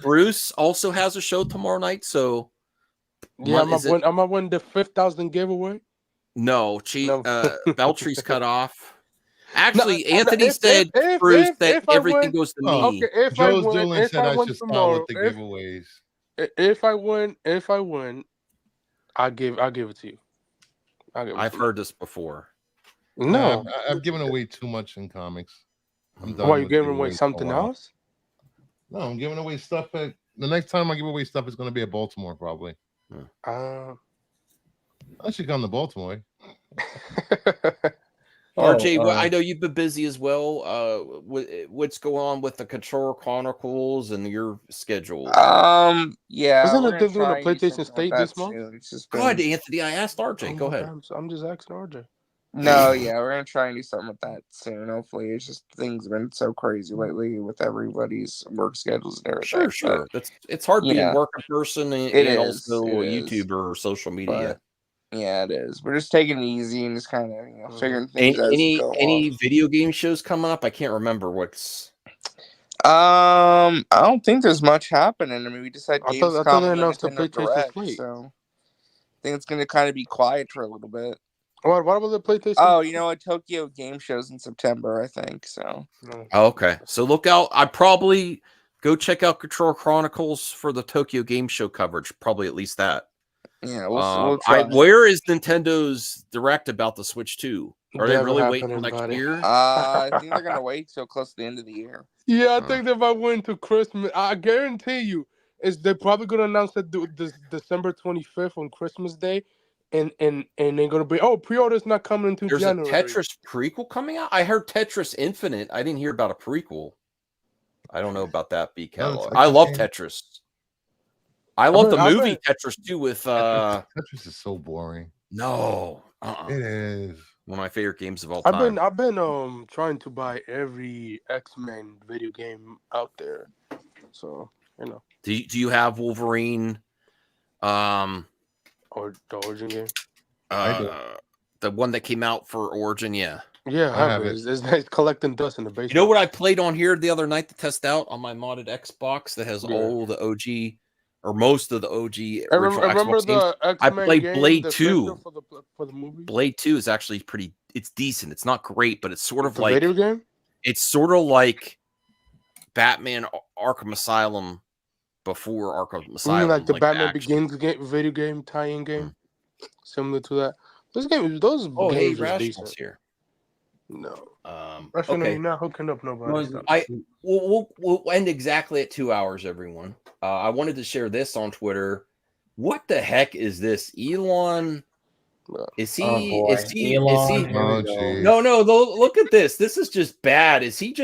Bruce also has a show tomorrow night, so yeah, I'm gonna win the 5,000 giveaway. No, Beltry's cut off. Actually, Anthony said, Bruce, that everything goes to me. Okay, Joe's Dylan said I should start with the giveaways. If I win, I'll give it to you. I've heard this before. No, I've given away too much in comics. I'm done. Why, you giving away something else? No, I'm giving away stuff. The next time I give away stuff, it's going to be at Baltimore, probably. I should come to Baltimore. RJ, I know you've been busy as well. What's going on with the Control Chronicles and your schedule? Yeah. Isn't it doing a PlayStation State this month? Go ahead, Anthony. I asked RJ. Go ahead. I'm just asking RJ. No, yeah, we're gonna try and do something with that soon. Hopefully, it's just things have been so crazy lately with everybody's work schedules and everything. Sure. It's hard being a worker person and also a YouTuber or social media. Yeah, it is. We're just taking it easy and just kind of figuring things out. Any video game shows coming up? I can't remember what's. I don't think there's much happening. I mean, we just had Gamescom. I thought they announced the PlayStation Slate. So I think it's going to kind of be quiet for a little bit. What about the PlayStation? Oh, you know what? Tokyo Game Show's in September, I think. So. Oh, okay, so look out. I'd probably go check out Control Chronicles for the Tokyo Game Show coverage. Probably at least that. Yeah, we'll try. Where is Nintendo's Direct about the Switch 2? Are they really waiting till next year? I think they're gonna wait till close to the end of the year. Yeah, I think if I went to Christmas, I guarantee you, they're probably gonna announce that this December 25th on Christmas Day, and they're gonna be pre-order's not coming until January. There's a Tetris prequel coming out. I heard Tetris Infinite. I didn't hear about a prequel. I don't know about that. I love Tetris. I love the movie Tetris too. With Tetris is so boring. No, it is one of my favorite games of all time. I've been trying to buy every X-Men video game out there, so you know. Do you have Wolverine? Or the Origin game? The one that came out for Origin, yeah. Yeah, I have it. It's collecting dust in the basement. You know what I played on here the other night to test out on my modded Xbox that has all the OG or most of the OG original Xbox games. I played Blade 2. For the movie? Blade 2 is actually it's decent. It's not great, but it's sort of like video game? It's sort of like Batman Arkham Asylum before Arkham Asylum. Like the Batman Begins video game, tie-in game? Similar to that. Those games are decent. Here. No. Okay. You're not hooking up nobody. We'll end exactly at 2 hours, everyone. I wanted to share this on Twitter. What the heck is this? Elon? Is he? No. Look at this. This is just bad. Is he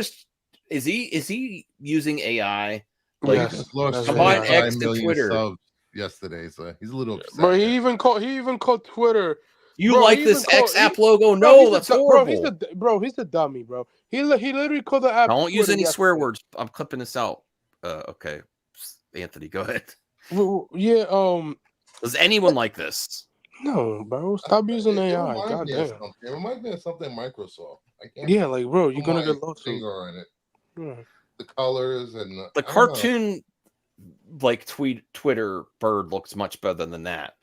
using AI? Like, yes, combine X and Twitter. Yesterday, so he's a little upset. But he even called Twitter. You like this X app logo? No, that's horrible. He's a dummy, bro. He literally called the app. Don't use any swear words. I'm clipping this out. Okay, Anthony, go ahead. Yeah. Does anyone like this? No, bro. Stop using AI. God damn. It reminds me of something Microsoft. Like, bro, you're gonna get lost finger in it. Yeah. The colors and the cartoon, like Twitter bird looks much better than that.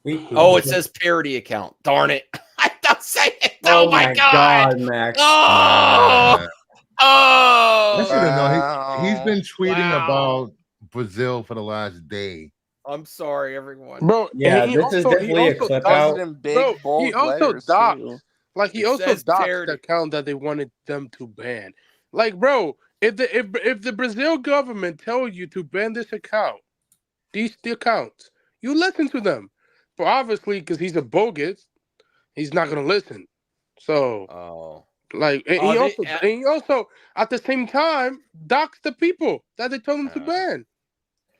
It says parody account. Darn it. I don't say it. Oh my God, Max. Oh. I should have known. He's been tweeting about Brazil for the last day. I'm sorry, everyone. Bro, yeah, this is definitely a clip out. He also doxed. Like, he also doxed the account that they wanted them to ban. Like, bro, if the Brazil government tell you to ban this account, the accounts, you listen to them. But obviously, because he's a bogus, he's not gonna listen. So, he also at the same time doxed the people that they told him to ban.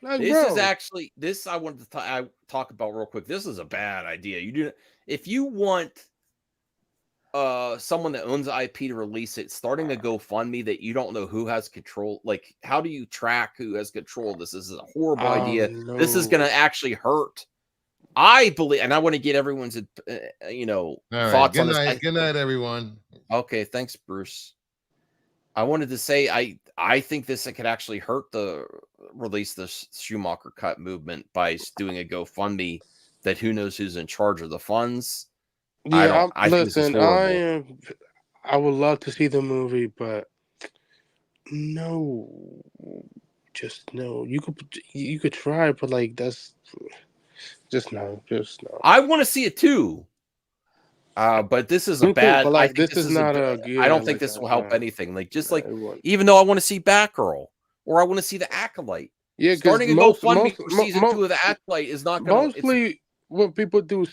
Like, This is bro. actually this I wanted to talk about real quick. This is a bad idea. You do if you want someone that owns IP to release it, starting a GoFundMe that you don't know who has control. Like, how do you track who has control of this? This is a horrible idea. This is going to actually hurt. I believe, and I want to get everyone's All right. thoughts Good on this. night. Good night, everyone. Okay, thanks, Bruce. I wanted to say I think this could actually hurt the release the Schumacher cut movement by doing a GoFundMe that who knows who's in charge of the funds. Yeah, I think this is listen, I would love to see the movie, but no, just no. You could try, but like that's just no. I want to see it too. But this is a Me too, bad. but, like, I think this is not a good. I don't think like, this will help yeah. anything. Like just like even though I want to see Batgirl or I want to see the Acolyte. Yeah, starting a GoFundMe for season 2 of the Acolyte is not going to. Mostly, when people do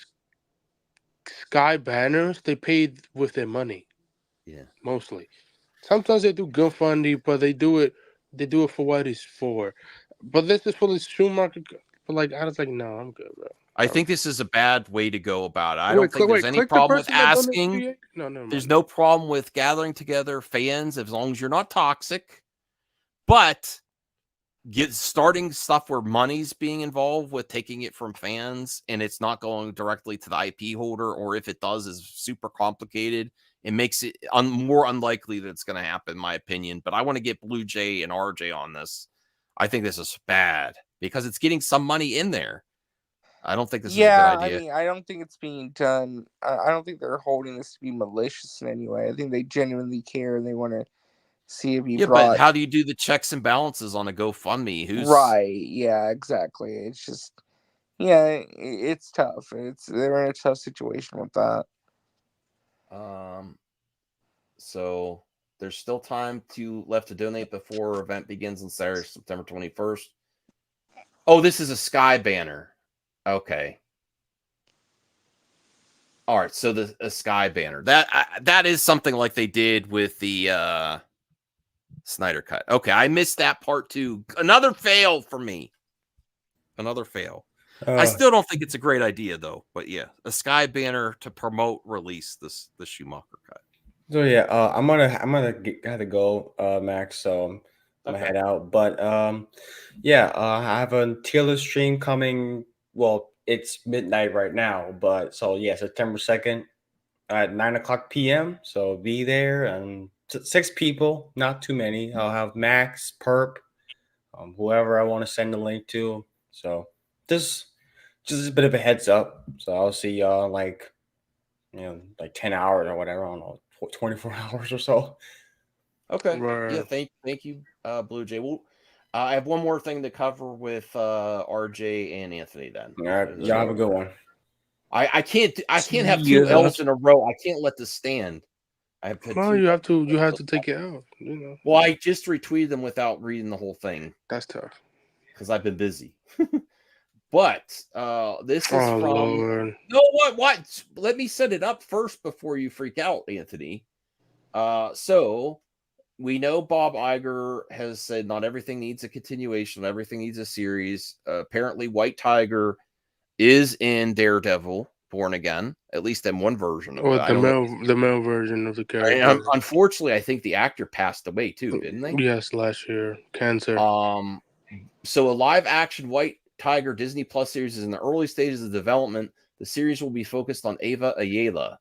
Sky banners, they paid with their money. Yeah, mostly. Sometimes they do GoFundMe, but they do it for what it's for. But this is for the Schumacher. But like, I was like, no, I'm good, bro. I think this is a bad way to go about it. I don't think there's any problem with asking. No, there's no problem with gathering together fans as long as you're not toxic. But starting stuff where money's being involved with taking it from fans and it's not going directly to the IP holder, or if it does, is super complicated. It makes it more unlikely that it's going to happen, in my opinion. But I want to get Blue Jay and RJ on this. I think this is bad because it's getting some money in there. I don't think this is a good idea. I mean, I don't think it's being done. I don't think they're holding this to be malicious in any way. I think they genuinely care and they want to see it be brought. But how do you do the checks and balances on a GoFundMe? Right? Yeah, exactly. It's just, it's tough. They're in a tough situation with that. So there's still time left to donate before event begins on Saturday, September 21st. Oh, this is a Sky banner. Okay. All right, so a Sky banner. That is something like they did with the Snyder cut. Okay, I missed that part too. Another fail for me. Another fail. I still don't think it's a great idea though. But yeah, a Sky banner to promote release the Schumacher cut. So yeah, I'm gonna have to go, Max. So I'm gonna head out. But yeah, I have a tier list stream coming. Well, it's midnight right now, but so yeah, September 2nd at 9:00 p.m. So be there, and 6 people, not too many. I'll have Max, Perp, whoever I want to send the link to. So just a bit of a heads up. So I'll see y'all like 10 hours or whatever. I don't know, 24 hours or so. Okay. Yeah. Thank you, Blue Jay. Well, I have one more thing to cover with RJ and Anthony. Then. All right. Y'all have a good one. I can't have 2 L's in a row. I can't let this stand. I have no, you have to take it out. Well, I just retweeted them without reading the whole thing. That's tough because I've been busy. But this is from. Lord. No, what? Let me set it up first before you freak out, Anthony. So we know Bob Iger has said not everything needs a continuation, not everything needs a series. Apparently, White Tiger is in Daredevil, Born Again, at least in one version. Or the male version of the character. Unfortunately, I think the actor passed away too, didn't they? Yes, last year, cancer. So a live action White Tiger Disney Plus series is in the early stages of development. The series will be focused on Ava Ayala.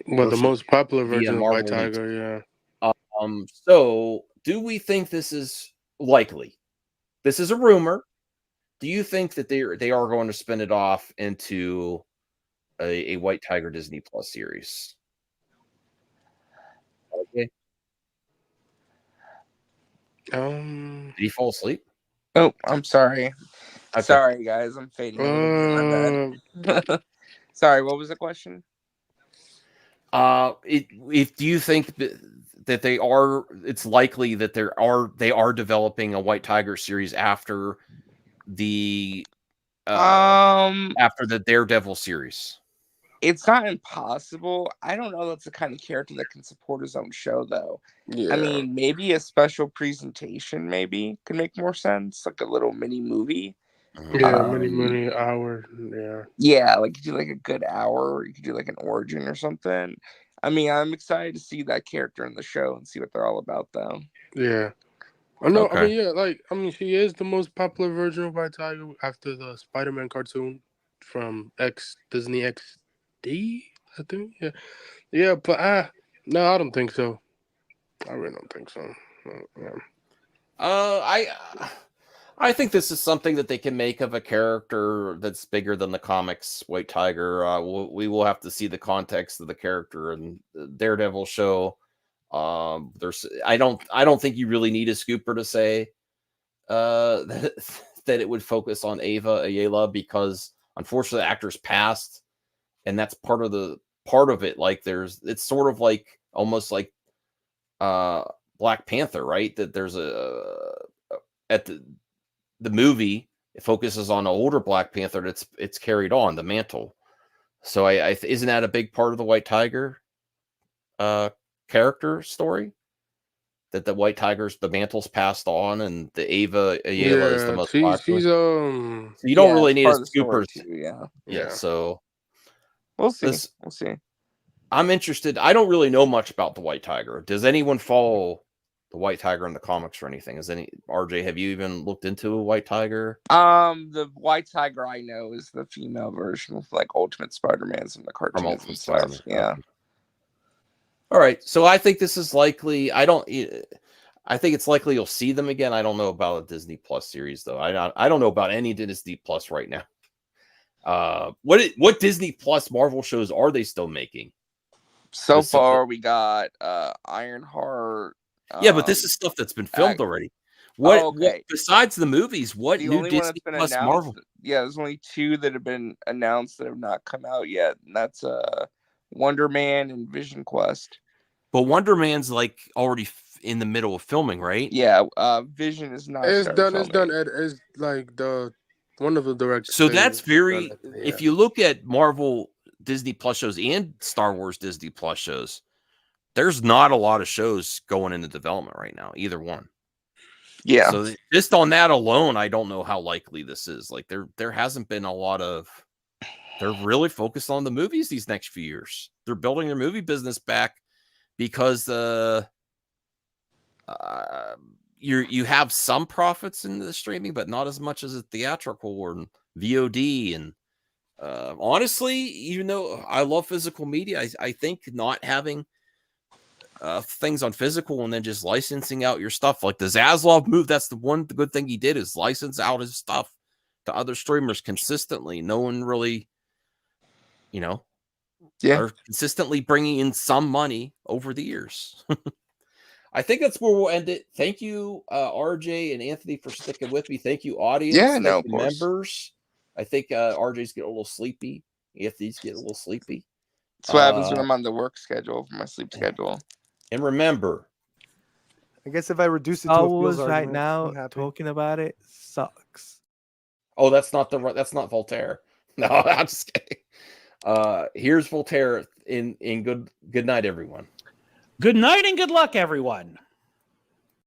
Well, the most popular version of White Tiger, yeah. So do we think this is likely? This is a rumor. Do you think that they are going to spin it off into a White Tiger Disney Plus series? Okay. Did he fall asleep? Oh, I'm sorry. Okay. Sorry, guys. I'm fading. Sorry, what was the question? If do you think that they are? It's likely that they are developing a White Tiger series after the Daredevil series. it's not impossible. I don't know that's the kind of character that can support his own show, though. Yeah. I mean, maybe a special presentation maybe could make more sense, like a little mini movie. Yeah, many hours. Yeah. Yeah, like you do like a good hour, or you could do like an origin or something. I mean, I'm excited to see that character in the show and see what they're all about, though. Yeah. I know. Okay. I mean, yeah, she is the most popular version of White Tiger after the Spider-Man cartoon from Disney XD, I think. Yeah. Yeah, but no, I don't think so. I really don't think so. Yeah. I think this is something that they can make of a character that's bigger than the comics. White Tiger. We will have to see the context of the character and the Daredevil show. I don't think you really need a scooper to say that it would focus on Ava Ayala, because unfortunately the actor's passed, and that's part of it. Like it's sort of like almost like Black Panther, right? That there's at the movie, it focuses on an older Black Panther that's it's carried on the mantle. So isn't that a big part of the White Tiger character story? That the White Tiger's the mantle's passed on, and the Ava Ayala is the most popular. She's so you don't really need a scooper. Yeah. So we'll see. We'll see. I'm interested. I don't really know much about the White Tiger. Does anyone follow the White Tiger in the comics or anything? RJ, have you even looked into a White Tiger? The White Tiger I know is the female version of like Ultimate Spider-Man's in the cartoons and stuff. Spider-Man. Yeah. All right. So I think this is likely. I think it's likely you'll see them again. I don't know about a Disney Plus series though. I don't know about any Disney Plus right now. What Disney Plus Marvel shows are they still making? So far we got Ironheart. Yeah, but this is stuff that's been filmed already. What besides the movies, what the new only Disney one Plus announced, Marvel? Yeah, there's only 2 that have been announced that have not come out yet, and that's Wonder Man and Vision Quest. But Wonder Man's like already in the middle of filming, right? Yeah, Vision is not. It's done. It's like the one of the directors. So that's very. If you look at Marvel Disney Plus shows and Star Wars Disney Plus shows, there's not a lot of shows going into development right now, either one. Yeah. So just on that alone, I don't know how likely this is. Like there hasn't been a lot of. They're really focused on the movies these next few years. They're building their movie business back because you have some profits in the streaming, but not as much as a theatrical or VOD. And honestly, even though I love physical media, I think not having things on physical and then just licensing out your stuff, like the Zaslav move, that's the good thing he did, is license out his stuff to other streamers consistently. No one really, are consistently bringing in some money over the years. I think that's where we'll end it. Thank you, RJ and Anthony, for sticking with me. Thank you, audience. Yeah, Thank no, you, members. I think RJ's getting a little sleepy. Anthony's getting a little sleepy. That's what happens when I'm on the work schedule for my sleep schedule. And remember, I guess if I reduce it to Star a Wars feels right argument, now I'm happy. talking about it sucks. oh, that's not Voltaire. No, I'm just kidding. Here's Voltaire in good night, everyone. Good night and good luck, everyone.